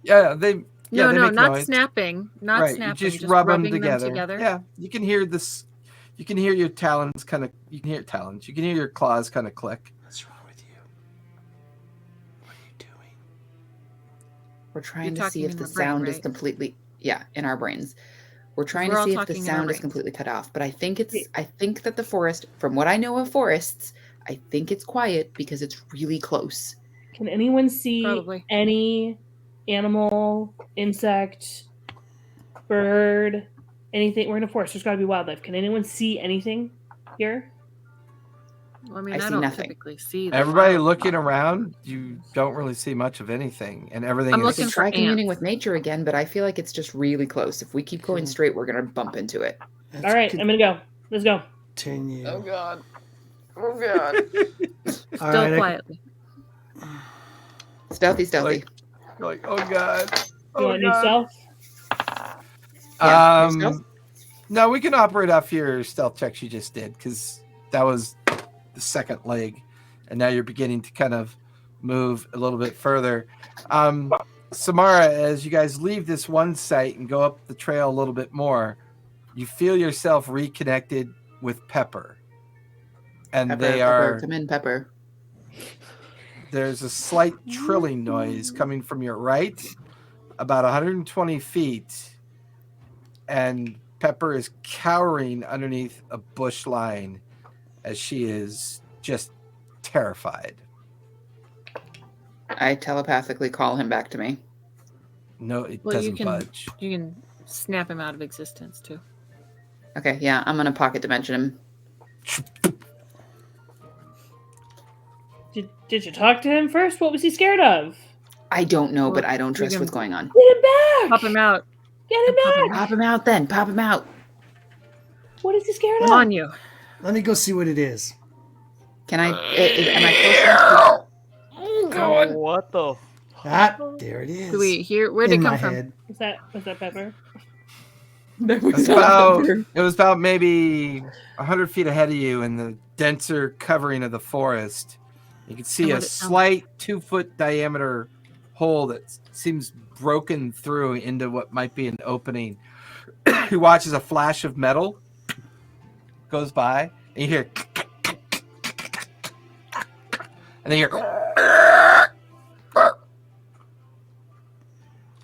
Yeah, they No, they no, make not noise. snapping. Not Right, snapping. you just rub them rubbing together. Yeah, you can hear this. You can hear your talons kind of. You can hear talons. You can hear your claws kind of click. What's wrong with you? What are you doing? We're trying You're to see talking if in the our brain, sound is right? completely in our brains. We're trying we're to all see if the talking in our sound is brains. completely cut off. But I think that the forest, from what I know of forests, I think it's quiet because it's really close. Can anyone see Probably. any animal, insect, bird, anything? We're in a forest. There's got to be wildlife. Can anyone see anything here? Well, I mean, I I see don't nothing. typically see. the Everybody wild- looking around, you don't really see much of anything, and everything I'm We is can looking for try communing ants. with nature again, but I feel like it's just really close. If we keep going straight, we're gonna bump into it. All right, I'm gonna go. Let's go. Continue. God. Oh god. All Still right, quietly. Stealthy. You're like, oh god. You Oh want new god. stealth? Yeah, new stealth? No, we can operate off your stealth checks you just did because that was the second leg, and now you're beginning to kind of move a little bit further. Samara, as you guys leave this one site and go up the trail a little bit more, you feel yourself reconnected with Pepper, and Pepper, come in, Pepper. there's a slight trilling noise coming from your right, about 120 feet, and Pepper is cowering underneath a bush line as she is just terrified. I telepathically call him back to me. No, it Well, you doesn't can budge. you can snap him out of existence too. Okay, yeah, I'm gonna pocket dimension him. Did you talk to him first? What was he scared of? I don't know, but Well, I don't trust can- what's going on. Get him back! Pop him out. Get him back! Pop him out then. Pop him out. What is he scared I'm of? on you. let me go see what it is. Can I? Am I close enough Oh, what the? Ah, there it is. Do we hear? Where'd it in come my from? head. Was that Pepper? to? It was about maybe 100 feet ahead of you in the denser covering of the forest. You can see And a what it sounds slight 2-foot diameter hole that seems broken through into what might be an opening. You watch as a flash of metal goes by, and you hear, and then you hear,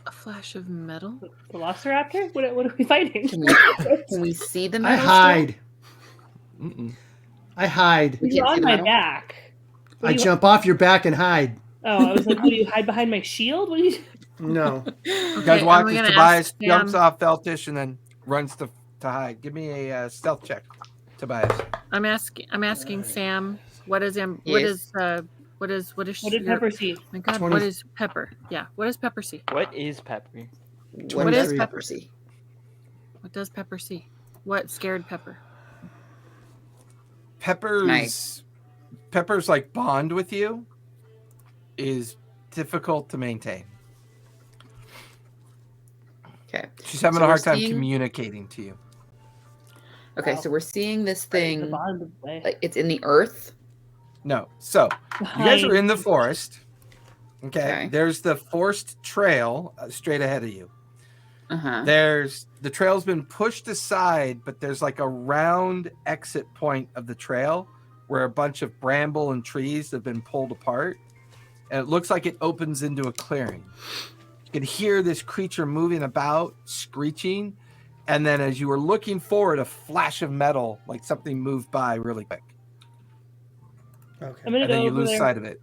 A flash of metal. Velociraptor? What are we fighting? Can we see the I metal? hide. Mm-mm. I hide. We You're can't see on the my metal? back. What I do you- jump off your back and hide. Oh, I was like, what do you hide behind my shield? What do you? No. You guys Okay, watch I'm as gonna Tobias ask jumps Sam. off Feltish and then runs to hide. Give me a stealth check, Tobias. I'm asking Sam. What is Yes. what is What did your- Pepper see? My God, 20. what is Pepper? Yeah, what does Pepper see? What is Pepper? What 23. does Pepper see? What does Pepper see? What scared Pepper? Pepper's like bond with you is difficult to maintain. Okay. She's having So a hard we're time seeing- communicating to you. Okay, so we're seeing this The thing. bond of the way. Like it's in the earth. No. So you guys are in the Behind- forest. Okay. Okay. There's the forest trail straight ahead of you. Uh-huh. There's the trail's been pushed aside, but there's like a round exit point of the trail where a bunch of bramble and trees have been pulled apart. And it looks like it opens into a clearing. You can hear this creature moving about, screeching. And then as you were looking forward, a flash of metal, like something moved by really quick. Okay. I'm gonna And go then you over lose there. sight of it.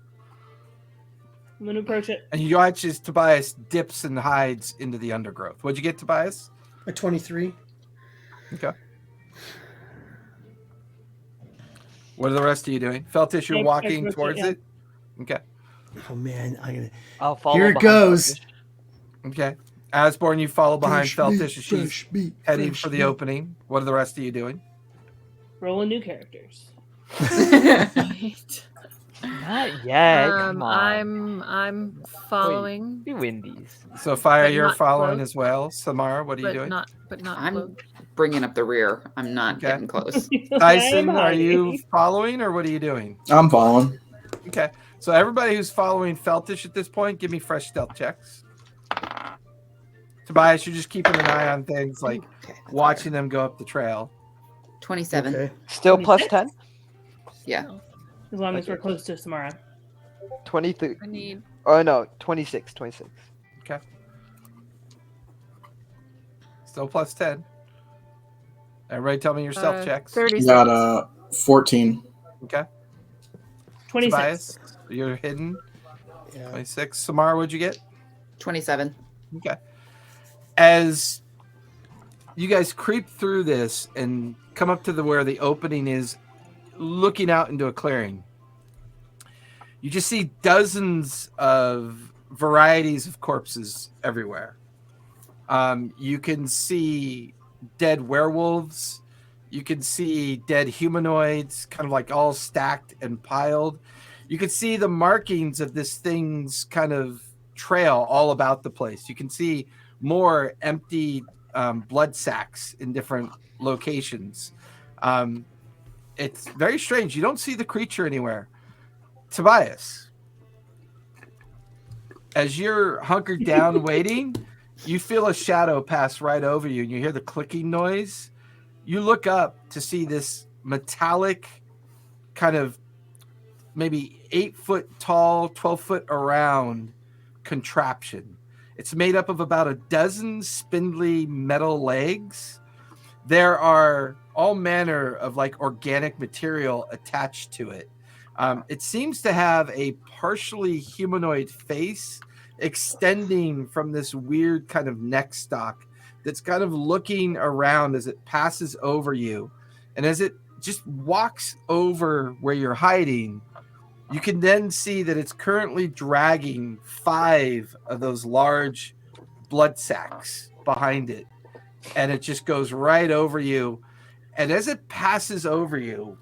I'm gonna approach it. And you watch as Tobias dips and hides into the undergrowth. What'd you get, Tobias? A 23. Okay. What are the rest of you doing? Feltish, you're I walking approach it, towards yeah. it? Okay. Oh man, I'm gonna. I'll follow. Here it behind goes. Feltish. Okay. Asborn, you follow behind Fresh meat, Feltish as she's fresh meat, heading fresh for the meat. opening. What are the rest of you doing? Rolling new characters. Not yet. Come on. I'm following, You win these. So Fire, But you're not following close. as well. Samara, what are you but doing? not I'm close. bringing up the rear. I'm not Okay. getting close. Tyson, I'm are you hiding. following or what are you doing? I'm following. Okay. So everybody who's following Feltish at this point, give me fresh stealth checks. Tobias, you're just keeping an eye on things like Okay, that's watching them go up the trail. better. 27. Okay. Still plus 26? 10? Yeah. As long as we're close to Samara. 23. I need Oh no, 26. 26. Still plus 10. Everybody tell me your stealth checks. 36. Got 14. Okay. 26. Tobias, you're hidden. Yeah. 26. Samara, what'd you get? 27. Okay. As you guys creep through this and come up to where the opening is, looking out into a clearing, you just see dozens of varieties of corpses everywhere. You can see dead werewolves. You can see dead humanoids, kind of like all stacked and piled. You can see the markings of this thing's kind of trail all about the place. You can see more empty blood sacks in different locations. It's very strange. You don't see the creature anywhere. Tobias, as you're hunkered down waiting, you feel a shadow pass right over you and you hear the clicking noise. You look up to see this metallic kind of maybe 8 foot tall, 12 foot around contraption. It's made up of about a dozen spindly metal legs. There are all manner of like organic material attached to it. It seems to have a partially humanoid face extending from this weird kind of neck stalk that's kind of looking around as it passes over you. And as it just walks over where you're hiding, you can then see that it's currently dragging 5 of those large blood sacks behind it. And it just goes right over you. And as it passes over you,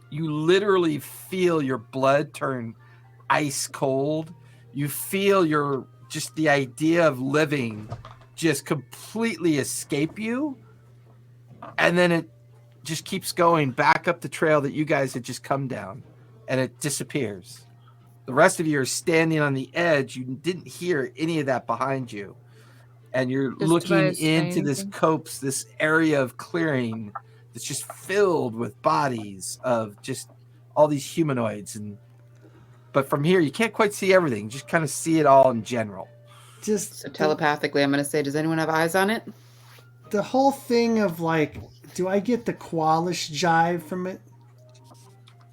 you literally feel your blood turn ice cold. You feel just the idea of living just completely escape you. And then it just keeps going back up the trail that you guys had just come down. And it disappears. The rest of you are standing on the edge. You didn't hear any of that behind you. And you're Does looking Tobias say into this anything? copse, this area of clearing that's just filled with bodies of just all these humanoids. But from here, you can't quite see everything. You just kind of see it all in general. Just So telepathically, I'm going to say, does anyone have eyes on it? the whole thing of like, do I get the qualish jive from it?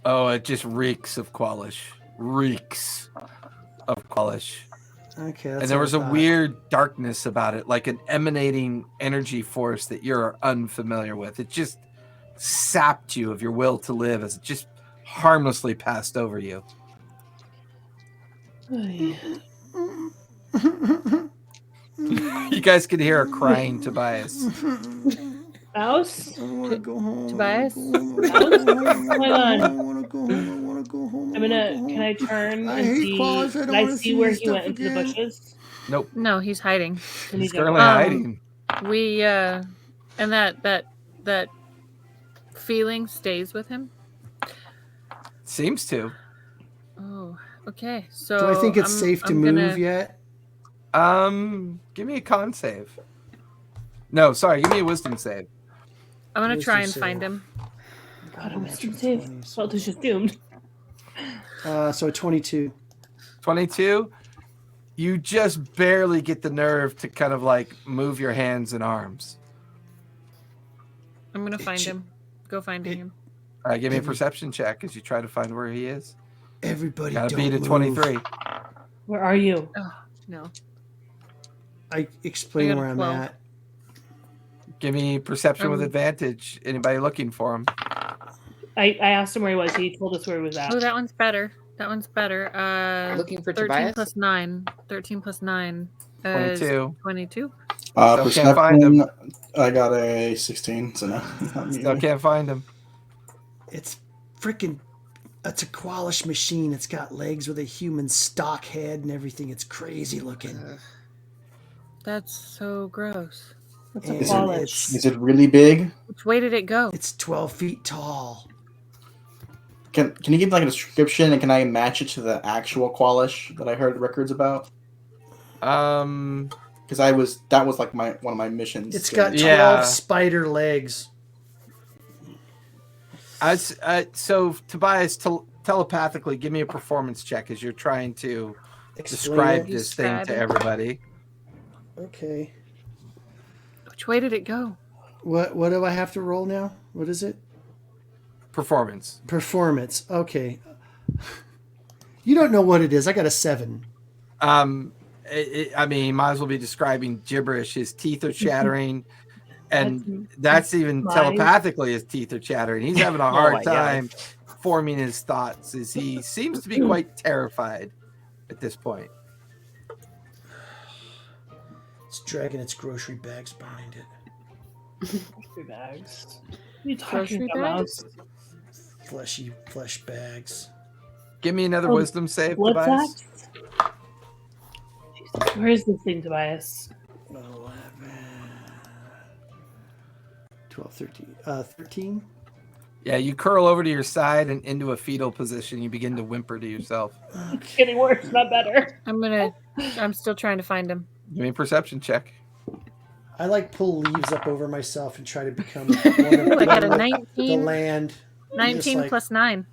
Oh, it just reeks of qualish. Reeks of qualish. Okay, that's And there what was I a thought. weird darkness about it, like an emanating energy force that you're unfamiliar with. It just sapped you of your will to live as it just harmlessly passed over you. You guys could hear a crying Tobias. Mouse? I want to go home. Tobias? I want Hang to go home. I want to go home. Can I turn I and hate see? qualish. I Can don't I want to see see where this he went stuff into the again. bushes? Nope. No, he's hiding. Can He's he go? currently hiding. We and that feeling stays with him. Seems to. Oh, okay. So Do I think it's safe to I'm move gonna- yet? Give me a con save. No, sorry, give me a wisdom save. I'm gonna try and Wisdom find save. him. God, I'm Natural safe. 20s. Well, it's just doomed. So 22. 22. You just barely get the nerve to kind of like move your hands and arms. I'm gonna find It- him. Go finding it- him. All right, give me a perception check as you try to find where he is. Everybody Gotta don't beat a move. 23. Where are you? No. I explain I got a where I'm 12. at. Give me perception with Um, advantage. Anybody looking for him? I asked him where he was. He told us where he was at. Oh, that one's better. That one's better. Looking for 13 Tobias? plus 9. 13 plus 9 is 22. 22. Still can't find him. Perception, I got a 16, so no. Not me. Still can't find him. It's freaking. It's a qualish machine. It's got legs with a human stock head and everything. It's crazy looking. That's so gross. What's a And polish? Is it really big? Which way did it go? It's 12 feet tall. Can you give like a description and can I match it to the actual qualish that I heard records about? Because that was like one of my missions. It's to- got 12 Yeah. spider legs. So Tobias, telepathically, give me a performance check as you're trying to Explain describe it. this thing Describe to it. everybody. Okay. Which way did it go? What do I have to roll now? What is it? Performance. Performance. Okay. You don't know what it is. I got a 7. I mean, might as well be describing gibberish. His teeth are chattering, and that's even Lies. telepathically his teeth are chattering. He's having a hard my God. time forming his thoughts as he seems to be quite terrified at this point. It's dragging its grocery bags behind it. Grocery bags. What are you talking Grocery about, bags? Mouse? Fleshy flesh bags. Give me another Oh, wisdom save, Blood Tobias. sacks? Jesus, where is this thing, Tobias? 11, 12, 13. 13? Yeah, you curl over to your side and into a fetal position. You begin to whimper to yourself. It's getting worse, not better. I'm still trying to find him. Give me a perception check. I like pull leaves up over myself and try to become one Ooh, of I got a the 19. land. 19 Just like- plus 9.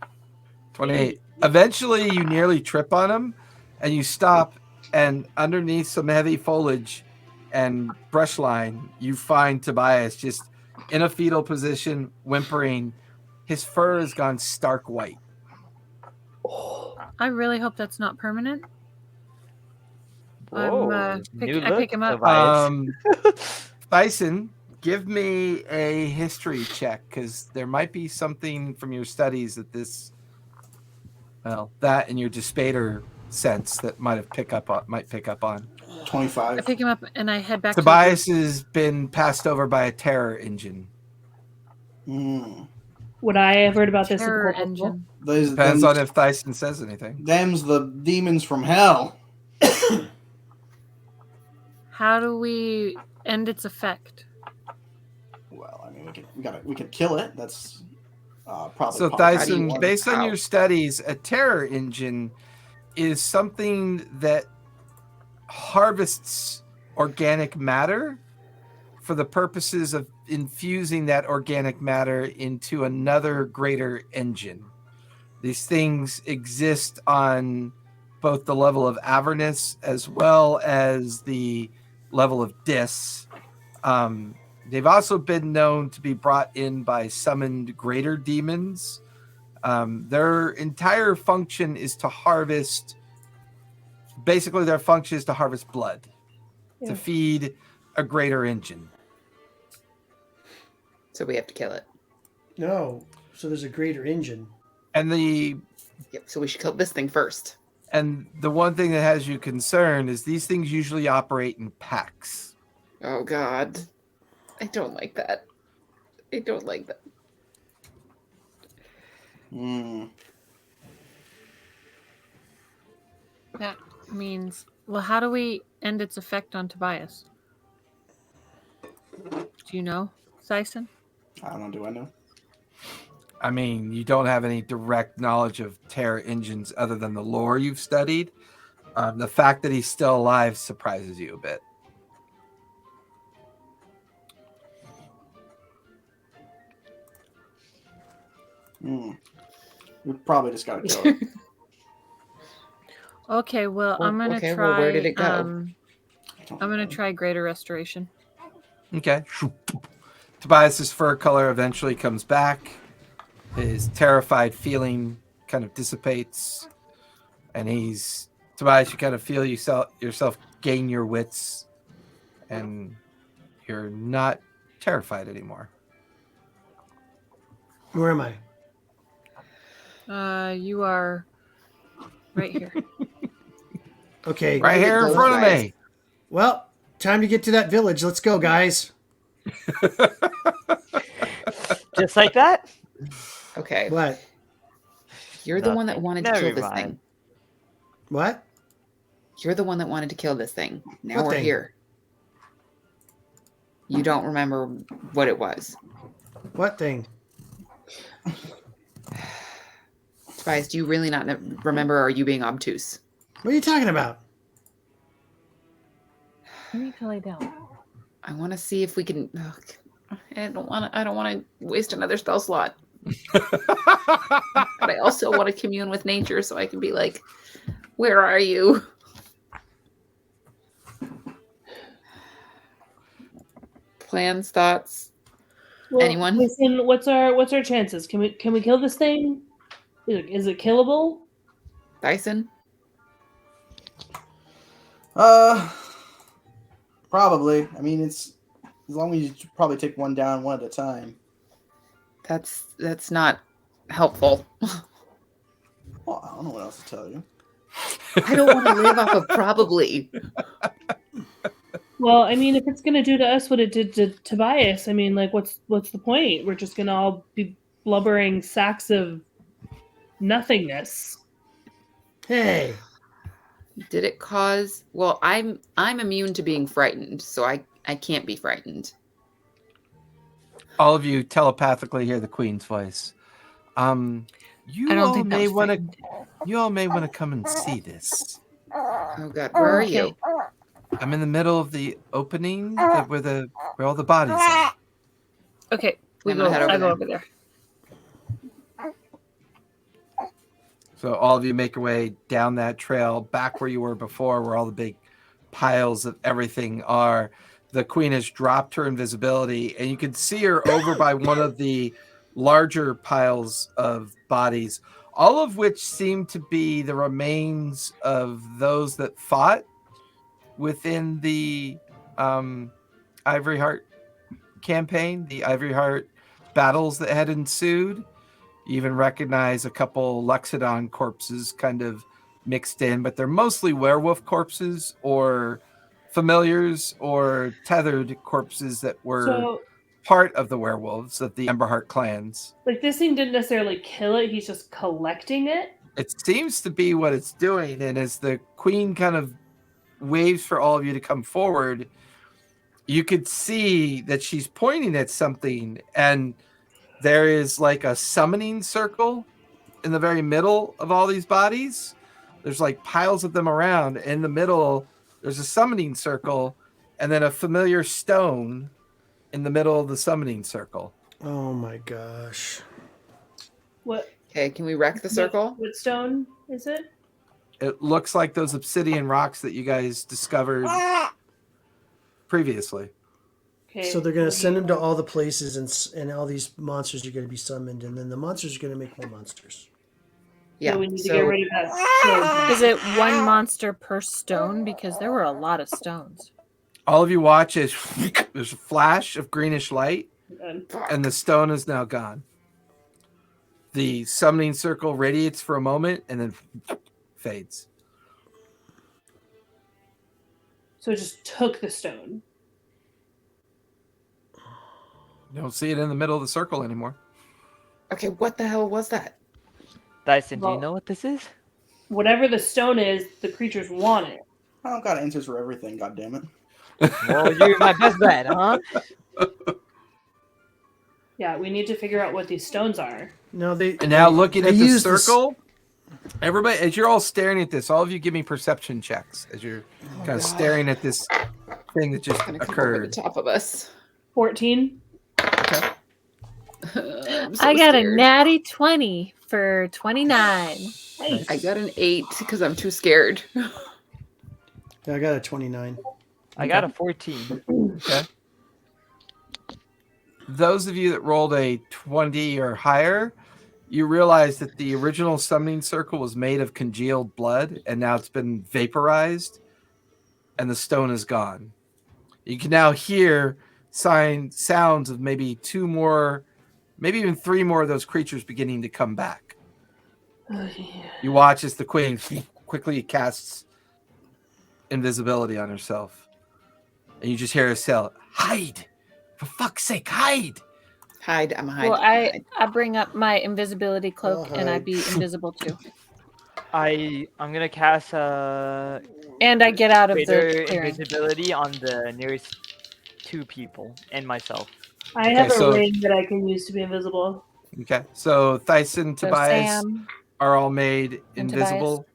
28. Eventually, you nearly trip on him, and you stop, and underneath some heavy foliage and brush line, you find Tobias just in a fetal position, whimpering. His fur has gone stark white. I really hope that's not permanent. Whoa, I new pick him look, up. Tobias. Dyson, give me a history check, because there might be something from your studies that that and your Despater sense that might pick up on. I 25. pick him up and I head back Tobias has been passed over by a terror engine. Mm. Would I have heard about to the this? terror in Cold War? engine. Depends on if Dyson says anything. Them's the demons from hell. How do we end its effect? Well, I mean, we could kill it. That's probably. So possible. Dyson, want based on out? your studies, a terror engine is something that harvests organic matter for the purposes of infusing that organic matter into another greater engine. These things exist on both the level of Avernus as well as the level of Dis. They've also been known to be brought in by summoned greater demons. Their entire function is to harvest. Basically, their function is to harvest blood, to feed a greater engine. So we have to kill it. No. So there's a greater engine. And Yep. So we should kill this thing first. And the one thing that has you concerned is these things usually operate in packs. Oh God, I don't like that. I don't like that. That means, well, how do we end its effect on Tobias? Do you know, Thyson? I don't know. Do I know? I mean, you don't have any direct knowledge of Terra engines other than the lore you've studied. The fact that he's still alive surprises you a bit. We probably just gotta kill it. Okay, well, I'm gonna okay, try. well, where did it go? I'm gonna try greater restoration. Okay. Tobias's fur color eventually comes back. His terrified feeling kind of dissipates. And Tobias, you kind of feel yourself gain your wits. And you're not terrified anymore. Where am I? You are right here. Okay. Right here in front of me. Well, time to get to that village. Let's go, guys. Just like that? Okay. What? You're the one that Nothing. wanted to Never kill this mind. thing. What? You're the one that wanted to kill this thing. Now What we're thing? here. You don't remember what it was. What thing? Tobias, do you really not remember, or are you being obtuse? What are you talking about? You need to lay down. I want to see if we can... I don't want to waste another spell slot. But I also want to commune with nature so I can be like, where are you? Plans, thoughts? Well, Anyone? Listen, what's our chances? Can we kill this thing? Is it killable? Dyson? Probably. I mean, it's as long as you probably take one down one at a time. That's not helpful. Well, I don't know what else to tell you. I don't want to live off of probably. Well, I mean, if it's gonna do to us what it did to Tobias, I mean, like, what's the point? We're just gonna all be blubbering sacks of nothingness. Hey. Did it cause? Well, I'm immune to being frightened, so I can't be frightened. All of you telepathically hear the Queen's voice. You I don't all think that may was want to. frightened. You all may want to come and see this. Oh God, where are you? I'm in the middle of the opening where all the bodies are. Okay, I'm gonna head over I go there. over there. So all of you make your way down that trail back where you were before, where all the big piles of everything are. The Queen has dropped her invisibility, and you can see her over by one of the larger piles of bodies, all of which seem to be the remains of those that fought within the Ivory Heart campaign, the Ivory Heart battles that had ensued. You even recognize a couple Luxodon corpses kind of mixed in, but they're mostly werewolf corpses or familiars or tethered corpses that were So, part of the werewolves of the Emberheart clans. like, this thing didn't necessarily kill it; he's just collecting it. It seems to be what it's doing, and as the Queen kind of waves for all of you to come forward, you could see that she's pointing at something, and there is like a summoning circle in the very middle of all these bodies. There's like piles of them around. In the middle, there's a summoning circle, and then a familiar stone in the middle of the summoning circle. Oh my gosh. What? Okay, can we wreck the circle? What stone is it? It looks like those obsidian rocks that you guys discovered previously. Okay. So they're going to send him to all the places, and all these monsters are going to be summoned, and then the monsters are going to make more monsters. Yeah. So we need to get rid of that stone. Is it one monster per stone? Because there were a lot of stones. All of you watch as there's a flash of greenish light, Um, and the stone is now gone. The summoning circle radiates for a moment and then fades. So it just took the stone. You don't see it in the middle of the circle anymore. Okay, what the hell was that? Dyson, do Well- you know what this is? Whatever the stone is, the creatures want it. I don't got answers for everything. God damn it. Well, you're my best bet, huh? Yeah, we need to figure out what these stones are. No, they. And now looking they at the use this- circle, everybody, as you're all staring at this, all of you give me perception checks as you're kind of staring at this thing that just It's gonna come over the occurred. top of us. 14. Okay. I'm so I got a scared. natty 20 for 29. I got an 8 because I'm too scared. I got a 29. I got a 14. Okay. Those of you that rolled a 20 or higher, you realize that the original summoning circle was made of congealed blood, and now it's been vaporized, and the stone is gone. You can now hear sounds of maybe 2 more, maybe even 3 more of those creatures beginning to come back. Oh, yeah. You watch as the queen quickly casts invisibility on herself, and you just hear her say, "Hide! For fuck's sake, hide!" Hide. I'm a hide. Well, I bring up my invisibility cloak I'll and I hide. be invisible too. I'm gonna cast And I get out of greater the clearing. invisibility on the nearest 2 people and myself. I have Okay, a so- ring that I can use to be invisible. Okay, so Thyson, So Tobias Sam, are all made and invisible,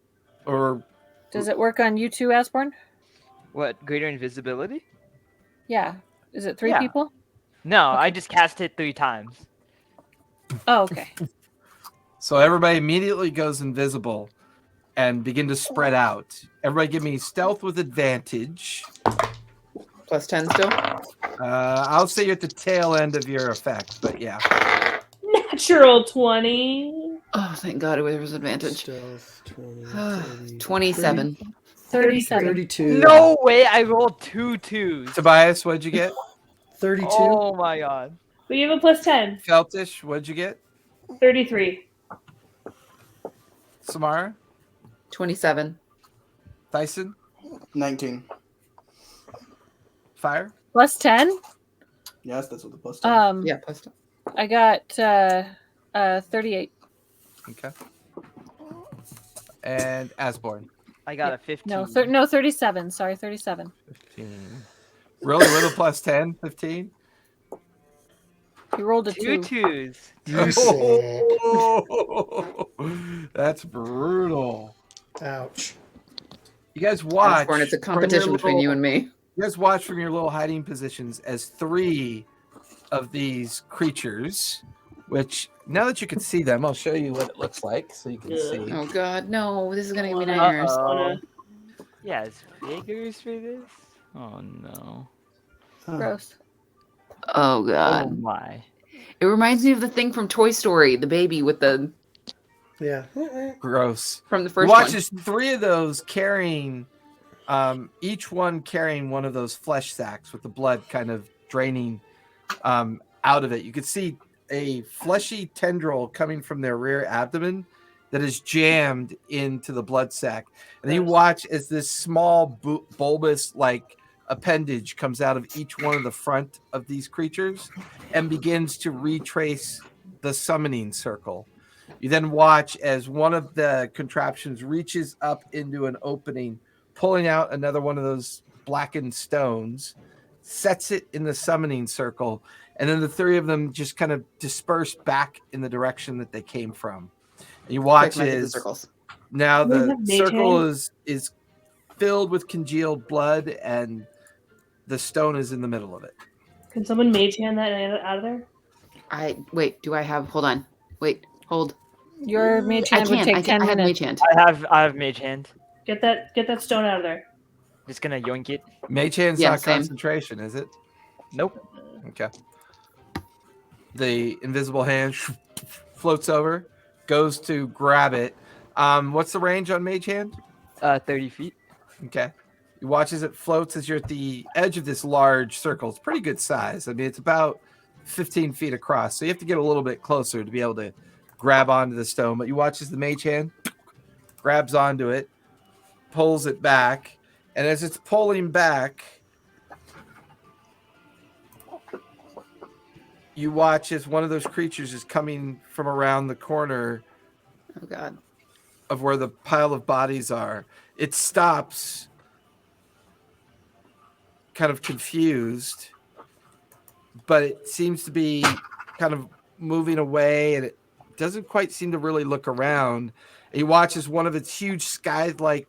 or does it work on you too, Asborn? What, greater invisibility? Yeah. Is it 3 Yeah. people? No, I just cast it 3 times. Oh, okay. so everybody immediately goes invisible and begin to spread out. Everybody, give me stealth with advantage. Plus 10 still. I'll say you're at the tail end of your effect, but yeah. Natural 20. Oh, thank God it was advantage. Stealth, 20, 30, 27. 37. 32. No way! I rolled 2 2s. Tobias, what'd you get? 32. Oh my god. But you have a plus 10. Feltish, what'd you get? 33. Samara, 27. Thyson, 19. Fire. Plus 10? Yes, that's what the plus 10. Yeah, plus 10. I got 38. Okay. And Asborn, I got a 15. No, 37. Sorry, 37. 15. Really, with a plus 10, 15? You rolled a 2 2. 2s. You said. That's brutal. Ouch. You guys watch. Asborn, it's a from your competition between you and me. You guys watch from your little hiding positions as 3 of these creatures, which now that you can see them, I'll show you what it looks like so you can Yeah. see. Oh God, no! This is gonna give me nightmares. Uh-oh. Yeah, it's figures for this? Oh no. Huh. Gross. Oh Oh God! my. It reminds me of the thing from Toy Story, the baby with the Yeah. Gross. from the You first watch one. as 3 of those carrying, each one carrying one of those flesh sacks with the blood kind of draining out of it. You could see a fleshy tendril coming from their rear abdomen that is jammed into the blood sac. And then you watch as this small bulbous like appendage comes out of each one of the front of these creatures and begins to retrace the summoning circle. You then watch as one of the contraptions reaches up into an opening, pulling out another one of those blackened stones, sets it in the summoning circle, and then the 3 of them just kind of disperse back in the direction that they came from. And you watch Quick, make it the as circles. now Do we the have mage circle hand? is filled with congealed blood, and the stone is in the middle of it. Can someone mage hand that out of there? Wait. Do I have? Hold on. Wait. Hold. Your mage I hand would can't. take I 10 have minutes. mage hand. I have mage hand. Get that stone out of there. Just gonna yoink it. Mage hand's Yeah, not same. concentration, is it? Nope. Okay. The invisible hand floats over, goes to grab it. What's the range on Mage Hand? 30 feet. Okay. You watch as it floats as you're at the edge of this large circle. It's pretty good size. I mean, it's about 15 feet across. So you have to get a little bit closer to be able to grab onto the stone. But you watch as the Mage Hand grabs onto it, pulls it back. And as it's pulling back, you watch as one of those creatures is coming from around the corner Oh God. of where the pile of bodies are. It stops, kind of confused, but it seems to be kind of moving away, and it doesn't quite seem to really look around. He watches one of its huge sky-like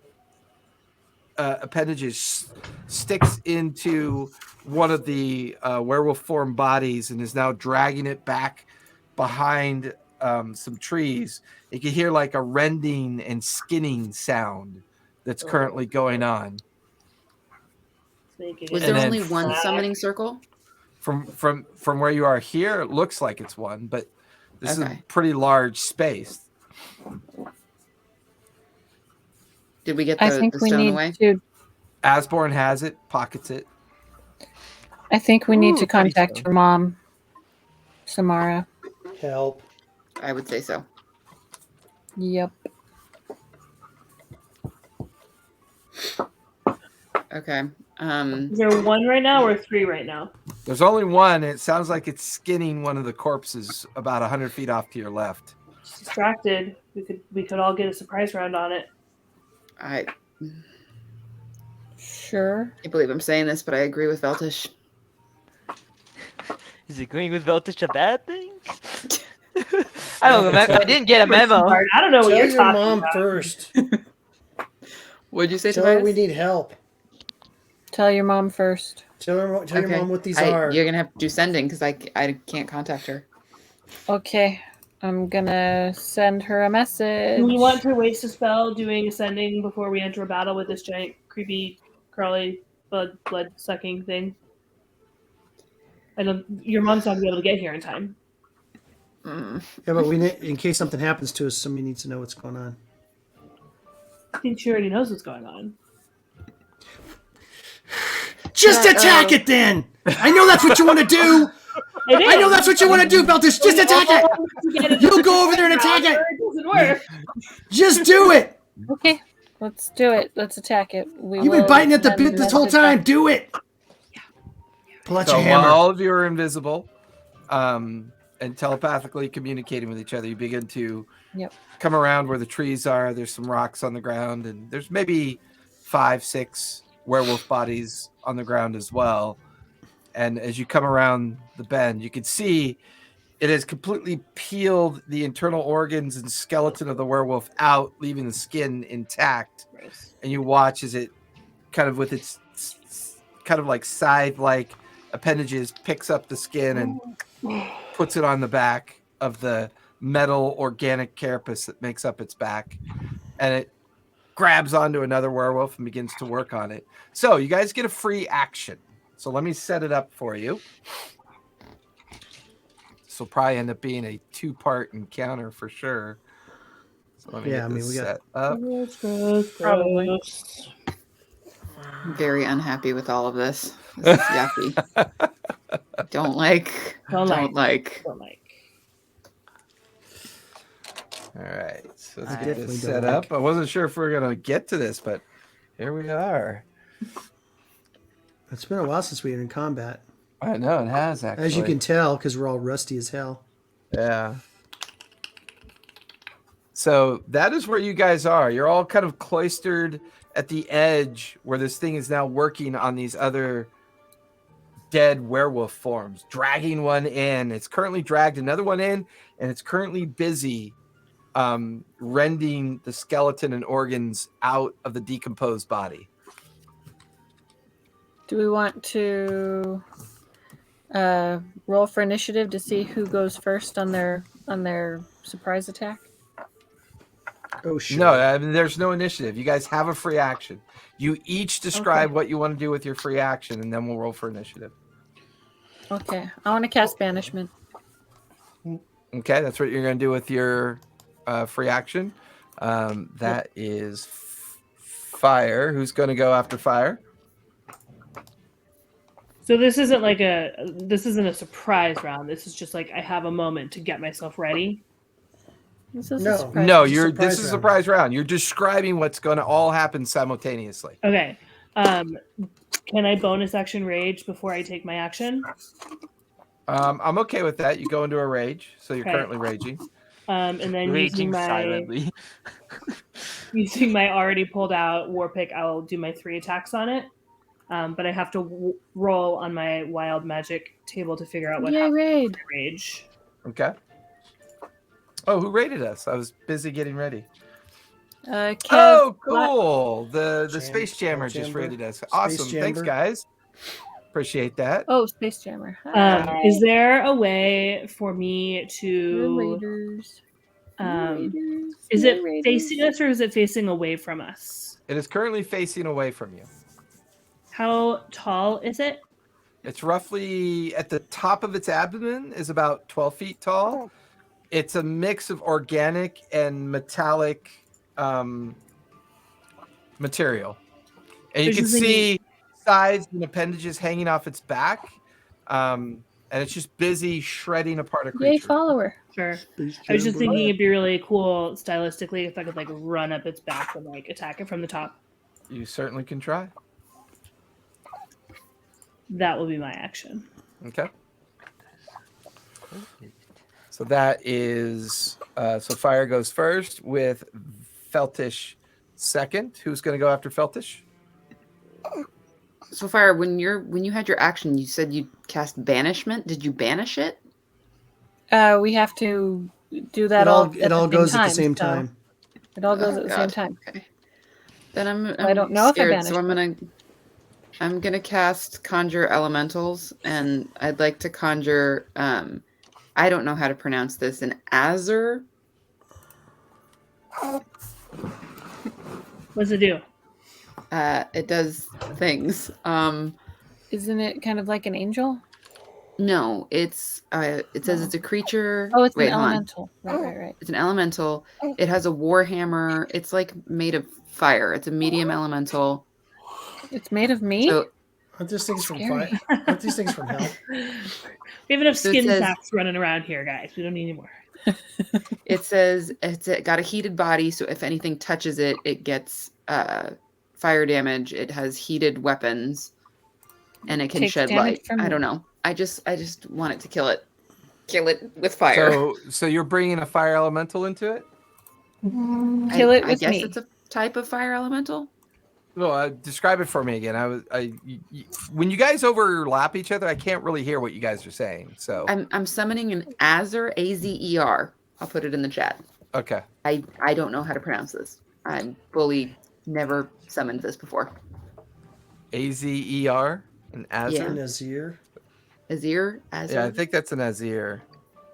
appendages sticks into one of the werewolf form bodies and is now dragging it back behind some trees. You can hear like a rending and skinning sound that's currently going on. Was And there then only one summoning circle? From where you are here, it looks like it's one, but this is a Okay. pretty large space. Did we get I the think we stone need away? to. Asborn has it, pockets it. I think we need Ooh, to pretty contact stone. your mom, Samara. Help. I would say so. Yep. Okay. Is there one right now or three right now? There's only one, and it sounds like it's skinning one of the corpses about 100 feet off to your left. Just distracted. We could all get a surprise round on it. I Sure. can't believe I'm saying this, but I agree with Veltish. Is agreeing with Veltish a bad thing? I don't remember. I didn't get a memo. I don't know what Tell you're your talking mom about. first. What'd you say, Tell her Tobias? we need help. Tell your mom first. Tell your Okay. mom what these are. You're gonna have to do sending because I can't contact her. Okay. I'm gonna send her a message. Do we want to waste a spell doing ascending before we enter a battle with this giant, creepy, crawly, blood sucking thing? I know your mom's not gonna be able to get here in time. Mm. Yeah, but we need, in case something happens to us, somebody needs to know what's going on. I think she already knows what's going on. Just attack it then! I know that's what you want to do! I know that's what you want to do, Beltis! Just attack it! You go over there and attack it! It doesn't work. Just do it! Okay. Let's do it. Let's attack it. You've been biting at the bit this whole time. Do it! Pull out So your while hammer. all of you are invisible and telepathically communicating with each other, you begin to come around where the trees are. There's some rocks on the ground, and there's maybe 5, 6 werewolf bodies on the ground as well. And as you come around the bend, you can see it has completely peeled the internal organs and skeleton of the werewolf out, leaving the skin intact. And you watch as it kind of with its kind of like scythe-like appendages picks up the skin and puts it on the back of the metal organic carapace that makes up its back. And it grabs onto another werewolf and begins to work on it. So you guys get a free action. So let me set it up for you. This will probably end up being a 2-part encounter for sure. So let me get this set up. Probably. I'm very unhappy with all of this. This is yucky. Don't like. Don't like. All right, so let's I get definitely this don't set like. up. I wasn't sure if we were going to get to this, but here we are. It's been a while since we were in combat. I know, it has actually. As you can tell, because we're all rusty as hell. Yeah. So that is where you guys are. You're all kind of cloistered at the edge where this thing is now working on these other dead werewolf forms, dragging one in. It's currently dragged another one in, and it's currently busy rending the skeleton and organs out of the decomposed body. Do we want to roll for initiative to see who goes first on their surprise attack? Oh, shit. No, I mean, there's no initiative. You guys have a free action. You each describe what you want to do with your free action, and then we'll roll for initiative. Okay, I want to cast banishment. Okay, that's what you're going to do with your free action. That is fire. Who's going to go after fire? So this isn't a surprise round. This is just like I have a moment to get myself ready. This is No. a surprise. No, It's a surprise this is a round. surprise round. You're describing what's going to all happen simultaneously. Okay. Can I bonus action rage before I take my action? I'm okay with that. You go into a rage, so you're Okay. currently raging. And then Raging silently. using my already pulled out war pick, I'll do my 3 attacks on it. But I have to roll on my wild magic table to figure out what Yay, happens raid. to rage. Okay. Oh, who raided us? I was busy getting ready. Kev, Oh, cool. The Space Jammer just Jammer. raided us. Space Awesome. Thanks, Jammer. guys. Appreciate that. Oh, Space Jammer. Hi. Is there a way for me We're to raiders. is We're it raiders. facing us or is it facing away from us? It is currently facing away from you. How tall is it? It's roughly at the top of its abdomen is about 12 feet tall. It's a mix of organic and metallic material. And you There's can just see sides and appendages hanging off its back. And it's just busy shredding apart a creature. Yay, follower. Sure. I was just thinking it'd be really cool stylistically if I could like run up its back and like attack it from the top. You certainly can try. That will be my action. Okay. So that is so fire goes first with Feltish second. Who's going to go after Feltish? So fire, when you had your action, you said you cast banishment. Did you banish it? We have to do that It all at the goes at the so same time. It all goes Oh, at the God. same time. Okay. Then I'm I don't know if I scared, banished so I'm gonna cast conjure elementals, and I'd like to conjure. I don't know how to pronounce this. An azure. What's it do? It does things. Isn't it kind of like an angel? No, it's it says it's a creature. Oh, it's Wait, an hold on. elemental. Right. It's an elemental. It has a war hammer. It's like made of fire. It's a medium elemental. It's made of meat? So Aren't these things from Scary. fire? Aren't these things from hell? We have enough So it skin says- sacks running around here, guys. We don't need any more. it says it's got a heated body, so if anything touches it, it gets fire damage. It has heated weapons, and it can Takes shed damage light. from- I don't know. I just want it to kill it with fire. So you're bringing a fire elemental into it? Kill it I with guess me. it's a type of fire elemental. Well, describe it for me again. When you guys overlap each other, I can't really hear what you guys are saying. So I'm summoning an Azer, Azer. I'll put it in the chat. okay. I don't know how to pronounce this. I'm fully never summoned this before. Azer, an Azir. Nazir. Azir, Azer, Yeah, I think that's an Azir.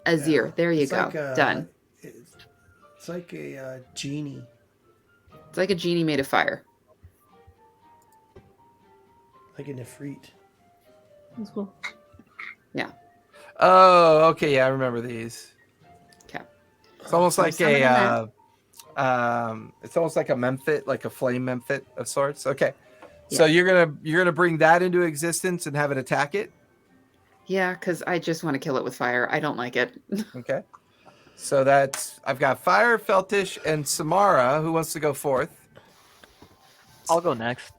Azir. There you It's go. like Done. It's like a genie. It's like a genie made of fire. Like an ifrit. That's cool. Oh, okay. Yeah, I remember these. Okay. It's almost So like summoning a it's almost like a memphit, like a flame memphit of sorts. Okay. So you're gonna bring that into existence and have it attack it. Yeah, because I just want to kill it with fire. I don't like it. Okay. So I've got Fire, Feltish, and Samara. Who wants to go forth? I'll go next.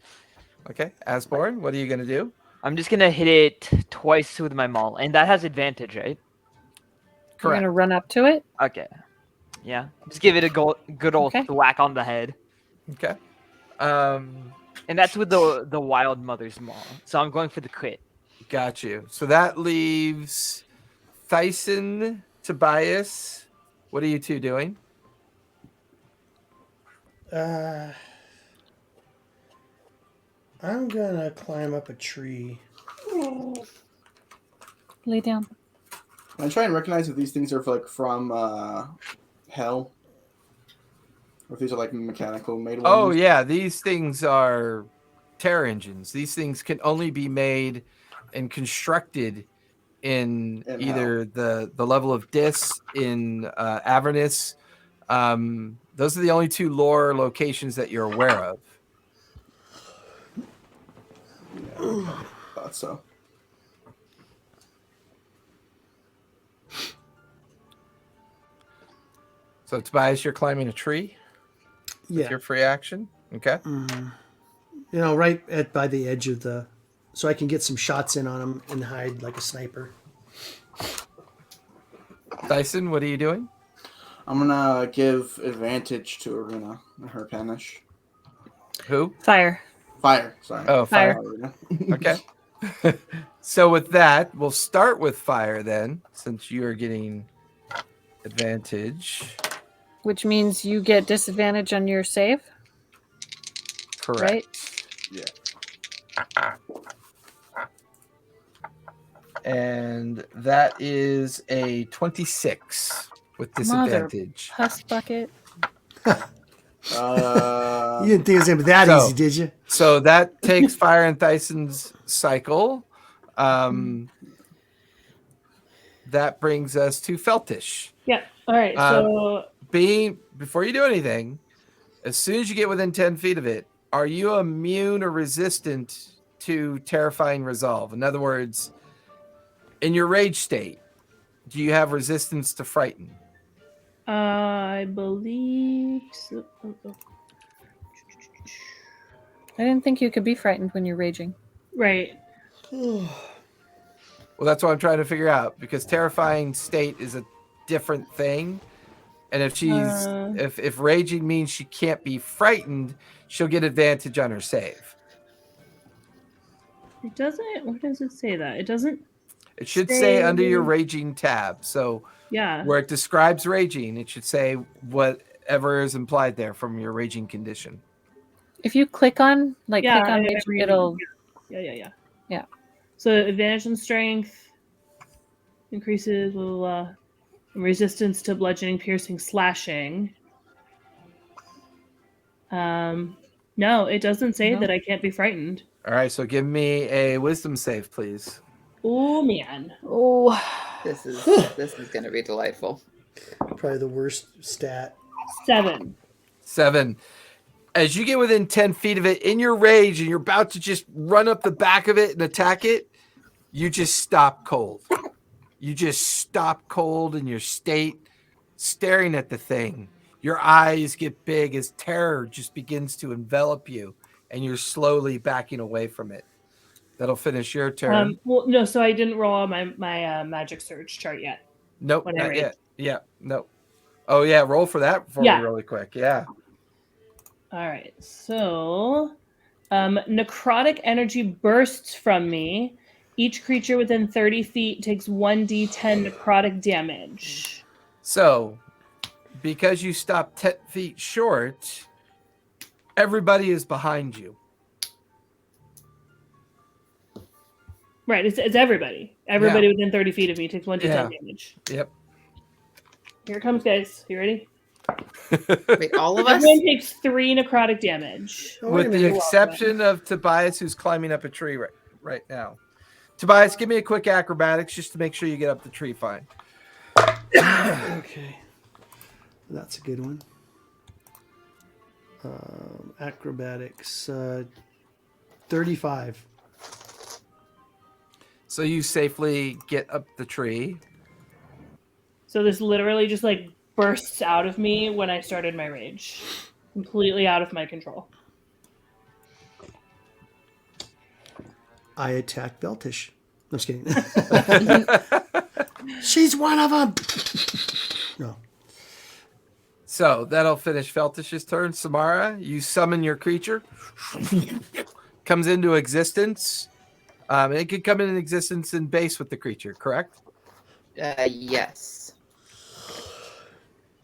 Okay. Asborn, what are you gonna do? I'm just gonna hit it twice with my maul, and that has advantage, right? You're Correct. gonna run up to it? Okay. Yeah. Just give it a good old Okay. whack on the head, Okay. and that's with the wild mother's maul. So I'm going for the crit. Got you. So that leaves Thyson, Tobias. What are you two doing? I'm gonna climb up a tree. Lay down. I try and recognize if these things are like from hell, or if these are like mechanical made ones. Oh yeah, these things are terror engines. These things can only be made and constructed in In either the level of Dis in Avernus. Those are the only 2 lore locations that you're aware of. Yeah, thought so. So Tobias, you're climbing a tree with Yeah. your free action. Okay. You know, right by the edge of the, so I can get some shots in on him and hide like a sniper. Dyson, what are you doing? I'm gonna give advantage to Aruna, her panish. Who? Fire. Fire, sorry. Oh, fire. Aruna. Okay. So with that, we'll start with fire then, since you are getting advantage. Which means you get disadvantage on your save. Correct. Right? Yeah. And that is a 26 with disadvantage. Pus bucket. You didn't think it was gonna be that So- easy, did you? So that takes Fire and Tyson's cycle. That brings us to Feltish. Yeah. All right. So Before you do anything, as soon as you get within 10 feet of it, are you immune or resistant to terrifying resolve? In other words, in your rage state, do you have resistance to frighten? I believe so. I didn't think you could be frightened when you're raging. Right. Well, that's what I'm trying to figure out, because terrifying state is a different thing. And if she's if raging means she can't be frightened, she'll get advantage on her save. It doesn't. Where does it say that? It doesn't. It should say under your raging tab. So Yeah. where it describes raging, it should say whatever is implied there from your raging condition. If you click on Yeah, click on rage, every- it'll Yeah. Yeah. So advantage on strength increases blah, blah, blah. Resistance to bludgeoning, piercing, slashing. No, it doesn't say No. that I can't be frightened. All right, so give me a wisdom save, please. Oh man. Oh, This is gonna be delightful. Probably the worst stat. 7. 7. As you get within 10 feet of it, in your rage, and you're about to just run up the back of it and attack it, you just stop cold. You just stop cold in your state, staring at the thing. Your eyes get big as terror just begins to envelop you, and you're slowly backing away from it. That'll finish your turn. Well, no. So I didn't roll on my magic surge chart yet. Nope, when I not rage. yet. Yeah, nope. Oh, yeah, roll for that for Yeah. me really quick. Yeah. All right. So, necrotic energy bursts from me. Each creature within 30 feet takes 1d10 necrotic damage. So, because you stopped 10 feet short, everybody is behind you. Right. It's everybody. Everybody within 30 feet of me takes 1d10 damage. Yep. Here it comes, guys. You ready? Wait, all of us? Everyone takes 3 necrotic damage. Oh, wait a With the minute. exception of Tobias, who's climbing up a tree right now. Tobias, give me a quick acrobatics just to make sure you get up the tree fine. Okay. That's a good one. Acrobatics, 35. So you safely get up the tree. So this literally just like bursts out of me when I started my rage. Completely out of my control. I attack Beltish. I'm just kidding. She's one of them. No. So that'll finish Feltish's turn. Samara, you summon your creature. Comes into existence. It could come into existence in base with the creature, correct? Yes.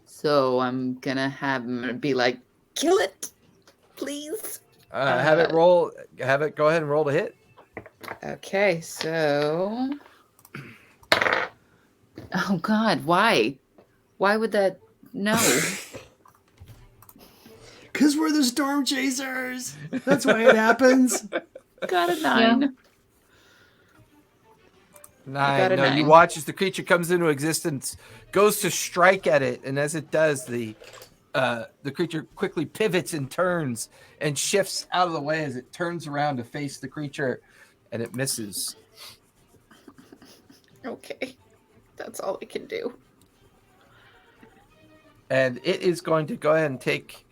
So I'm gonna be like, kill it, please. Have it roll. Have it go ahead and roll to hit. Okay, so. Oh God, why? Why would that? No. Because we're the storm chasers. That's why it happens. Got a 9. got a No, you 9. watch as the creature comes into existence, goes to strike at it, and as it does, the creature quickly pivots and turns and shifts out of the way as it turns around to face the creature, and it misses. Okay. That's all I can do. And it is going to go ahead and take...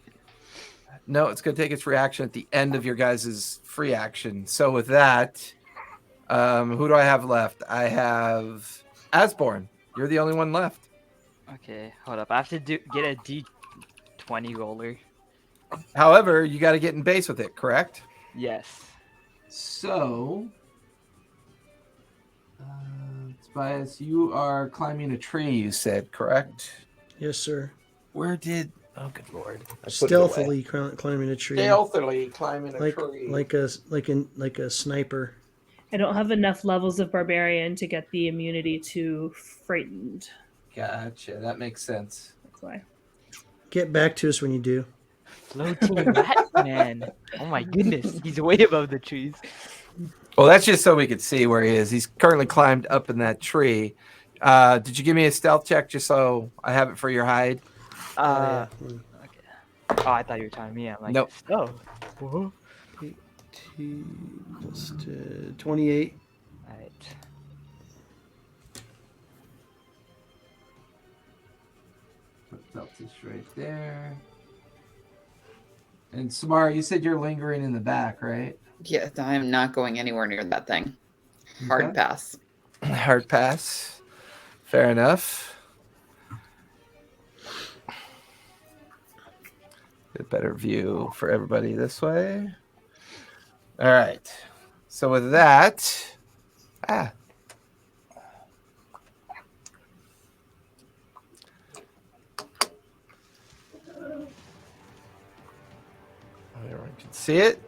No, it's going to take its reaction at the end of your guys' free action. So with that, who do I have left? I have Asborn. You're the only one left. Okay, hold up. I have to get a D20 roller. However, you got to get in base with it, correct? Yes. So, Tobias, you are climbing a tree, you said, correct? Yes, sir. Where did... Oh, good lord. Stealthily climbing a tree. Stealthily climbing a tree. Like a sniper. I don't have enough levels of barbarian to get the immunity to frightened. Gotcha. That makes sense. That's why. Get back to us when you do. Floating Batman. Oh my goodness. He's way above the trees. Well, that's just so we could see where he is. He's currently climbed up in that tree. Did you give me a stealth check just so I have it for your hide? Okay. Oh, I thought you were telling me. I'm like, nope. Oh. Whoa. 18 plus 28. Alright. Stealth is right there. And Samara, you said you're lingering in the back, right? Yeah, I am not going anywhere near that thing. Hard pass. Hard pass. Fair enough. Get a better view for everybody this way. All right. So with that, everyone can see it.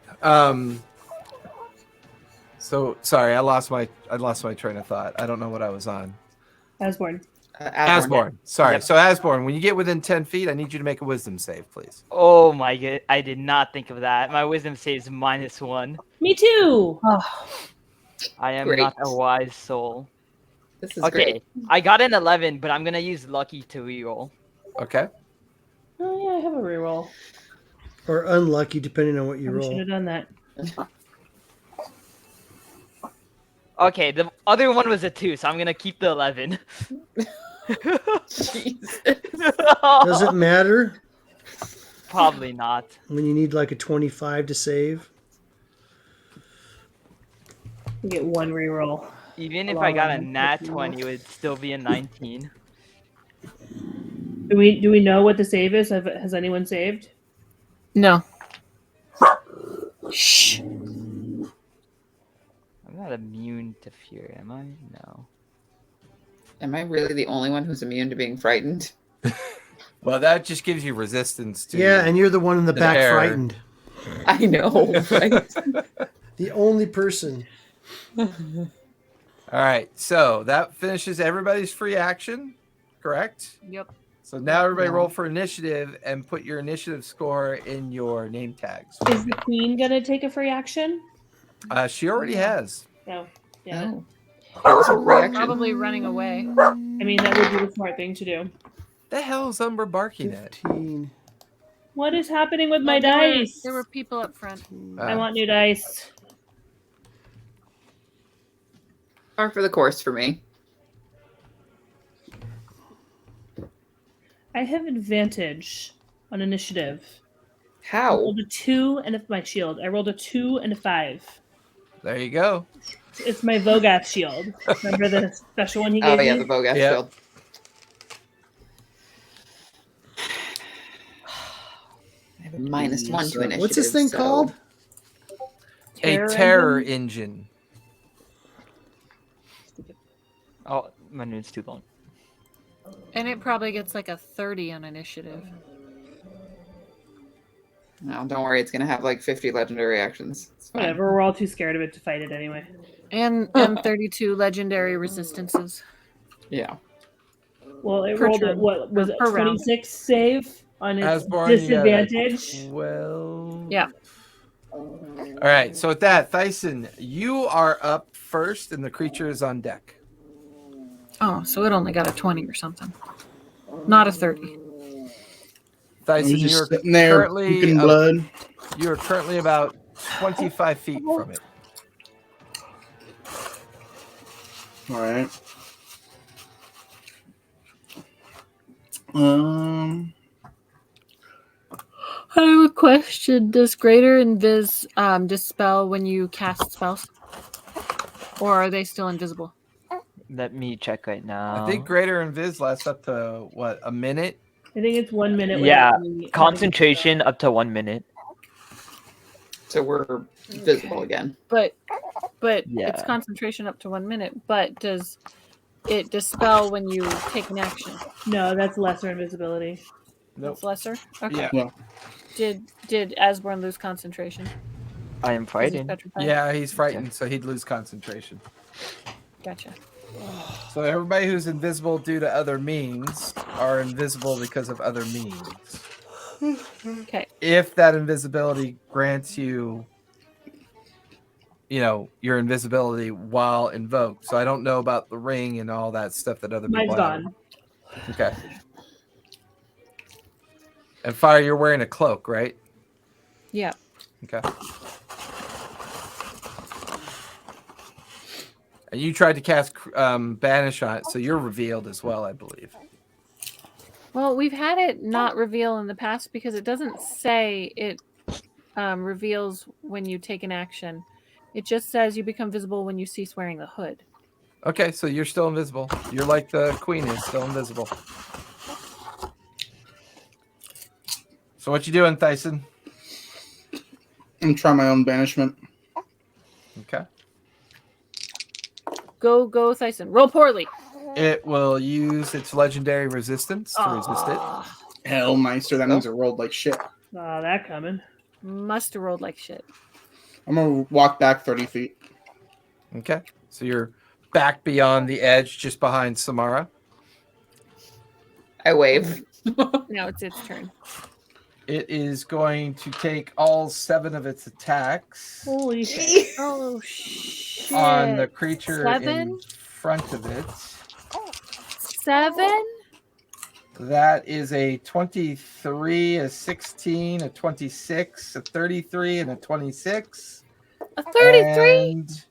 So sorry, I lost my train of thought. I don't know what I was on. Asborn. Asborn. Sorry. Yep. So Asborn, when you get within 10 feet, I need you to make a wisdom save, please. Oh my god. I did not think of that. My wisdom saves -1. Me too. I am Great. not a wise soul. This is Okay. great. I got an 11, but I'm going to use lucky to reroll. Okay. Oh yeah, I have a reroll. Or unlucky, depending on what you I should roll. have done that. Okay, the other one was a 2, so I'm going to keep the 11. Jesus. Does it matter Probably not. when you need like a 25 to save? You get one reroll. Even if I got a nat 20, it would still be a 19. Do we know what the save is? Has anyone saved? No. Shh. I'm not immune to fear, am I? No. Am I really the only one who's immune to being frightened? Well, that just gives you resistance to. Yeah, and you're the one in the back air. frightened. I know, right? The only person. All right. So that finishes everybody's free action, correct? Yep. So now everybody No. roll for initiative and put your initiative score in your name tags. Is the queen gonna take a free action? She already has. No. Yeah. Oh. That was a reaction. Probably running away. I mean, that would be the smart thing to do. The hell is Umbra barking at? 15. What is happening with my Oh, dice? There were people up front. I want new dice. Par for the course for me. I have advantage on initiative. I How? rolled a 2 and my shield. I rolled a 2 and a 5. There you go. It's my Vogath shield. Remember the special one he gave Oh yeah, me? the Bogas Yep. shield. I have a -1 to initiative. What's this thing so- called? Terror A terror engine? engine. Oh, my note's too long. And it probably gets like a 30 on initiative. No, don't worry. It's gonna have like 50 legendary actions. It's fine. Whatever, we're all too scared of it to fight it anyway. And 32 legendary resistances. Yeah. Well, it Per rolled turn. at what was it, Per round. 26 save on its Asborn, you got it. disadvantage? Well. Yeah. All right. So with that, Thyson, you are up first, and the creature is on deck. Oh, so it only got a 20 or something. Not a 30. Thyson, He's just you're sitting there currently puking blood. you're currently about 25 feet from it. All right. I have a question. Does greater invis dispel when you cast spells? Or are they still invisible? Let me check right now. I think greater invis lasts up to what, a minute? I think it's 1 minute. Yeah, without any- concentration up to 1 minute. So we're visible again. But it's Yeah. concentration up to 1 minute. But does it dispel when you take an action? No, that's lesser invisibility. Nope. It's lesser? Okay. Yeah. Did Asborn lose concentration? I am 'Cause he's fighting. petrified? Yeah, he's frightened, so he'd lose concentration. Gotcha. So everybody who's invisible due to other means are invisible because of other means. Okay. If that invisibility grants you, your invisibility while invoked. So I don't know about the ring and all that stuff that other Mine's people have. gone. Okay. And Fire, you're wearing a cloak, right? Yeah. Okay. And you tried to cast Banish on it, so you're revealed as well, I believe. Well, we've had it not reveal in the past because it doesn't say it reveals when you take an action. It just says you become visible when you cease wearing the hood. Okay, so you're still invisible. You're like the queen is, still invisible. So what you doing, Thyson? I'm trying my own banishment. Okay. Go, Thyson. Roll poorly. It will use its legendary resistance to resist it. Hellmeister, that means it rolled like shit. Saw that coming. Must have rolled like shit. I'm gonna walk back 30 feet. Okay. So you're back beyond the edge, just behind Samara. I wave. Now it's its turn. It is going to take all 7 of its attacks Holy shit. Oh, shit. on the creature 7? in front of it. 7? That is a 23, a 16, a 26, a 33, and a 26. A 33? And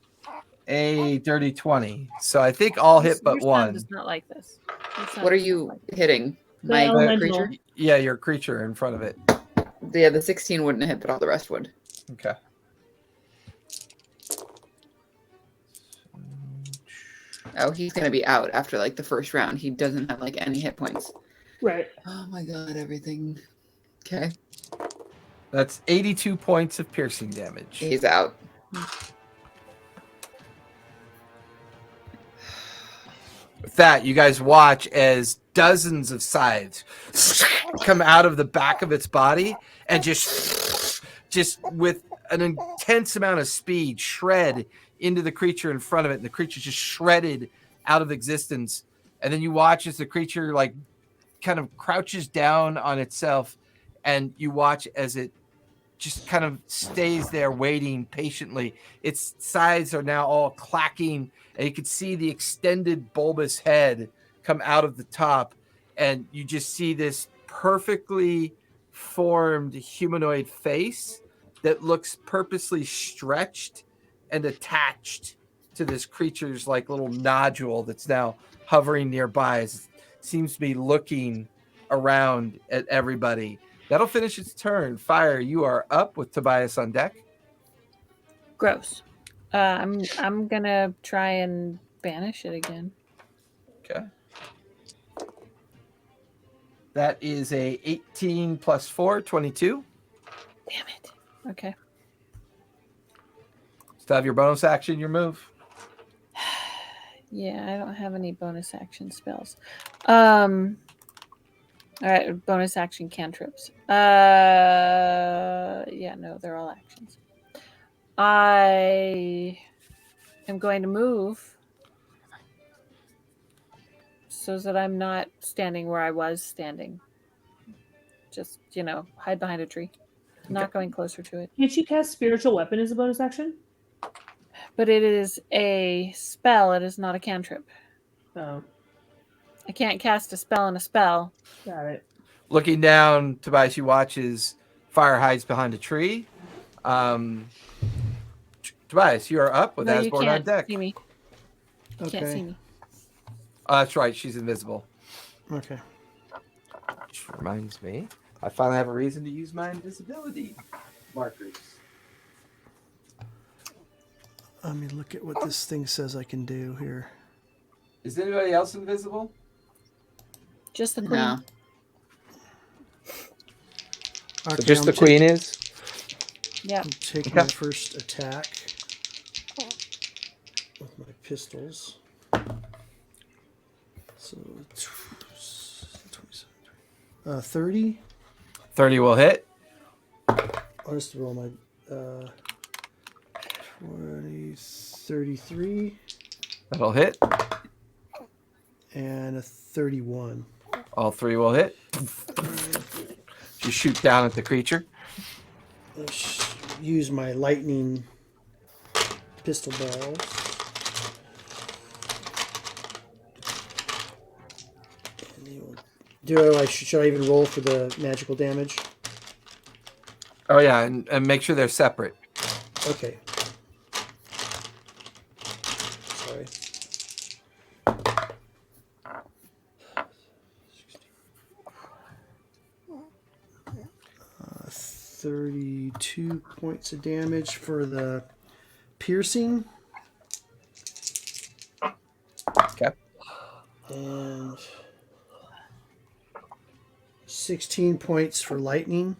a dirty 20. So I think all hit but Your son one. does not like this. Your son What are does you not like hitting? The My elemental. creature? Yeah, your creature in front of it. Yeah, the 16 wouldn't hit, but all the rest would. Okay. Oh, he's gonna be out after like the first round. He doesn't have like any hit points. Right. Oh my god, everything. Okay. That's 82 points of piercing damage. He's out. With that, you guys watch as dozens of scythes come out of the back of its body and just with an intense amount of speed shred into the creature in front of it, and the creature just shredded out of existence. And then you watch as the creature like kind of crouches down on itself, and you watch as it just kind of stays there waiting patiently. Its sides are now all clacking, and you can see the extended bulbous head come out of the top, and you just see this perfectly formed humanoid face that looks purposely stretched and attached to this creature's like little nodule that's now hovering nearby. It seems to be looking around at everybody. That'll finish its turn. Fire, you are up with Tobias on deck. Gross. I'm gonna try and banish it again. Okay. That is a 18 plus 4, 22. Damn it. Okay. Still have your bonus action, your move. Yeah, I don't have any bonus action spells. All right, bonus action cantrips. Yeah, no, they're all actions. I am going to move so that I'm not standing where I was standing. Just, hide behind a tree. Not going closer to it. Can't you cast spiritual weapon as a bonus action? But it is a spell, it is not a cantrip. Oh. I can't cast a spell in a spell. Got it. Looking down, Tobias, you watch as fire hides behind a tree. Tobias, you are up with No, you Asborn on can't deck. see me. You can't see Okay. me. That's right. She's invisible. Okay. Which reminds me, I finally have a reason to use my invisibility markers. Let me look at what this thing says I can do here. Is anybody else invisible? Just the queen. No. So Okay, just I'm the queen is? Yeah. Take my first attack with my pistols. So 30. 30 will hit. I'll just roll my 20, 33, That'll hit. and a 31. All 3 will hit. You shoot down at the creature. Let's use my lightning pistol balls. Should I even roll for the magical damage? Oh, yeah, and make sure they're separate. Okay. Sorry. 32 points of damage for the piercing. Okay. And 16 points for lightning.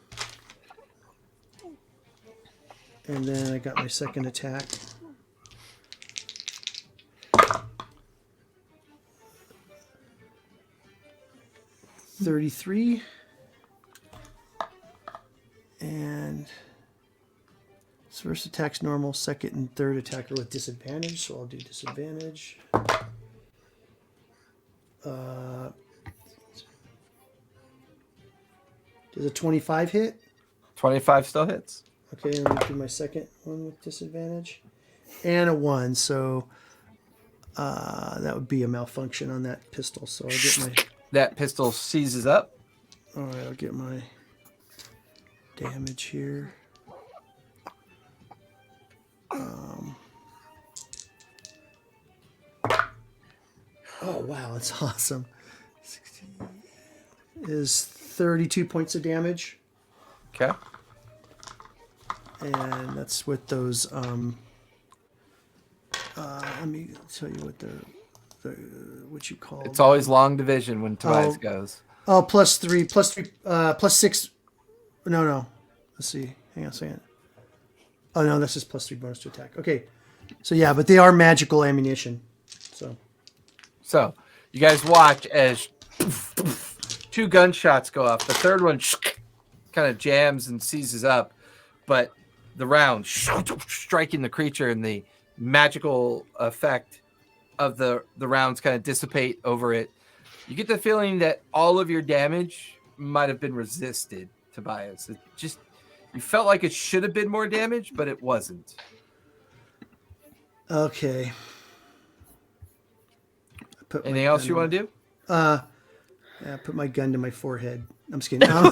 And then I got my second attack. $33. And first attack's normal, second and third attack are with disadvantage, so I'll do disadvantage. Does a 25 hit? 25 still hits. Okay, and let me do my second one with disadvantage. And a 1, so that would be a malfunction on that pistol. So I'll get my... That pistol seizes up. All right, I'll get my damage here. Oh, wow, that's awesome. 16 is 32 points of damage. Okay. And that's with those, let me tell you what what you call It's always long division when Tobias goes. Oh, plus 6. No. Let's see. Hang on a second. Oh, no, that's just plus 3 bonus to attack. Okay. So, yeah, but they are magical ammunition. So, you guys watch as 2 gunshots go off. The third one kind of jams and seizes up, but the round striking the creature and the magical effect of the rounds kind of dissipate over it. You get the feeling that all of your damage might have been resisted, Tobias. It just, you felt like it should have been more damage, but it wasn't. Okay. Anything else you want to do? Yeah, put my gun to my forehead. I'm just kidding. I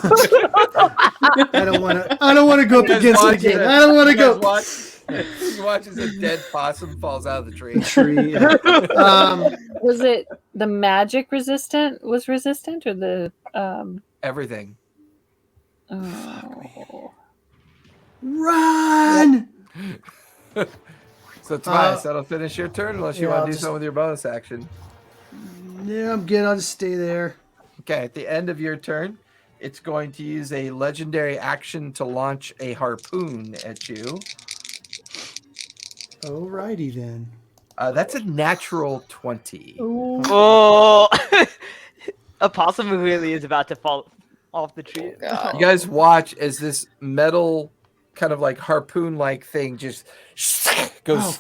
don't want to go up against it again. I don't want to go. You watch as a dead possum falls out of the tree. Was it the magic resistant or the everything? Oh. Run! So Tobias, that'll finish your turn unless you want to do something with your bonus action. Yeah, I'm good. I'll just stay there. Okay, at the end of your turn, it's going to use a legendary action to launch a harpoon at you. Alrighty then. That's a natural 20. Ooh. Oh, a possum really is about to fall off the tree. Oh, You guys watch as this metal kind of like harpoon-like thing just goes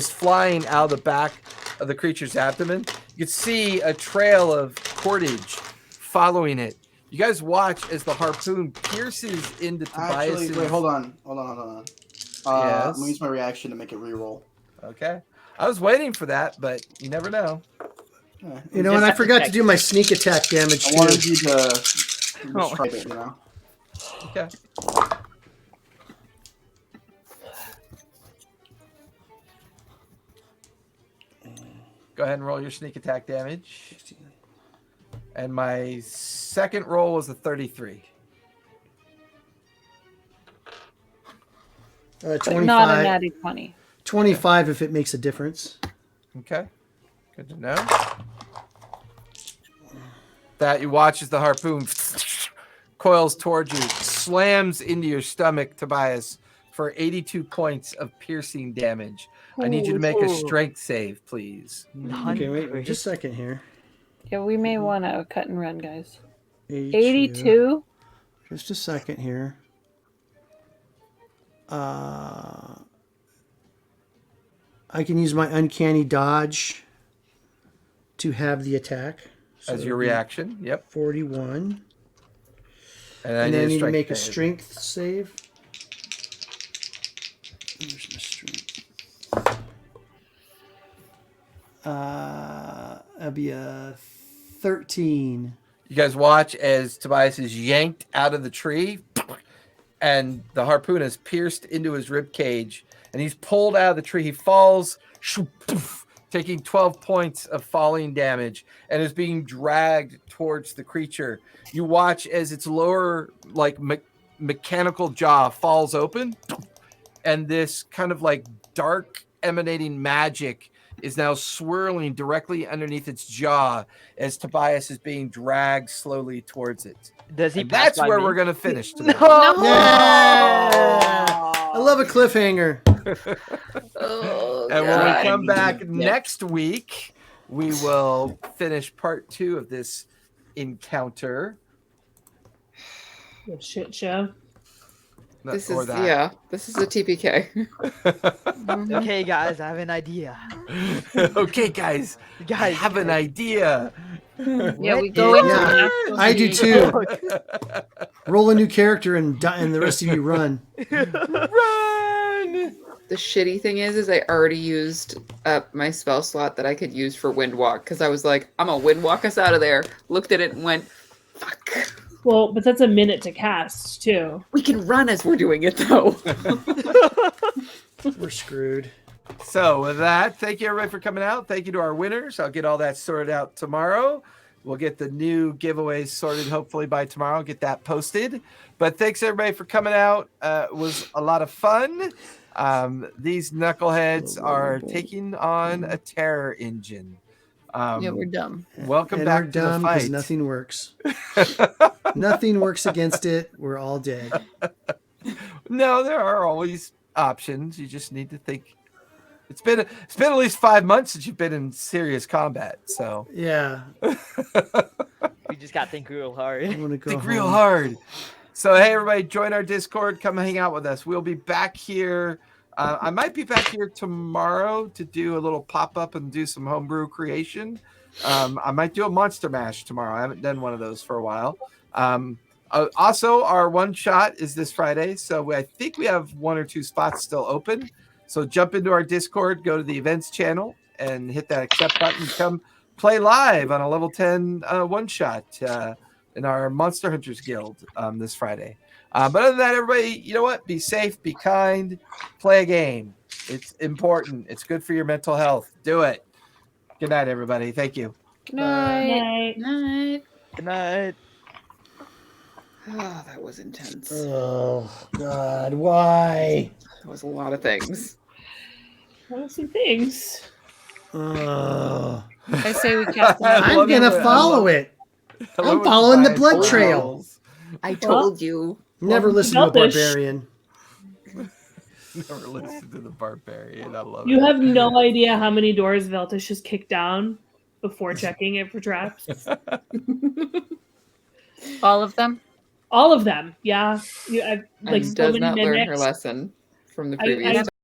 flying out of the back of the creature's abdomen. You can see a trail of cordage following it. You guys watch as the harpoon pierces into Tobias. Actually, wait, hold on. Yes. I'm gonna use my reaction to make it reroll. Okay. I was waiting for that, but you never know. You know, and I forgot to do my sneak attack damage I too. wanted you to describe it, you know. Okay. Go ahead and roll your sneak attack damage. And my second roll was a 33. 25. Not a natty 20. 25 if it makes a difference. Okay. Good to know. That you watch as the harpoon coils towards you, slams into your stomach, Tobias, for 82 points of piercing damage. I need you to make a strength save, please. Okay, wait just a second here. Yeah, we may want to cut and run, guys. 82. Just a second here. I can use my uncanny dodge to have the attack. So As your reaction, yep. 41. And then I need to strength make a save. strength save. Where's my strength? That'd be a 13. You guys watch as Tobias is yanked out of the tree, and the harpoon is pierced into his rib cage, and he's pulled out of the tree. He falls, taking 12 points of falling damage, and is being dragged towards the creature. You watch as its lower, like mechanical jaw falls open, and this kind of like dark emanating magic is now swirling directly underneath its jaw as Tobias is being dragged slowly towards it. Does he? And that's where me? we're going to finish today. Yeah! I love a cliffhanger. And when we come back next week, we will finish part 2 of this encounter. A shit show. This is a TPK. Okay, guys, I have an idea. Okay, guys, I have an idea. Yeah, we go into the I do too. Roll a new character and the rest of you run. Run! The shitty thing is I already used up my spell slot that I could use for Windwalk because I was like, I'm gonna Windwalk us out of there. Looked at it and went, fuck. Well, but that's a minute to cast too. We can run as we're doing it though. We're screwed. So with that, thank you everybody for coming out. Thank you to our winners. I'll get all that sorted out tomorrow. We'll get the new giveaways sorted hopefully by tomorrow. Get that posted. But thanks everybody for coming out. It was a lot of fun. These knuckleheads are taking on a terror engine. yeah, we're dumb. Welcome And back we're to the dumb because fight. nothing works. Nothing works against it. We're all dead. No, there are always options. You just need to think. It's been at least 5 months since you've been in serious combat. So Yeah. We just got to think real hard. I want to go think home. real hard. So hey, everybody, join our Discord. Come hang out with us. We'll be back here. I might be back here tomorrow to do a little pop up and do some homebrew creation. I might do a Monster Mash tomorrow. I haven't done one of those for a while. Also, our one shot is this Friday, so I think we have 1 or 2 spots still open. So jump into our Discord, go to the events channel, and hit that accept button. Come play live on a level 10 one shot in our Monster Hunters Guild this Friday. But other than that, everybody, you know what? Be safe, be kind, play a game. It's important. It's good for your mental health. Do it. Good night, everybody. Thank you. Good night. Night. Good night. Oh, that was intense. Oh, God. Why? That was a lot of things. Well, some things. Oh. I say we cast I'm going to follow it. I'm following the blood trail. I told you. Never listen to a Selfish. barbarian. Never listen to the barbarian. I love You it. have no idea how many doors Veltish has kicked down before checking it for traps. all of them. All of them. Yeah. I've, like And so does many not learn her mimics. lesson from the I- previous